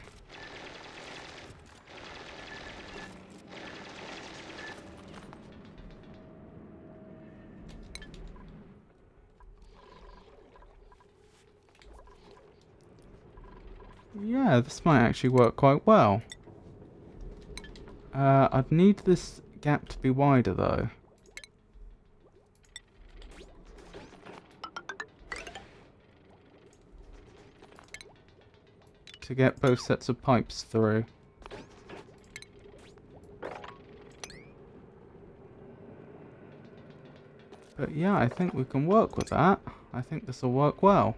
A: Yeah, this might actually work quite well. I'd need this gap to be wider though. To get both sets of pipes through. But yeah, I think we can work with that. I think this will work well.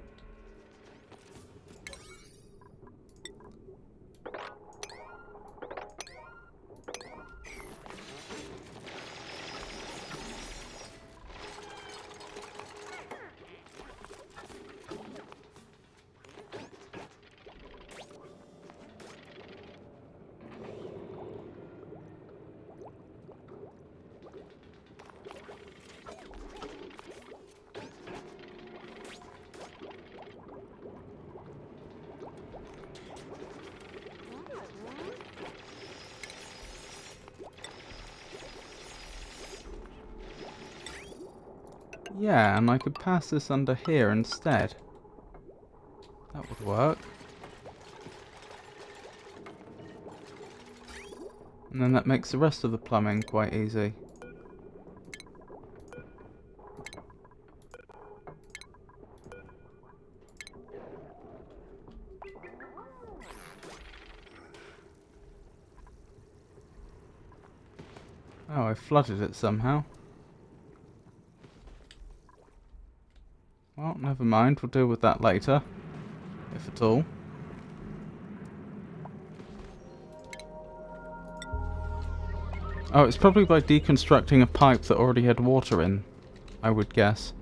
A: Yeah, and I could pass this under here instead. That would work. And then that makes the rest of the plumbing quite easy. Oh, I flooded it somehow. Well, never mind. We'll deal with that later. If at all. Oh, it's probably by deconstructing a pipe that already had water in, I would guess.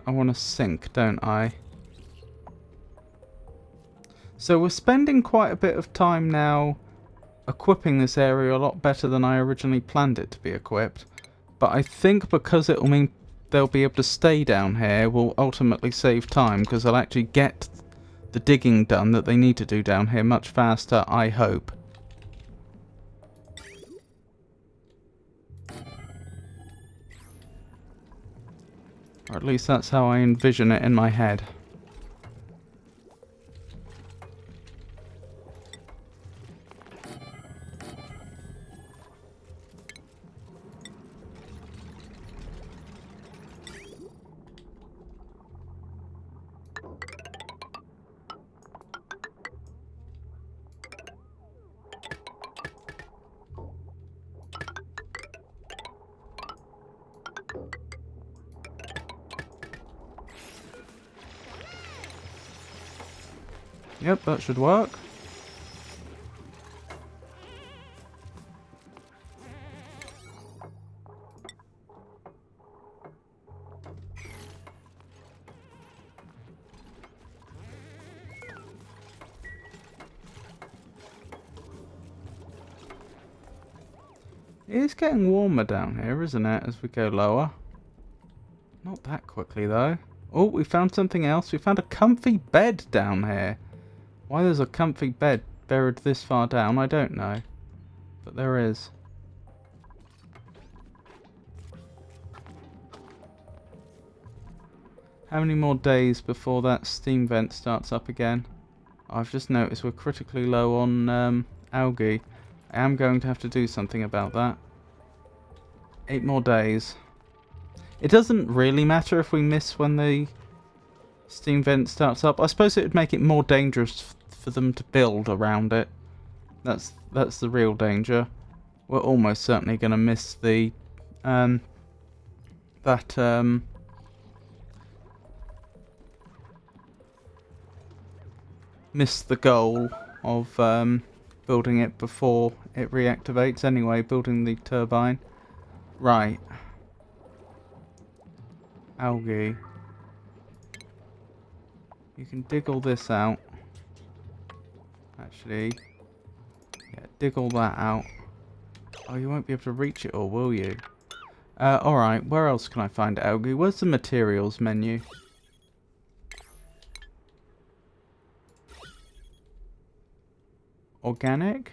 A: I want to sink, don't I? So we're spending quite a bit of time now equipping this area a lot better than I originally planned it to be equipped. But I think because it'll mean they'll be able to stay down here will ultimately save time, because they'll actually get the digging done that they need to do down here much faster, I hope. Or at least that's how I envision it in my head. Yep, that should work. It is getting warmer down here, isn't it, as we go lower? Not that quickly, though. Oh, we found something else. We found a comfy bed down here. Why there's a comfy bed buried this far down, I don't know. But there is. How many more days before that steam vent starts up again? I've just noticed we're critically low on algae. I am going to have to do something about that. 8 more days. It doesn't really matter if we miss when the steam vent starts up. I suppose it would make it more dangerous for them to build around it. That's the real danger. We're almost certainly going to miss the miss the goal of building it before it reactivates anyway, building the turbine. Right. Algae. You can dig all this out. Actually, yeah, dig all that out. Oh, you won't be able to reach it all, will you? Alright, where else can I find algae? Where's the materials menu? Organic?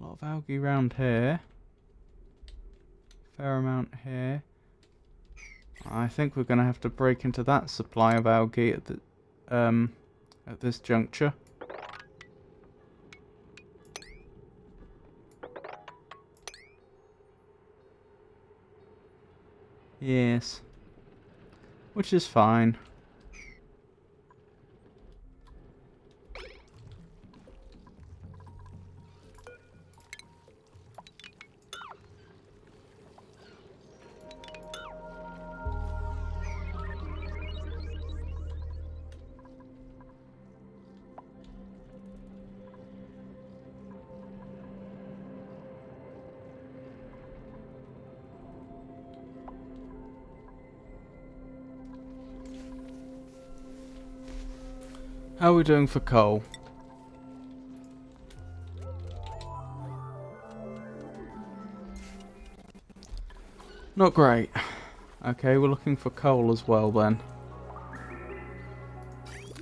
A: A lot of algae around here. Fair amount here. I think we're going to have to break into that supply of algae at this juncture. Yes. Which is fine. How are we doing for coal? Not great. Okay, we're looking for coal as well then.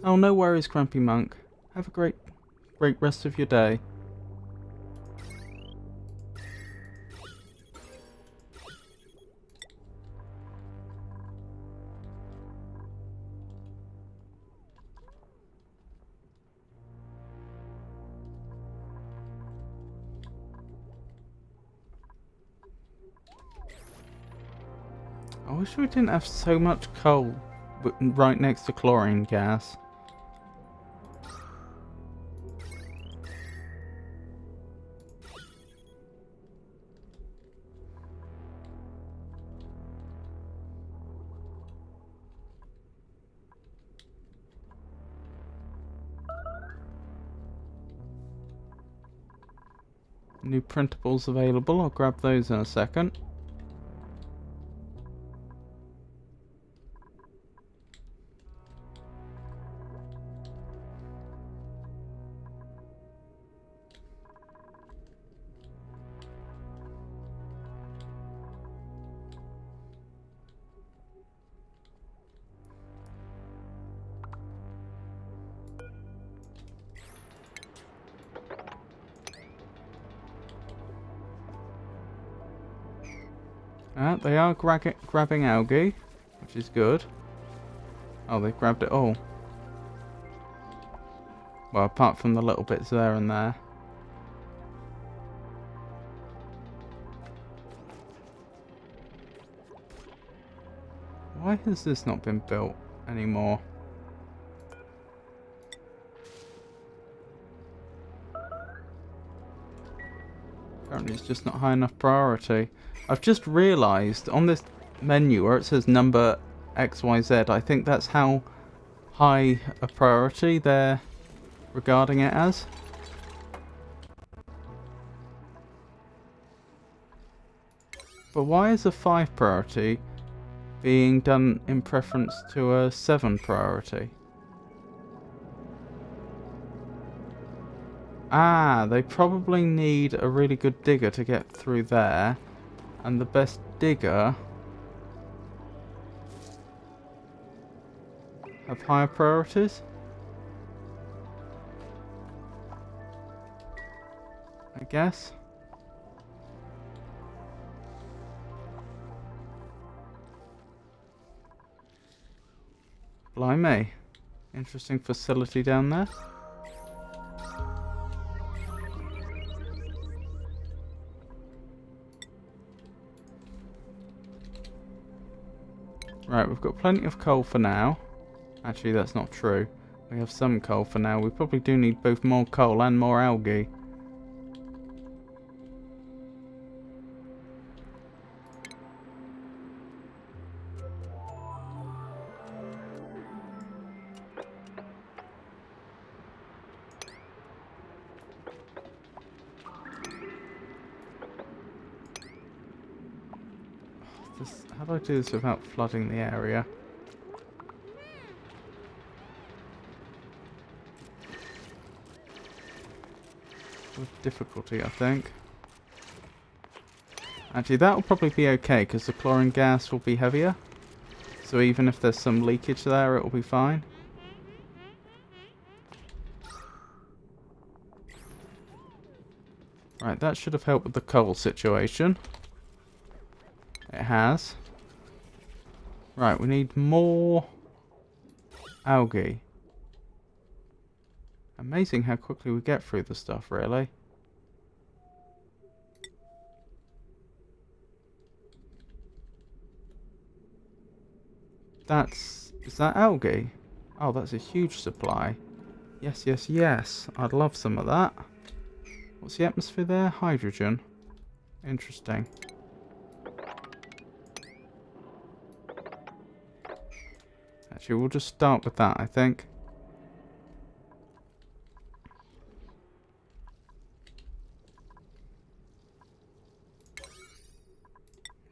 A: Oh, no worries, Crampy Monk. Have a great rest of your day. I wish we didn't have so much coal right next to chlorine gas. New printables available. I'll grab those in a second. They are grabbing algae, which is good. Oh, they've grabbed it all. Well, apart from the little bits there and there. Why has this not been built anymore? Apparently it's just not high enough priority. I've just realised on this menu where it says number XYZ, I think that's how high a priority they're regarding it as. But why is a 5 priority being done in preference to a 7 priority? Ah, they probably need a really good digger to get through there. And the best digger have higher priorities? I guess. Blimey. Interesting facility down there. Right, we've got plenty of coal for now. Actually, that's not true. We have some coal for now. We probably do need both more coal and more algae. How do I do this without flooding the area? With difficulty, I think. Actually, that will probably be okay, because the chlorine gas will be heavier. So even if there's some leakage there, it will be fine. Right, that should have helped with the coal situation. It has. Right, we need more algae. Amazing how quickly we get through the stuff, really. Is that algae? Oh, that's a huge supply. Yes, yes, yes. I'd love some of that. What's the atmosphere there? Hydrogen. Interesting. Actually, we'll just start with that, I think.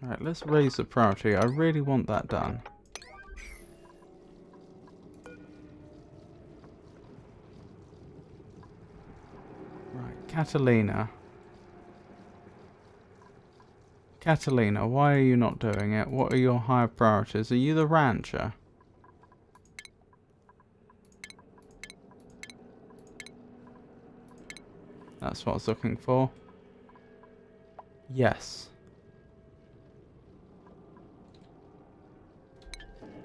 A: Alright, let's raise the priority. I really want that done. Catalina. Catalina, why are you not doing it? What are your higher priorities? Are you the rancher? That's what I was looking for. Yes.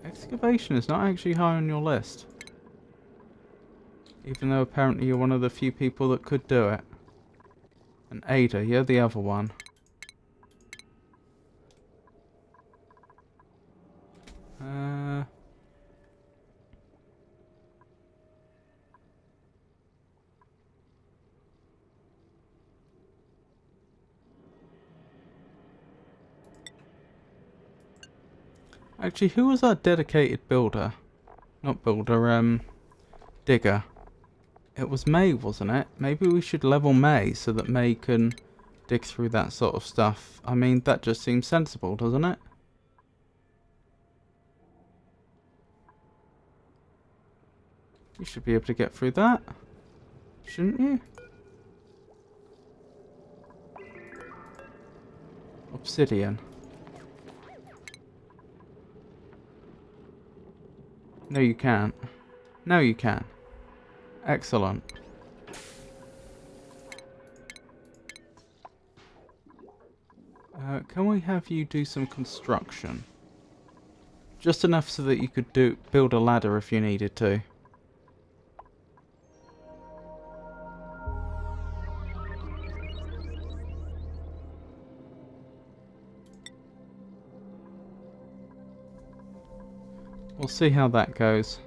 A: Excavation is not actually high on your list. Even though apparently you're one of the few people that could do it. And Ada, you're the other one. Actually, who was our dedicated builder? Not builder, digger. It was May, wasn't it? Maybe we should level May so that May can dig through that sort of stuff. I mean, that just seems sensible, doesn't it? You should be able to get through that. Shouldn't you? Obsidian. No, you can't. No, you can. Excellent. Can we have you do some construction? Just enough so that you could build a ladder if you needed to. We'll see how that goes.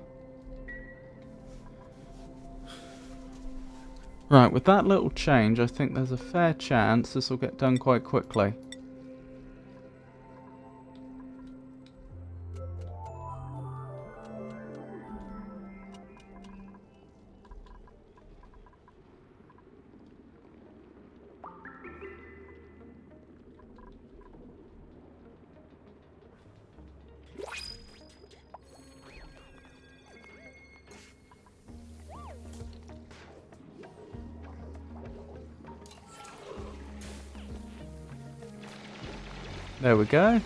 A: Right, with that little change, I think there's a fair chance this will get done quite quickly. There we go.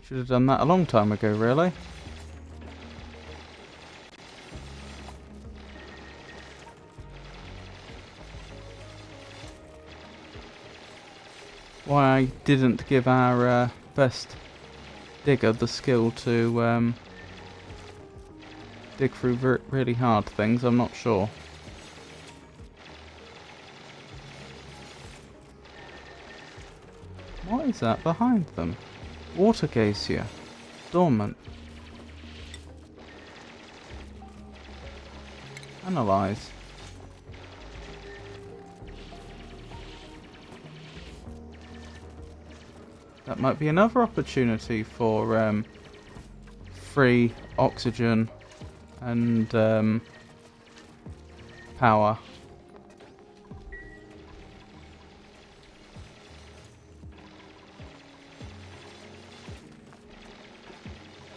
A: Should have done that a long time ago, really. Why I didn't give our best digger the skill to dig through really hard things, I'm not sure. What is that behind them? Water glacier. Dormant. Analyze. That might be another opportunity for free oxygen and power.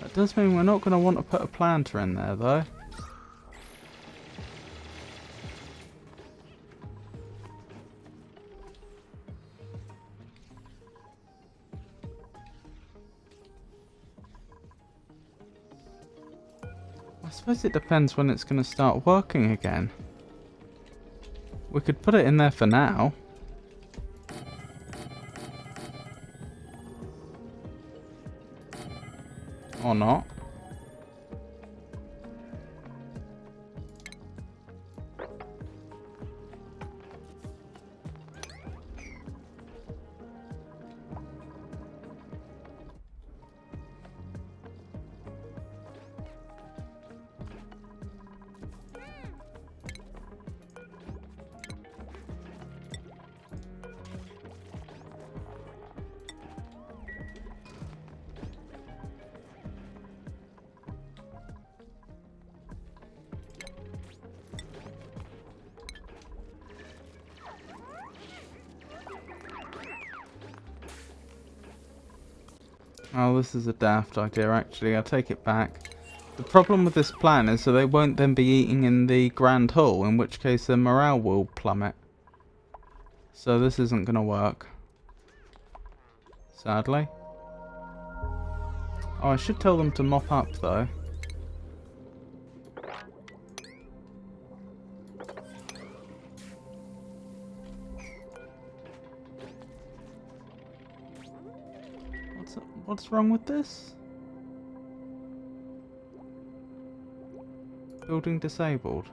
A: That does mean we're not going to want to put a planter in there, though. I suppose it depends when it's going to start working again. We could put it in there for now. Or not. Oh, this is a daft idea, actually. I take it back. The problem with this plan is that they won't then be eating in the Grand Hall, in which case their morale will plummet. So this isn't going to work. Sadly. Oh, I should tell them to mop up though. What's wrong with this? Building disabled.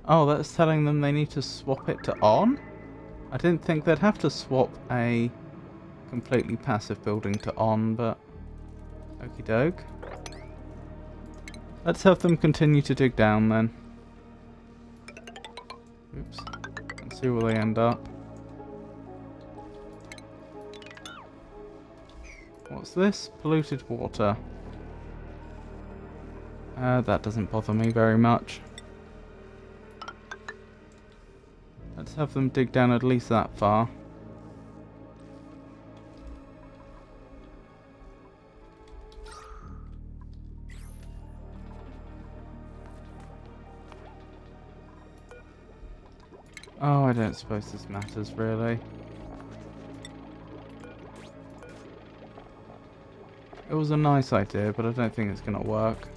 A: Oh, that's telling them they need to swap it to on? I didn't think they'd have to swap a completely passive building to on, but okie doke. Let's have them continue to dig down then. Oops. Let's see where they end up. What's this? Polluted water. That doesn't bother me very much. Let's have them dig down at least that far. Oh, I don't suppose this matters really. It was a nice idea, but I don't think it's going to work.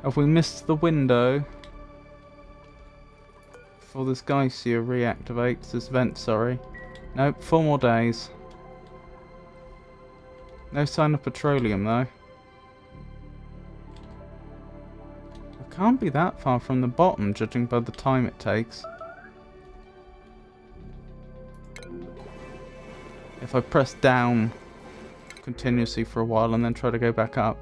A: Have we missed the window before this Geysir reactivates? This vent, sorry. Nope, 4 more days. No sign of petroleum though. It can't be that far from the bottom, judging by the time it takes. If I press down continuously for a while and then try to go back up.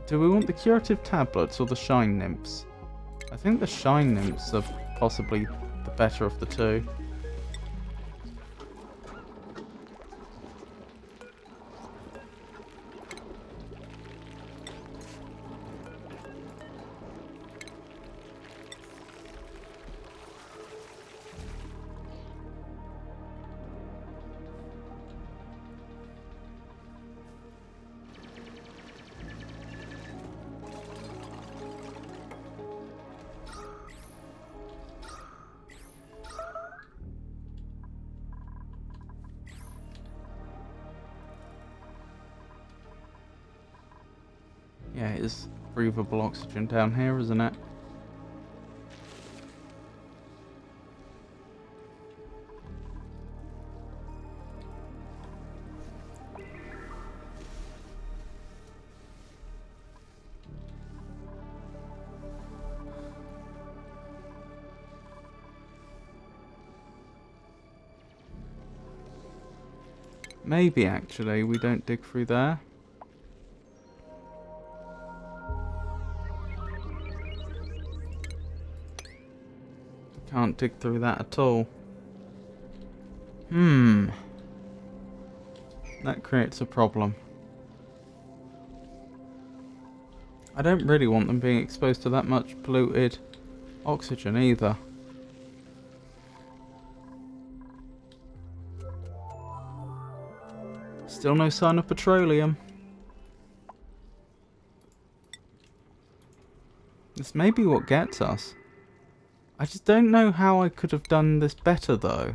A: Do we want the curative tablets or the shine nymphs? I think the shine nymphs are possibly the better of the two. Yeah, it is breathable oxygen down here, isn't it? Maybe actually we don't dig through there. Can't dig through that at all. That creates a problem. I don't really want them being exposed to that much polluted oxygen either. Still no sign of petroleum. This may be what gets us. I just don't know how I could have done this better though.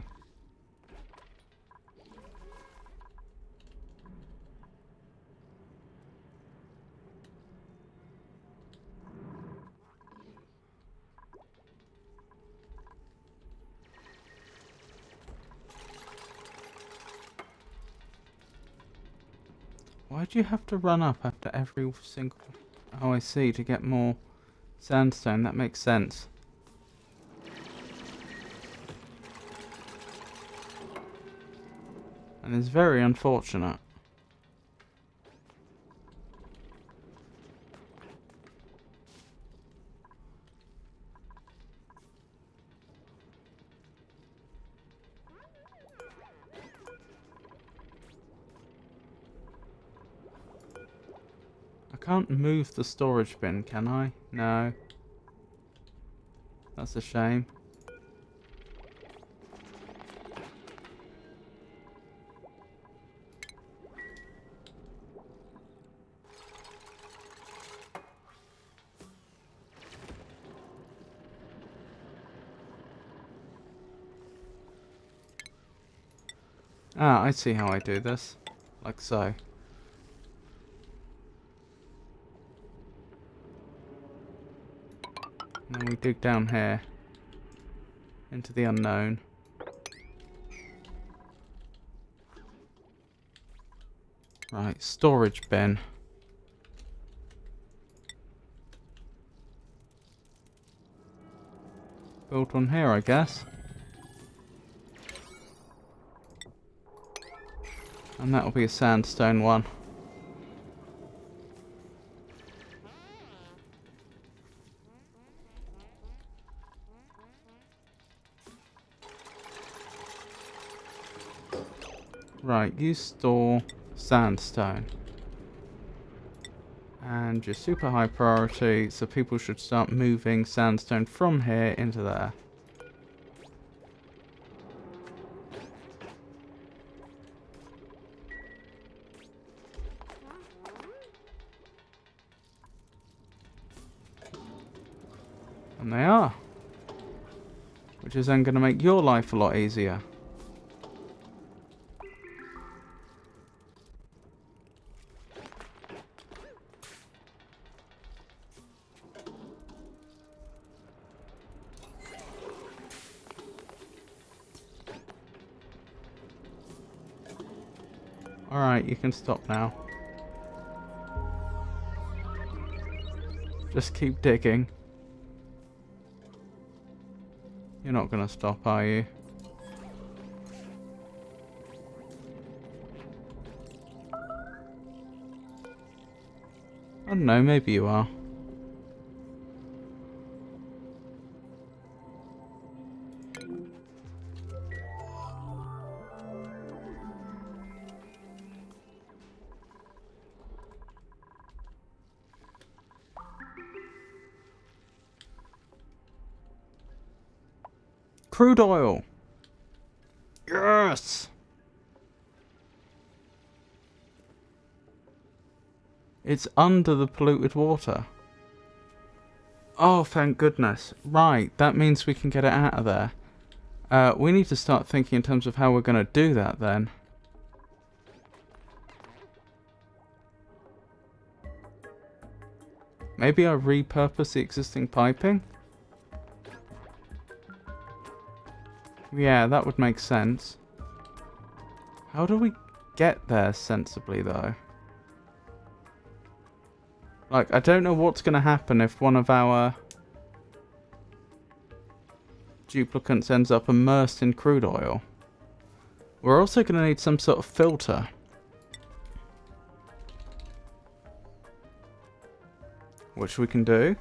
A: Why'd you have to run up after every single... Oh, I see, to get more sandstone. That makes sense. And it's very unfortunate. I can't move the storage bin, can I? No. That's a shame. Ah, I see how I do this. Like so. And then we dig down here. Into the unknown. Right, storage bin. Build one here, I guess. And that'll be a sandstone one. Right, you store sandstone. And your super high priority, so people should start moving sandstone from here into there. And they are. Which is then going to make your life a lot easier. Alright, you can stop now. Just keep digging. You're not going to stop, are you? I don't know, maybe you are. Crude oil! Yes! It's under the polluted water. Oh, thank goodness. Right, that means we can get it out of there. We need to start thinking in terms of how we're going to do that then. Maybe I repurpose the existing piping? Yeah, that would make sense. How do we get there sensibly, though? Like, I don't know what's going to happen if one of our duplicants ends up immersed in crude oil. We're also going to need some sort of filter. Which we can do.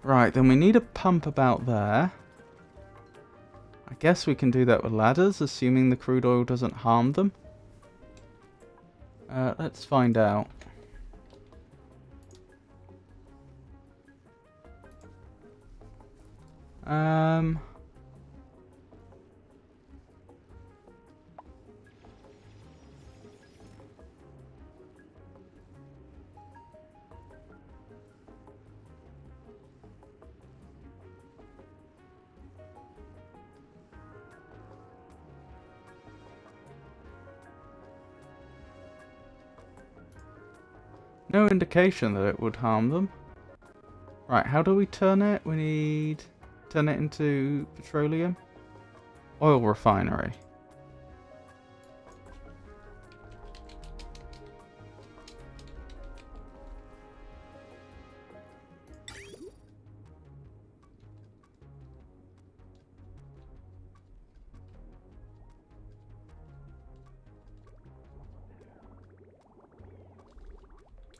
A: Right, then we need a pump about there. I guess we can do that with ladders, assuming the crude oil doesn't harm them. Let's find out. No indication that it would harm them. Right, how do we turn it? We need... turn it into petroleum? Oil refinery.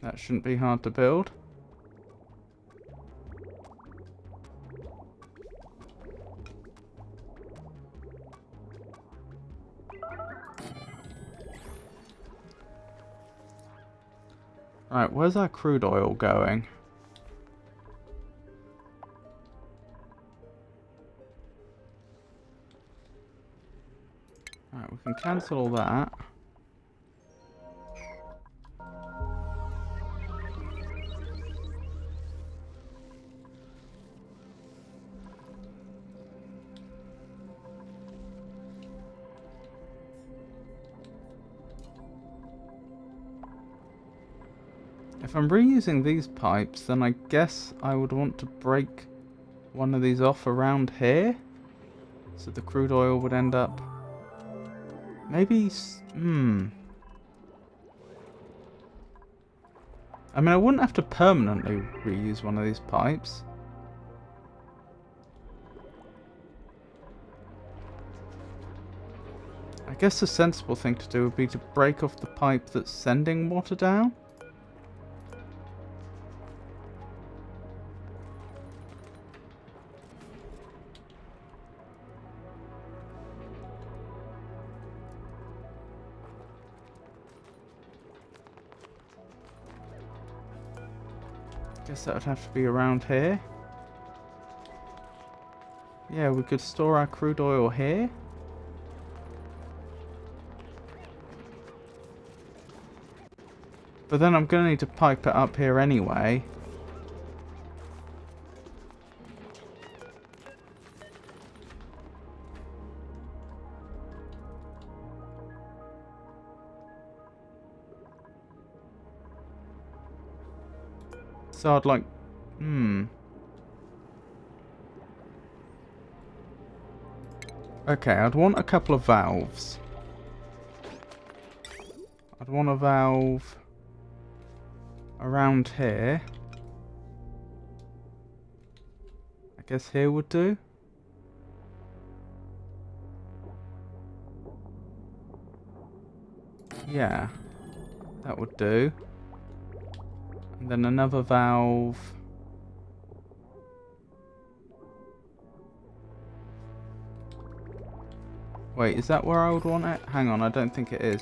A: That shouldn't be hard to build. Right, where's our crude oil going? Right, we can cancel all that. If I'm reusing these pipes, then I guess I would want to break one of these off around here. So the crude oil would end up... Maybe... I mean, I wouldn't have to permanently reuse one of these pipes. I guess the sensible thing to do would be to break off the pipe that's sending water down. Guess that would have to be around here. Yeah, we could store our crude oil here. But then I'm going to need to pipe it up here anyway. So I'd like... Okay, I'd want a couple of valves. I'd want a valve around here. I guess here would do. Yeah, that would do. And then another valve. Wait, is that where I would want it? Hang on, I don't think it is.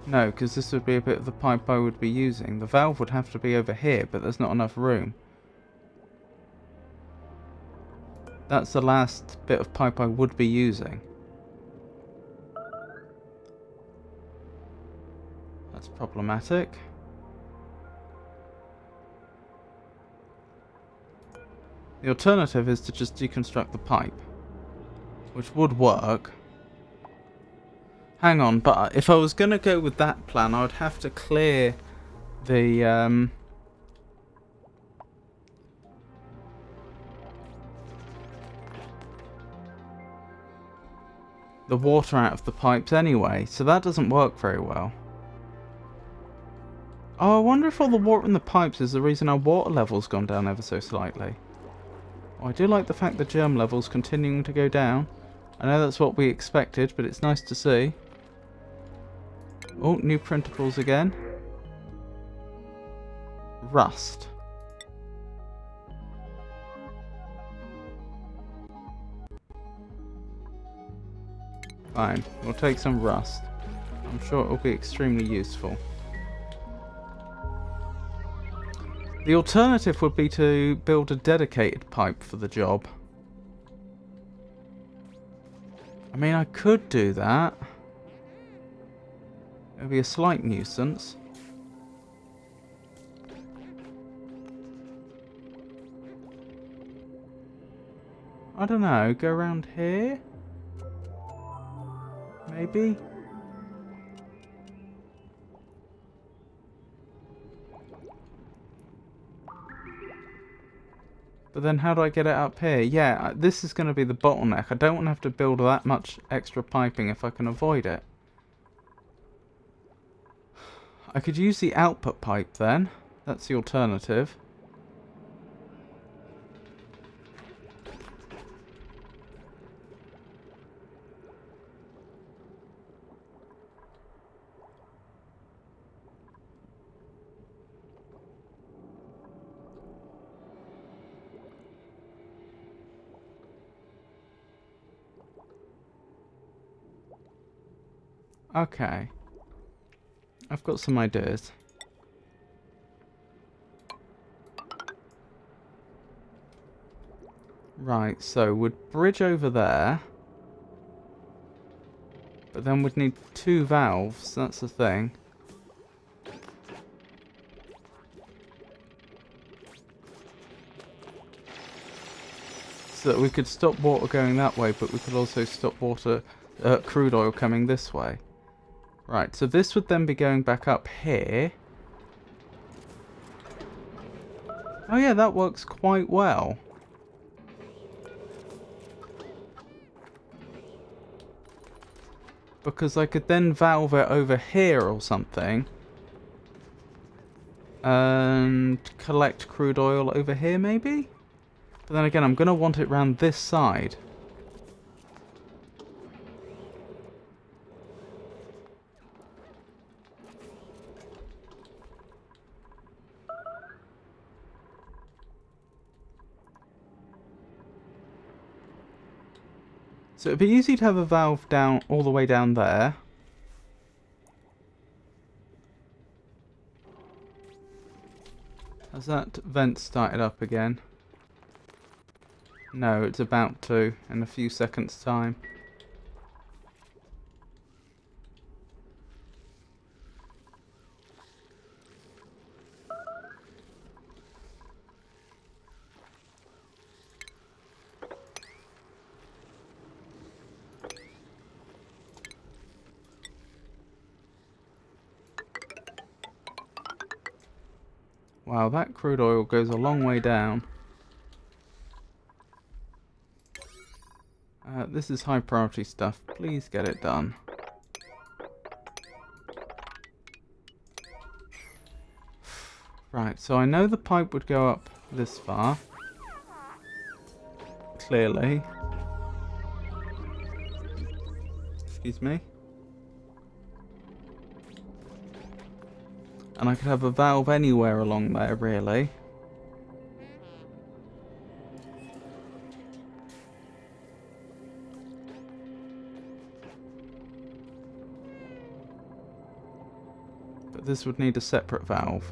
A: No, because this would be a bit of the pipe I would be using. The valve would have to be over here, but there's not enough room. That's the last bit of pipe I would be using. That's problematic. The alternative is to just deconstruct the pipe, which would work. Hang on, but if I was going to go with that plan, I would have to clear the water out of the pipes anyway, so that doesn't work very well. Oh, I wonder if all the water in the pipes is the reason our water level's gone down ever so slightly. Oh, I do like the fact the germ level's continuing to go down. I know that's what we expected, but it's nice to see. Oh, new printables again. Rust. Fine, we'll take some rust. I'm sure it will be extremely useful. The alternative would be to build a dedicated pipe for the job. I mean, I could do that. It would be a slight nuisance. I don't know, go around here? Maybe? But then how do I get it up here? Yeah, this is going to be the bottleneck. I don't want to have to build that much extra piping if I can avoid it. I could use the output pipe then. That's the alternative. Okay. I've got some ideas. Right, so we'd bridge over there. But then we'd need 2 valves, that's the thing. So that we could stop water going that way, but we could also stop crude oil coming this way. Right, so this would then be going back up here. Oh yeah, that works quite well. Because I could then valve it over here or something. And collect crude oil over here, maybe? But then again, I'm going to want it round this side. So it'd be easy to have a valve down all the way down there. Has that vent started up again? No, it's about to in a few seconds' time. Wow, that crude oil goes a long way down. This is high priority stuff. Please get it done. Right, so I know the pipe would go up this far. Clearly. Excuse me. And I could have a valve anywhere along there, really. But this would need a separate valve.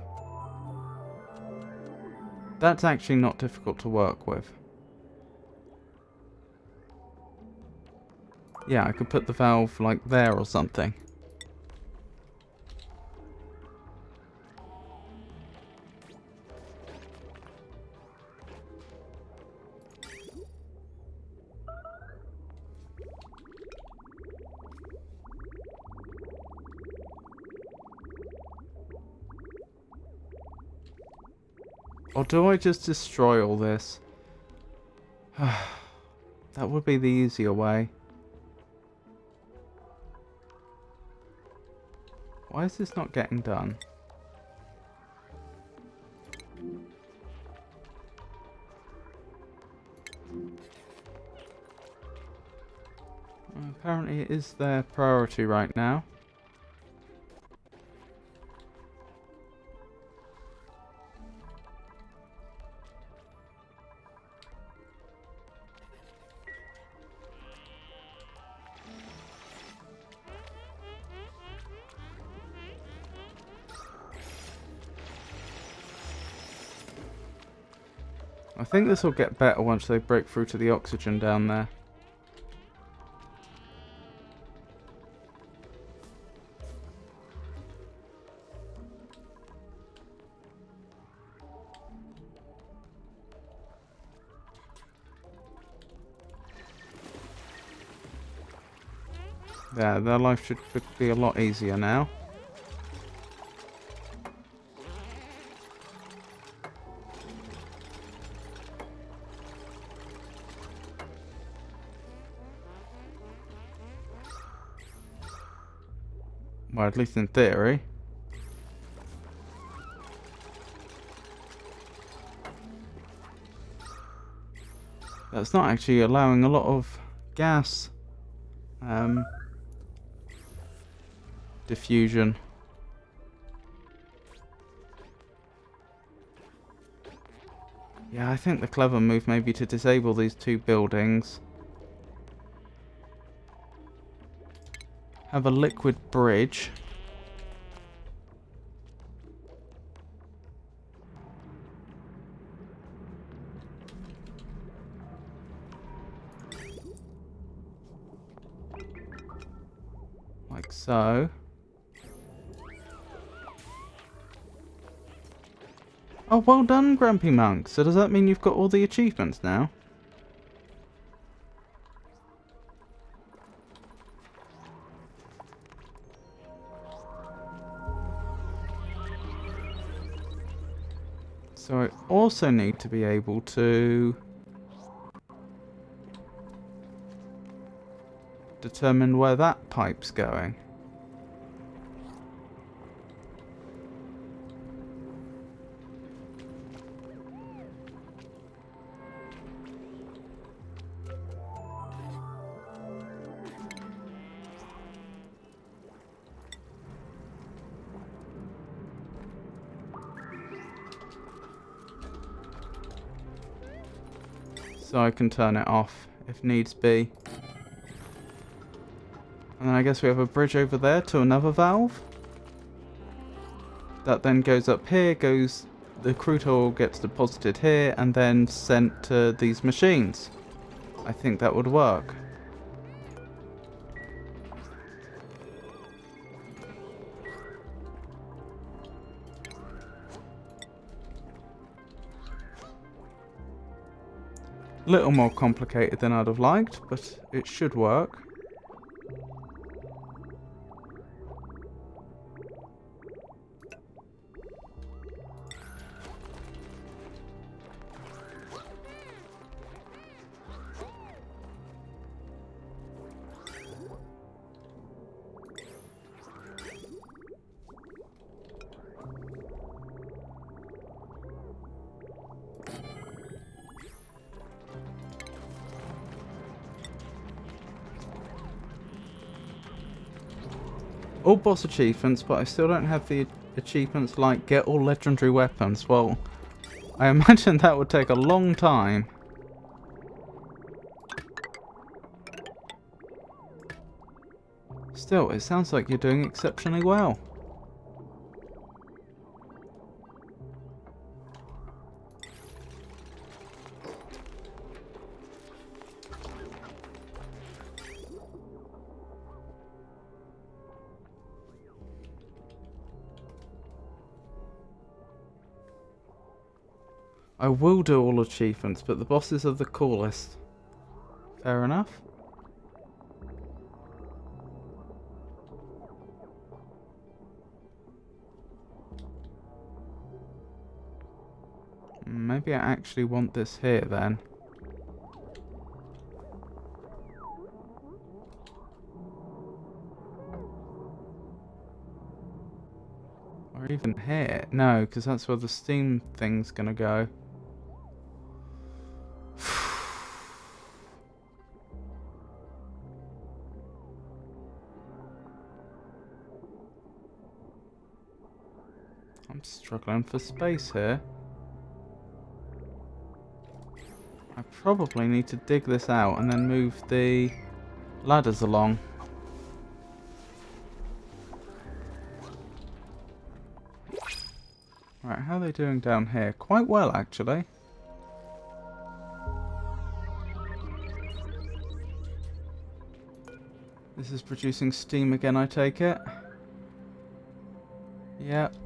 A: That's actually not difficult to work with. Yeah, I could put the valve like there or something. Or do I just destroy all this? That would be the easier way. Why is this not getting done? Apparently it is their priority right now. I think this will get better once they break through to the oxygen down there. Yeah, their life should be a lot easier now. Well, at least in theory. That's not actually allowing a lot of gas diffusion. Yeah, I think the clever move may be to disable these 2 buildings. have a liquid bridge. Like so. Oh, well done, Grumpy Monk. So does that mean you've got all the achievements now? So I also need to be able to determine where that pipe's going. So I can turn it off if needs be. And then I guess we have a bridge over there to another valve. That then goes up here, the crude oil gets deposited here and then sent to these machines. I think that would work. Little more complicated than I'd have liked, but it should work. All boss achievements, but I still don't have the achievements like get all legendary weapons. Well, I imagine that would take a long time. Still, it sounds like you're doing exceptionally well. I will do all achievements, but the bosses are the coolest. Fair enough. Maybe I actually want this here then. Or even here. No, because that's where the steam thing's gonna go. I'm struggling for space here. I probably need to dig this out and then move the ladders along. Right, how are they doing down here? Quite well, actually. This is producing steam again, I take it? Yep.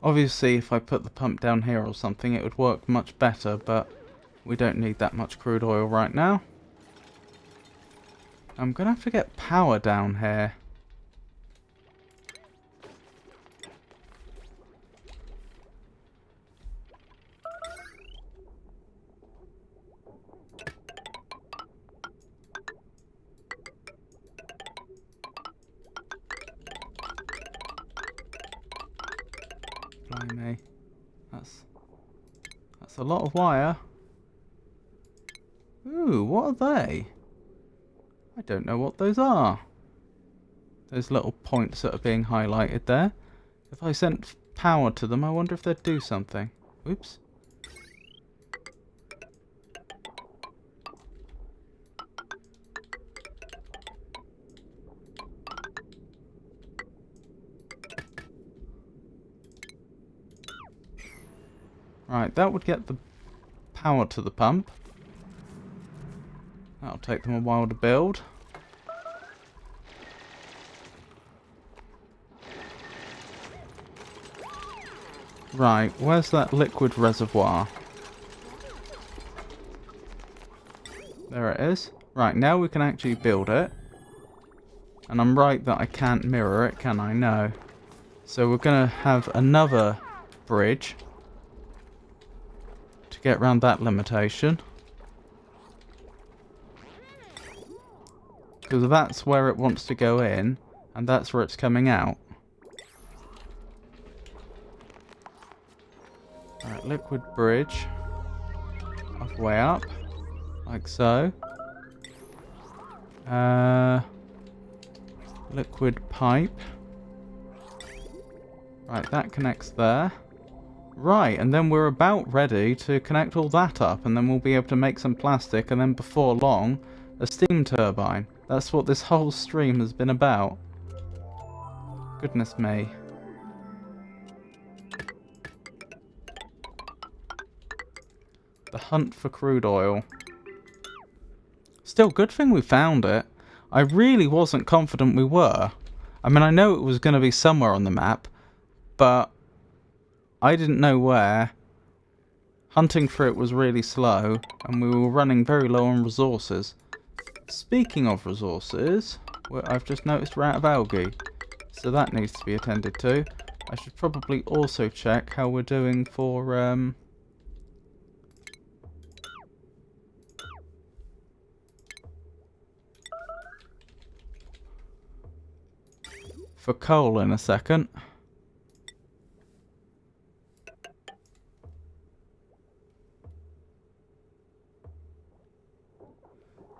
A: Obviously, if I put the pump down here or something, it would work much better, but we don't need that much crude oil right now. I'm going to have to get power down here. Blimey. That's a lot of wire. Ooh, what are they? I don't know what those are. Those little points that are being highlighted there. If I sent power to them, I wonder if they'd do something. Oops. Right, that would get the power to the pump. That'll take them a while to build. Right, where's that liquid reservoir? There it is. Right, now we can actually build it. And I'm right that I can't mirror it, can I? No. So we're going to have another bridge to get around that limitation. Because that's where it wants to go in, and that's where it's coming out. Alright, liquid bridge. Halfway up. Like so. Liquid pipe. Right, that connects there. Right, and then we're about ready to connect all that up, and then we'll be able to make some plastic, and then before long, a steam turbine. That's what this whole stream has been about. Goodness me. The hunt for crude oil. Still, good thing we found it. I really wasn't confident we were. I mean, I know it was going to be somewhere on the map, but I didn't know where. Hunting for it was really slow, and we were running very low on resources. Speaking of resources, I've just noticed we're out of algae, so that needs to be attended to. I should probably also check how we're doing for coal in a second.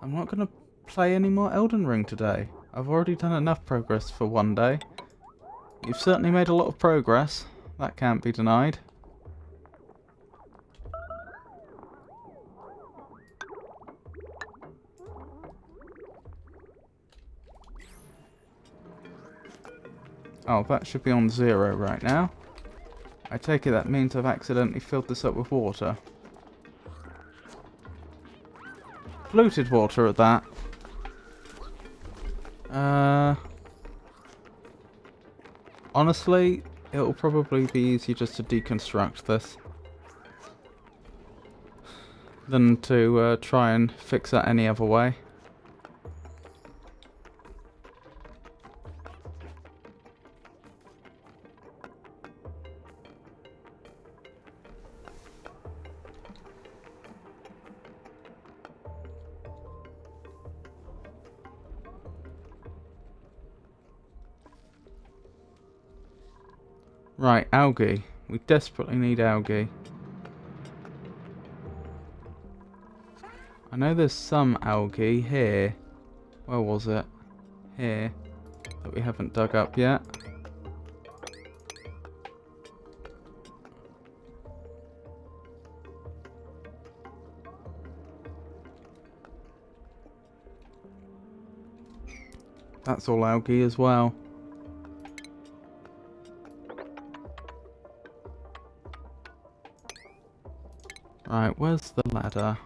A: I'm not going to play any more Elden Ring today. I've already done enough progress for one day. You've certainly made a lot of progress. That can't be denied. Oh, that should be on 0 right now. I take it that means I've accidentally filled this up with water. Fluted water at that. Honestly, it'll probably be easier just to deconstruct this than to try and fix that any other way. Right, algae. We desperately need algae. I know there's some algae here. Where was it? Here. That we haven't dug up yet. That's all algae as well. Right, where's the ladder?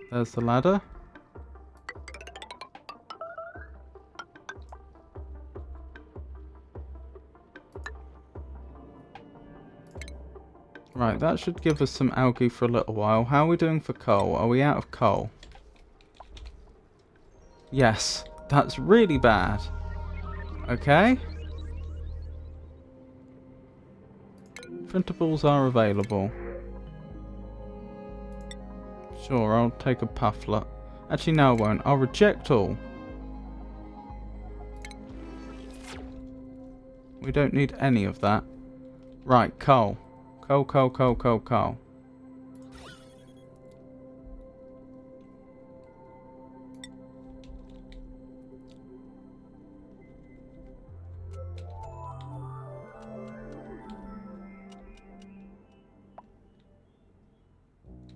A: There's the ladder. Right, that should give us some algae for a little while. How are we doing for coal? Are we out of coal? Yes, that's really bad. Okay. Printables are available. Sure, I'll take a pufflet. Actually, no, I won't. I'll reject all. We don't need any of that. Right, coal. Coal, coal, coal, coal, coal.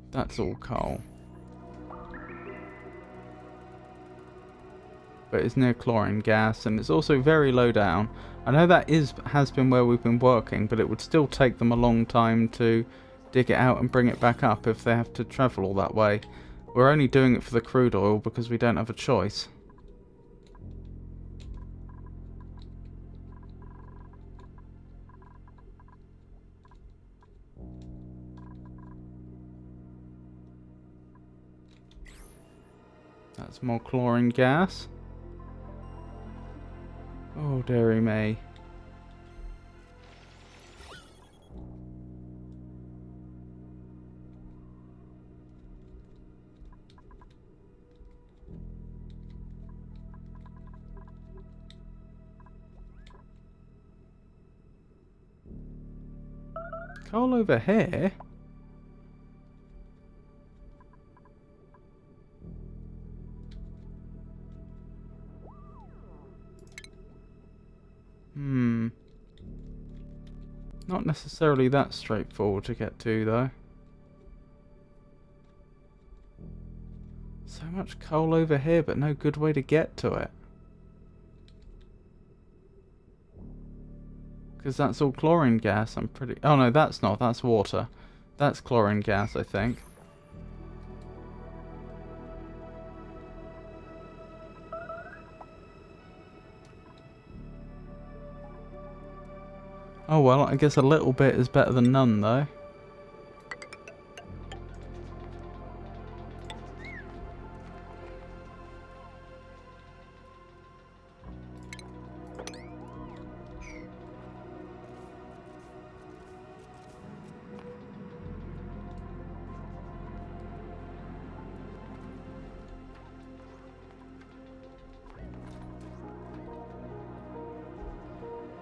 A: That's all coal. But it's near chlorine gas, and it's also very low down. I know that has been where we've been working, but it would still take them a long time to dig it out and bring it back up if they have to travel all that way. We're only doing it for the crude oil because we don't have a choice. That's more chlorine gas. Oh, dearie me. Coal over here? Not necessarily that straightforward to get to, though. So much coal over here, but no good way to get to it. Because that's all chlorine gas, I'm pretty... Oh no, that's not. That's water. That's chlorine gas, I think. Oh well, I guess a little bit is better than none, though.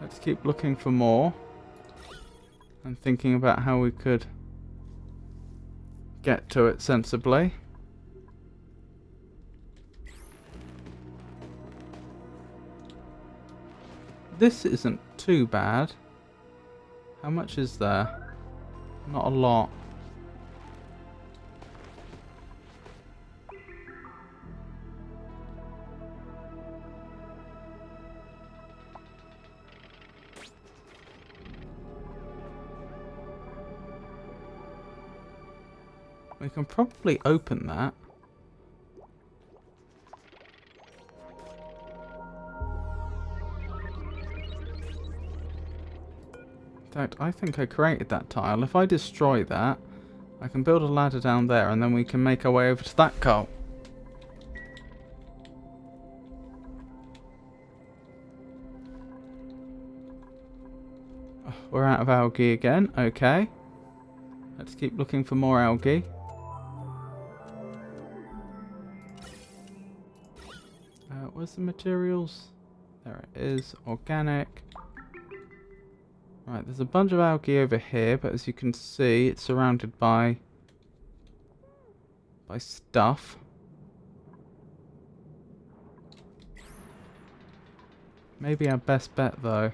A: Let's keep looking for more. And thinking about how we could get to it sensibly. This isn't too bad. How much is there? Not a lot. We can probably open that. In fact, I think I created that tile. If I destroy that, I can build a ladder down there and then we can make our way over to that coal. Oh, we're out of algae again. Okay. Let's keep looking for more algae. Where's the materials? There it is. Organic. Right, there's a bunch of algae over here, but as you can see, it's surrounded by stuff. Maybe our best bet, though.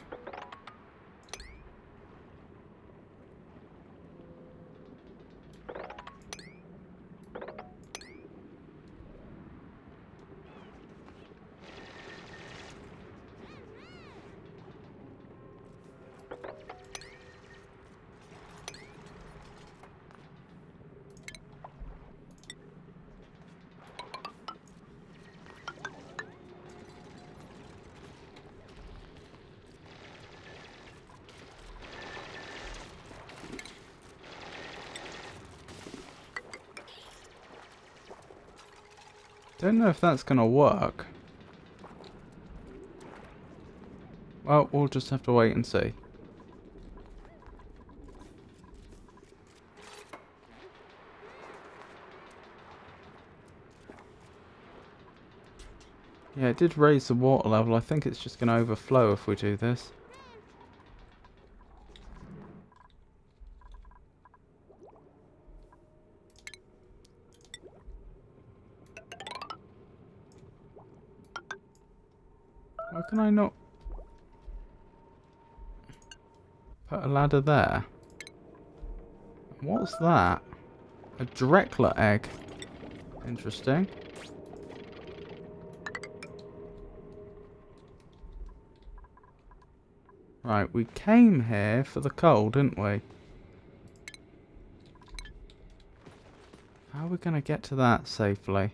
A: Don't know if that's gonna work. Well, we'll just have to wait and see. Yeah, it did raise the water level. I think it's just going to overflow if we do this. Why can I not put a ladder there? What's that? A Dreckler egg. Interesting. Right, we came here for the coal, didn't we? How are we going to get to that safely?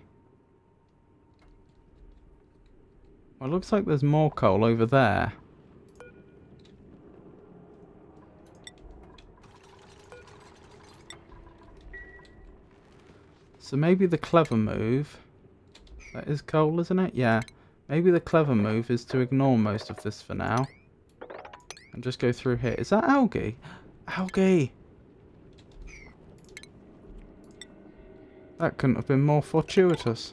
A: Well, it looks like there's more coal over there. So maybe the clever move... That is coal, isn't it? Yeah. Maybe the clever move is to ignore most of this for now. And just go through here. Is that algae? Algae! That couldn't have been more fortuitous.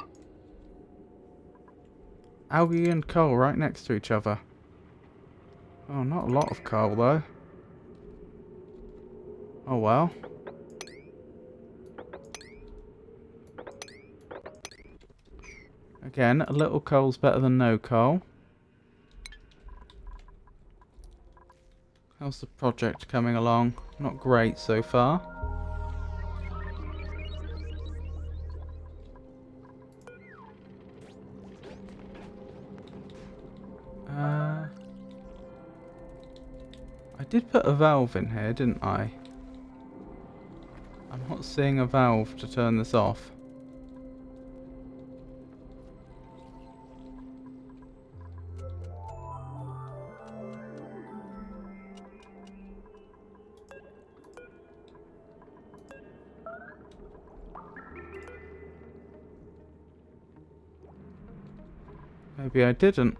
A: Algae and coal right next to each other. Oh, not a lot of coal though. Oh well. Again, a little coal's better than no coal. How's the project coming along? Not great so far. I did put a valve in here, didn't I? I'm not seeing a valve to turn this off. Maybe I didn't.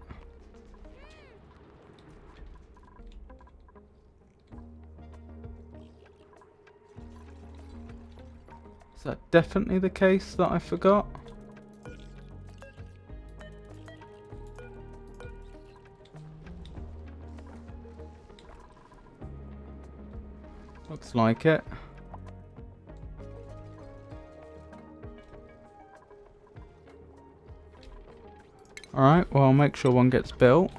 A: Is that definitely the case that I forgot? Looks like it. Alright, well I'll make sure one gets built.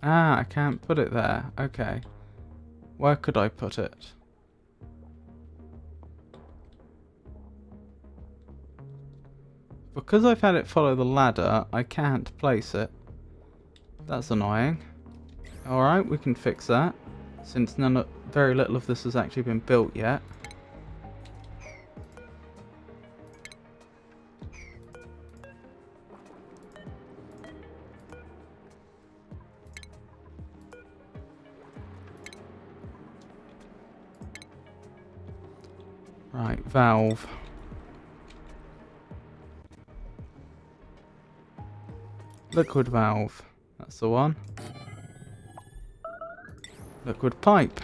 A: Ah, I can't put it there. Okay. Where could I put it? Because I've had it follow the ladder, I can't place it. That's annoying. Alright, we can fix that. Since very little of this has actually been built yet. Right, valve. Liquid valve. That's the one. Liquid pipe.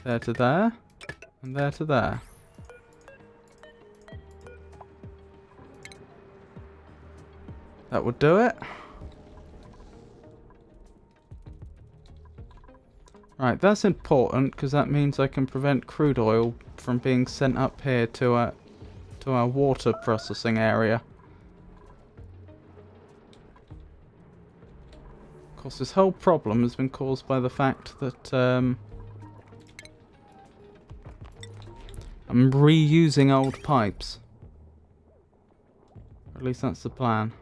A: There to there. And there to there. That would do it. Right, that's important because that means I can prevent crude oil from being sent up here to our water processing area. Of course, this whole problem has been caused by the fact that I'm reusing old pipes. Or at least that's the plan.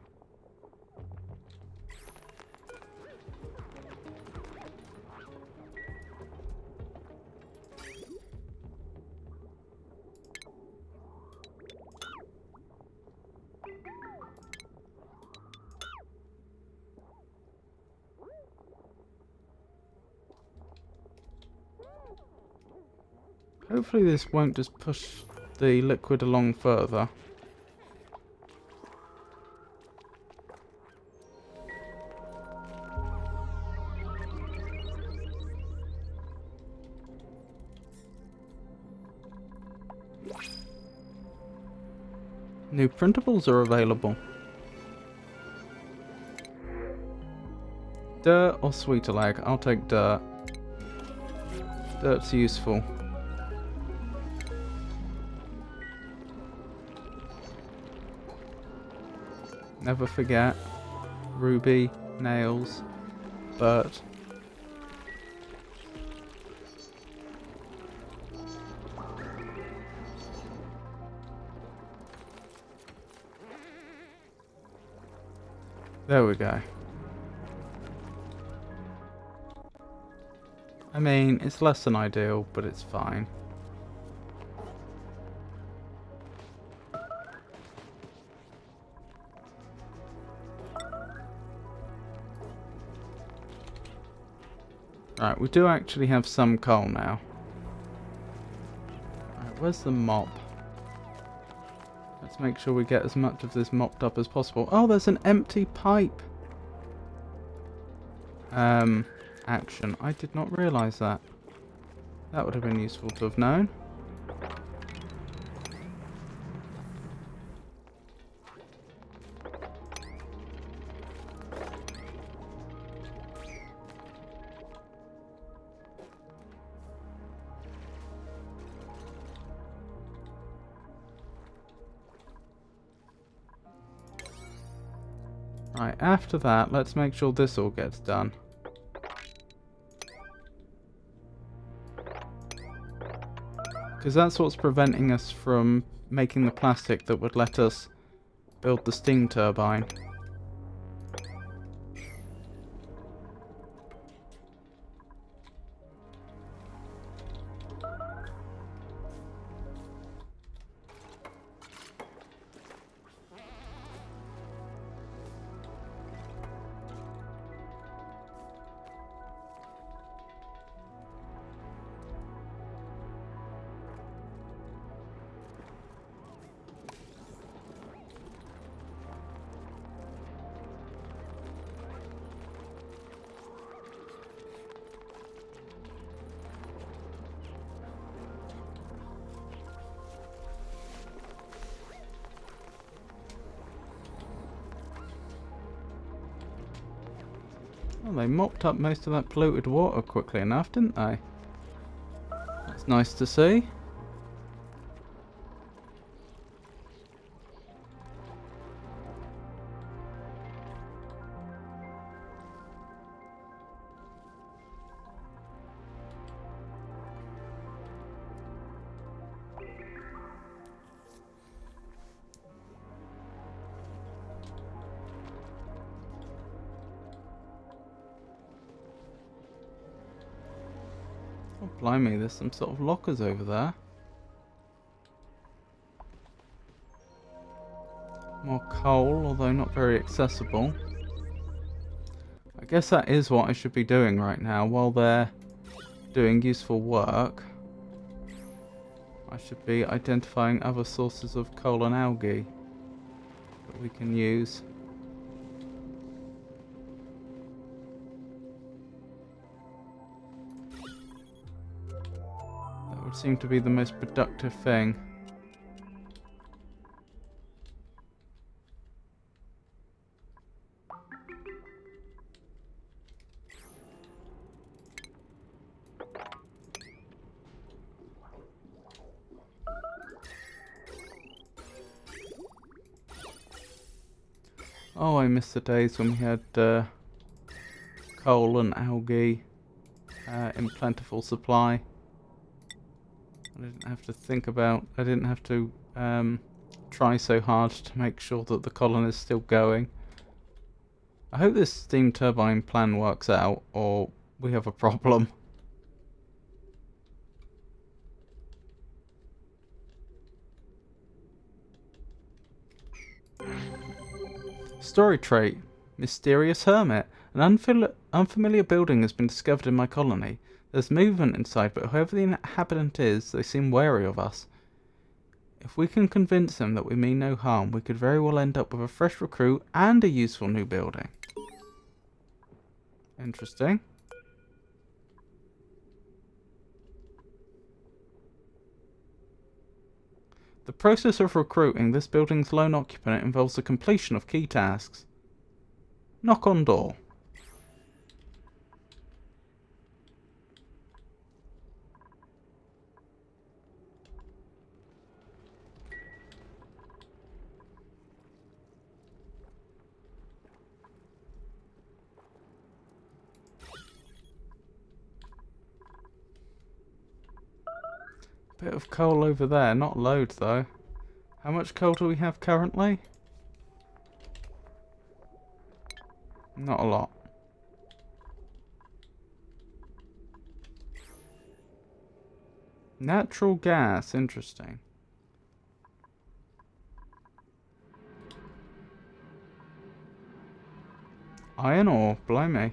A: Hopefully this won't just push the liquid along further. New printables are available. Dirt or sweeter lag? I'll take dirt. Dirt's useful. Never forget. Ruby, nails, Bert. There we go. I mean, it's less than ideal, but it's fine. Right, we do actually have some coal now. Right, where's the mop? Let's make sure we get as much of this mopped up as possible. Oh, there's an empty pipe. Action. I did not realise that. That would have been useful to have known. Right, after that, let's make sure this all gets done. Because that's what's preventing us from making the plastic that would let us build the steam turbine. Well, they mopped up most of that polluted water quickly enough, didn't they? That's nice to see. Oh, blimey, there's some sort of lockers over there. More coal, although not very accessible. I guess that is what I should be doing right now while they're doing useful work. I should be identifying other sources of coal and algae that we can use. That would seem to be the most productive thing. Oh, I miss the days when we had coal and algae in plentiful supply. I didn't have to think about, I didn't have to try so hard to make sure that the colony is still going. I hope this steam turbine plan works out, or we have a problem. Story trait. Mysterious Hermit. An unfamiliar building has been discovered in my colony. There's movement inside, but whoever the inhabitant is, they seem wary of us. If we can convince them that we mean no harm, we could very well end up with a fresh recruit and a useful new building. Interesting. The process of recruiting this building's lone occupant involves the completion of key tasks. Knock on door. Bit of coal over there, not loads though. How much coal do we have currently? Not a lot. Natural gas, interesting. Iron ore, blimey.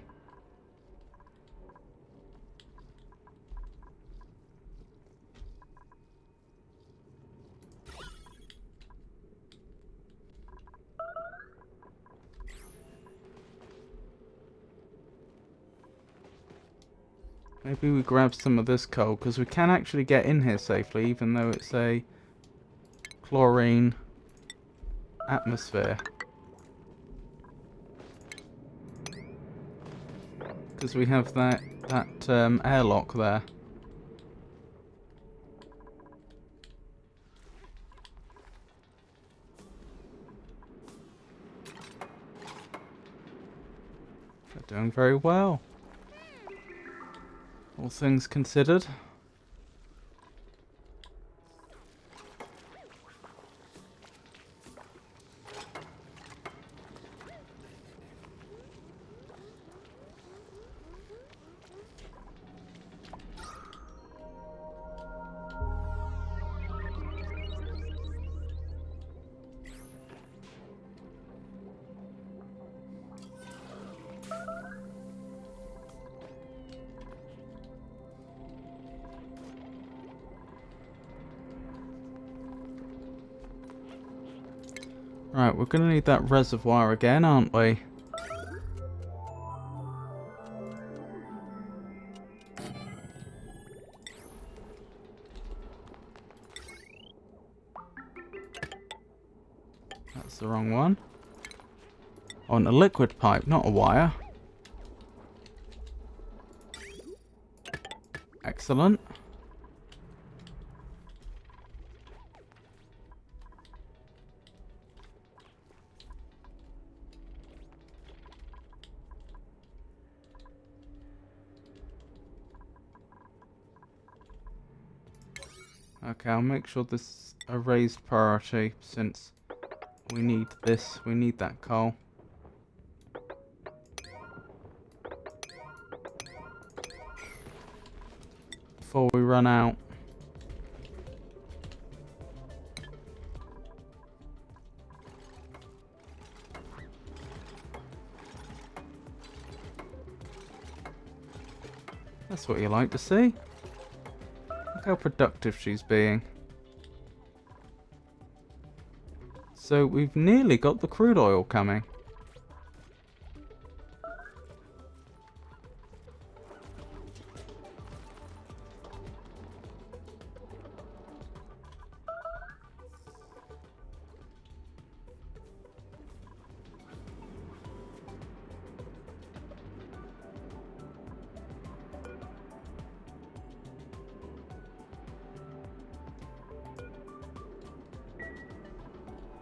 A: Maybe we grab some of this coal, because we can actually get in here safely, even though it's a chlorine atmosphere. Because we have that airlock there. They're doing very well. All things considered. Right, we're going to need that reservoir again, aren't we? That's the wrong one. I want a liquid pipe, not a wire. Excellent. Okay, I'll make sure this is a raised priority since we need this. We need that coal. Before we run out. That's what you like to see. Look how productive she's being. So we've nearly got the crude oil coming.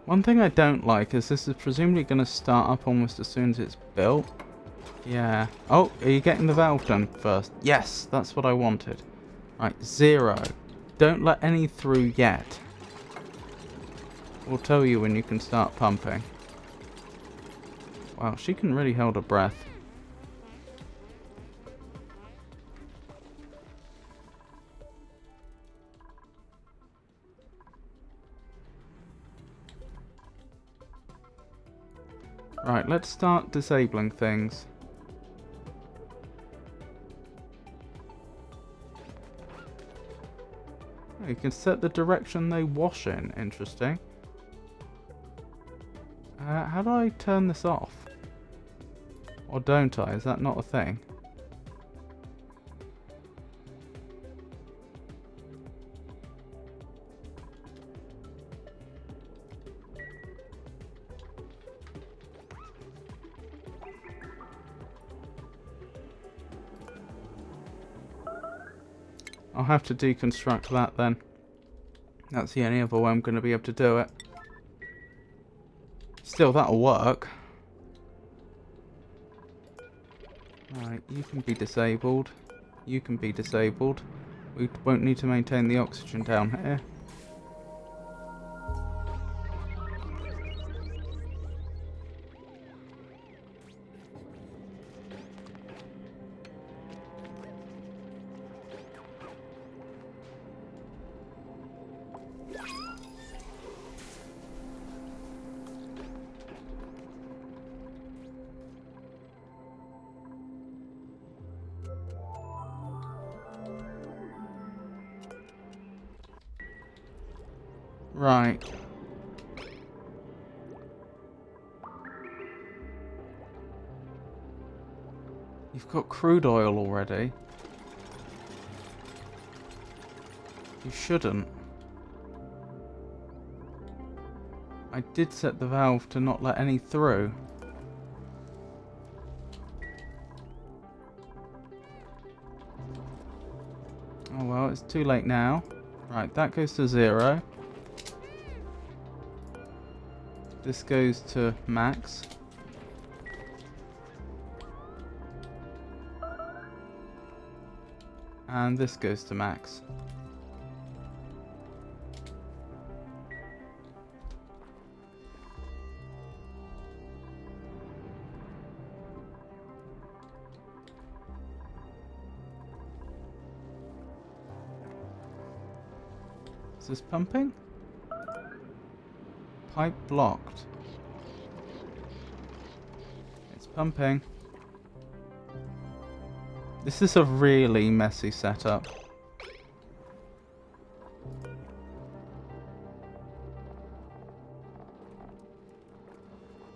A: One thing I don't like is this is presumably going to start up almost as soon as it's built. Yeah. Oh, are you getting the valve done first? Yes, that's what I wanted. Right, 0. Don't let any through yet. We'll tell you when you can start pumping. Wow, she can really hold her breath. Right, let's start disabling things. You can set the direction they wash in. Interesting. How do I turn this off? Or don't I? Is that not a thing? I'll have to deconstruct that then. That's the only other way I'm going to be able to do it. Still, that'll work. Right, you can be disabled. You can be disabled. We won't need to maintain the oxygen down here. Right. You've got crude oil already. You shouldn't. I did set the valve to not let any through. Oh well, it's too late now. Right, that goes to 0. This goes to max. And this goes to max. Is this pumping? Pipe blocked. It's pumping. This is a really messy setup.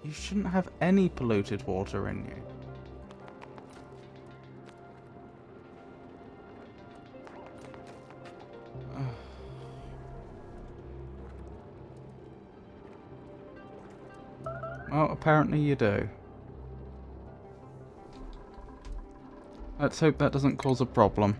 A: You shouldn't have any polluted water in you. Well, apparently you do. Let's hope that doesn't cause a problem.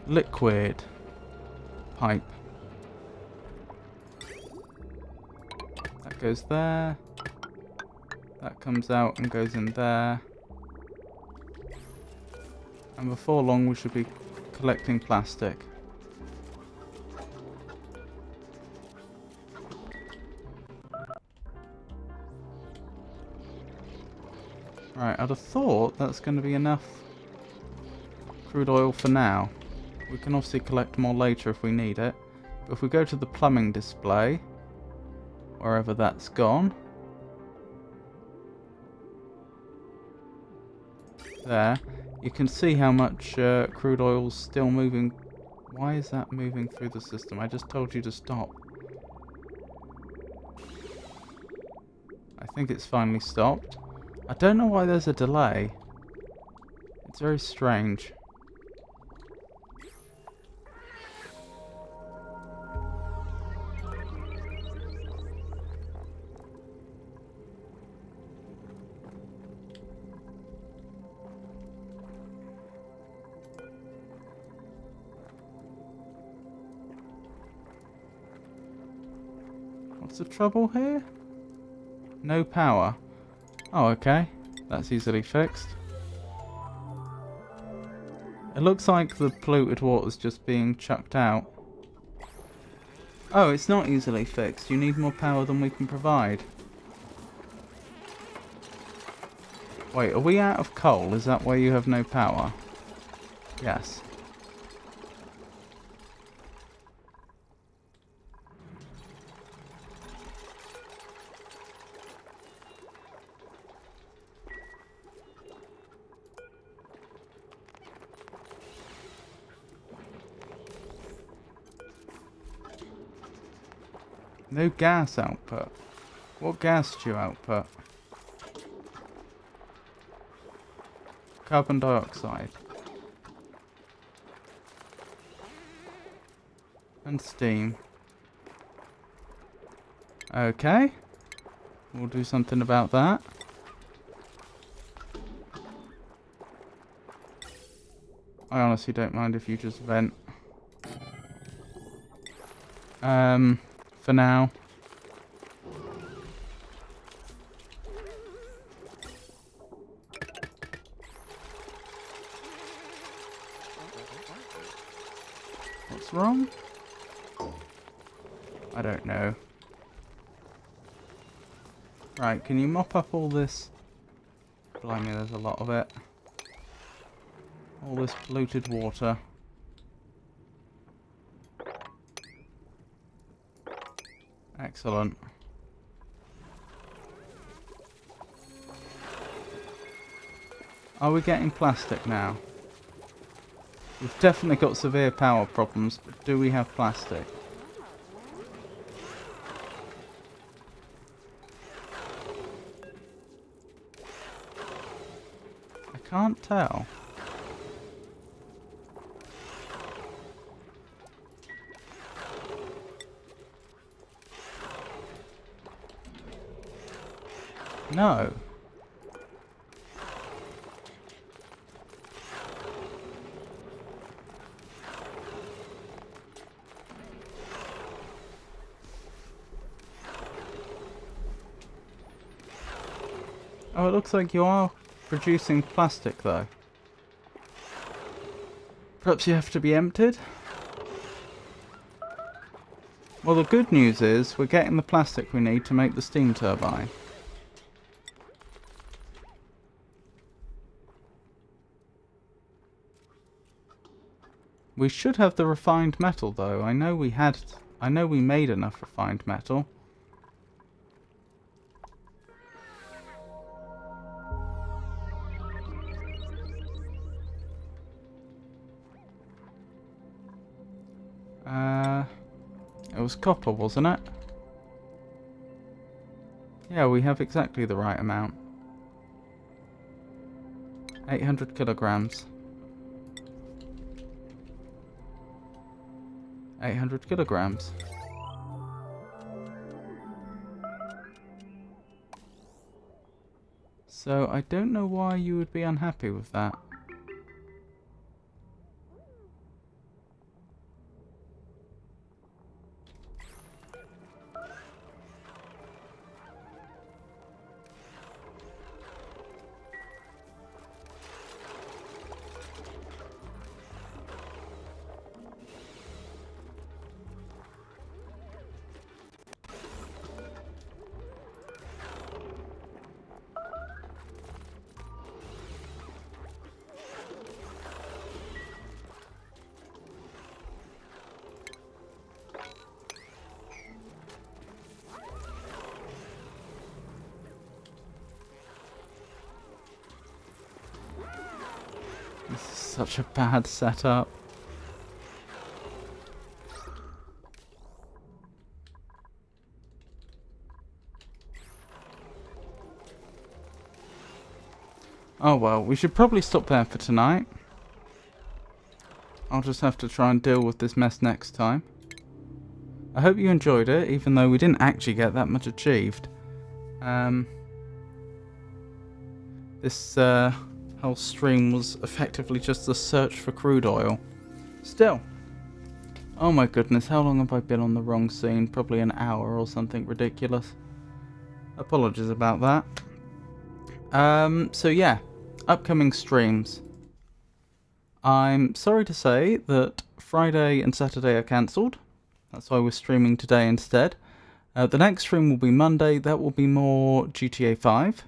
A: Liquid pipe. That goes there. That comes out and goes in there. And before long we should be collecting plastic. Right, I'd have thought that's going to be enough crude oil for now. We can obviously collect more later if we need it. But if we go to the plumbing display, wherever that's gone. There. You can see how much crude oil's still moving. Why is that moving through the system? I just told you to stop. I think it's finally stopped. I don't know why there's a delay. It's very strange. What's the trouble here? No power. Oh, okay. That's easily fixed. It looks like the polluted water's just being chucked out. Oh, it's not easily fixed. You need more power than we can provide. Wait, are we out of coal? Is that why you have no power? Yes. No gas output. What gas do you output? Carbon dioxide. And steam. Okay. We'll do something about that. I honestly don't mind if you just vent. For now. What's wrong? I don't know. Right, can you mop up all this? Blimey, there's a lot of it. All this polluted water. Excellent. Are we getting plastic now? We've definitely got severe power problems, but do we have plastic? I can't tell. No. Oh, it looks like you are producing plastic, though. Perhaps you have to be emptied? Well, the good news is we're getting the plastic we need to make the steam turbine. We should have the refined metal, though. I know we made enough refined metal. It was copper, wasn't it? Yeah, we have exactly the right amount. 800 kilograms. 800 kilograms. So I don't know why you would be unhappy with that. This is such a bad setup. Oh well, we should probably stop there for tonight. I'll just have to try and deal with this mess next time. I hope you enjoyed it, even though we didn't actually get that much achieved. This whole stream was effectively just a search for crude oil. Still. Oh my goodness, how long have I been on the wrong scene? Probably an hour or something ridiculous. Apologies about that. So yeah, upcoming streams. I'm sorry to say that Friday and Saturday are cancelled. That's why we're streaming today instead. The next stream will be Monday. That will be more GTA 5.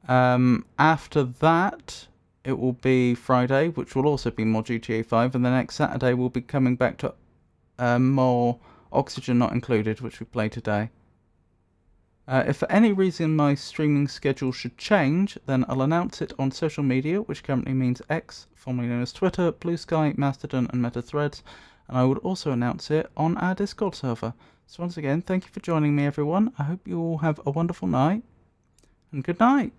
A: After that, it will be Friday, which will also be more GTA 5. And the next Saturday, we'll be coming back to more Oxygen Not Included, which we played today. If for any reason my streaming schedule should change, then I'll announce it on social media, which currently means X, formerly known as Twitter, Blue Sky, Mastodon and Meta Threads, and I would also announce it on our Discord server. So once again, thank you for joining me, everyone. I hope you all have a wonderful night, and good night.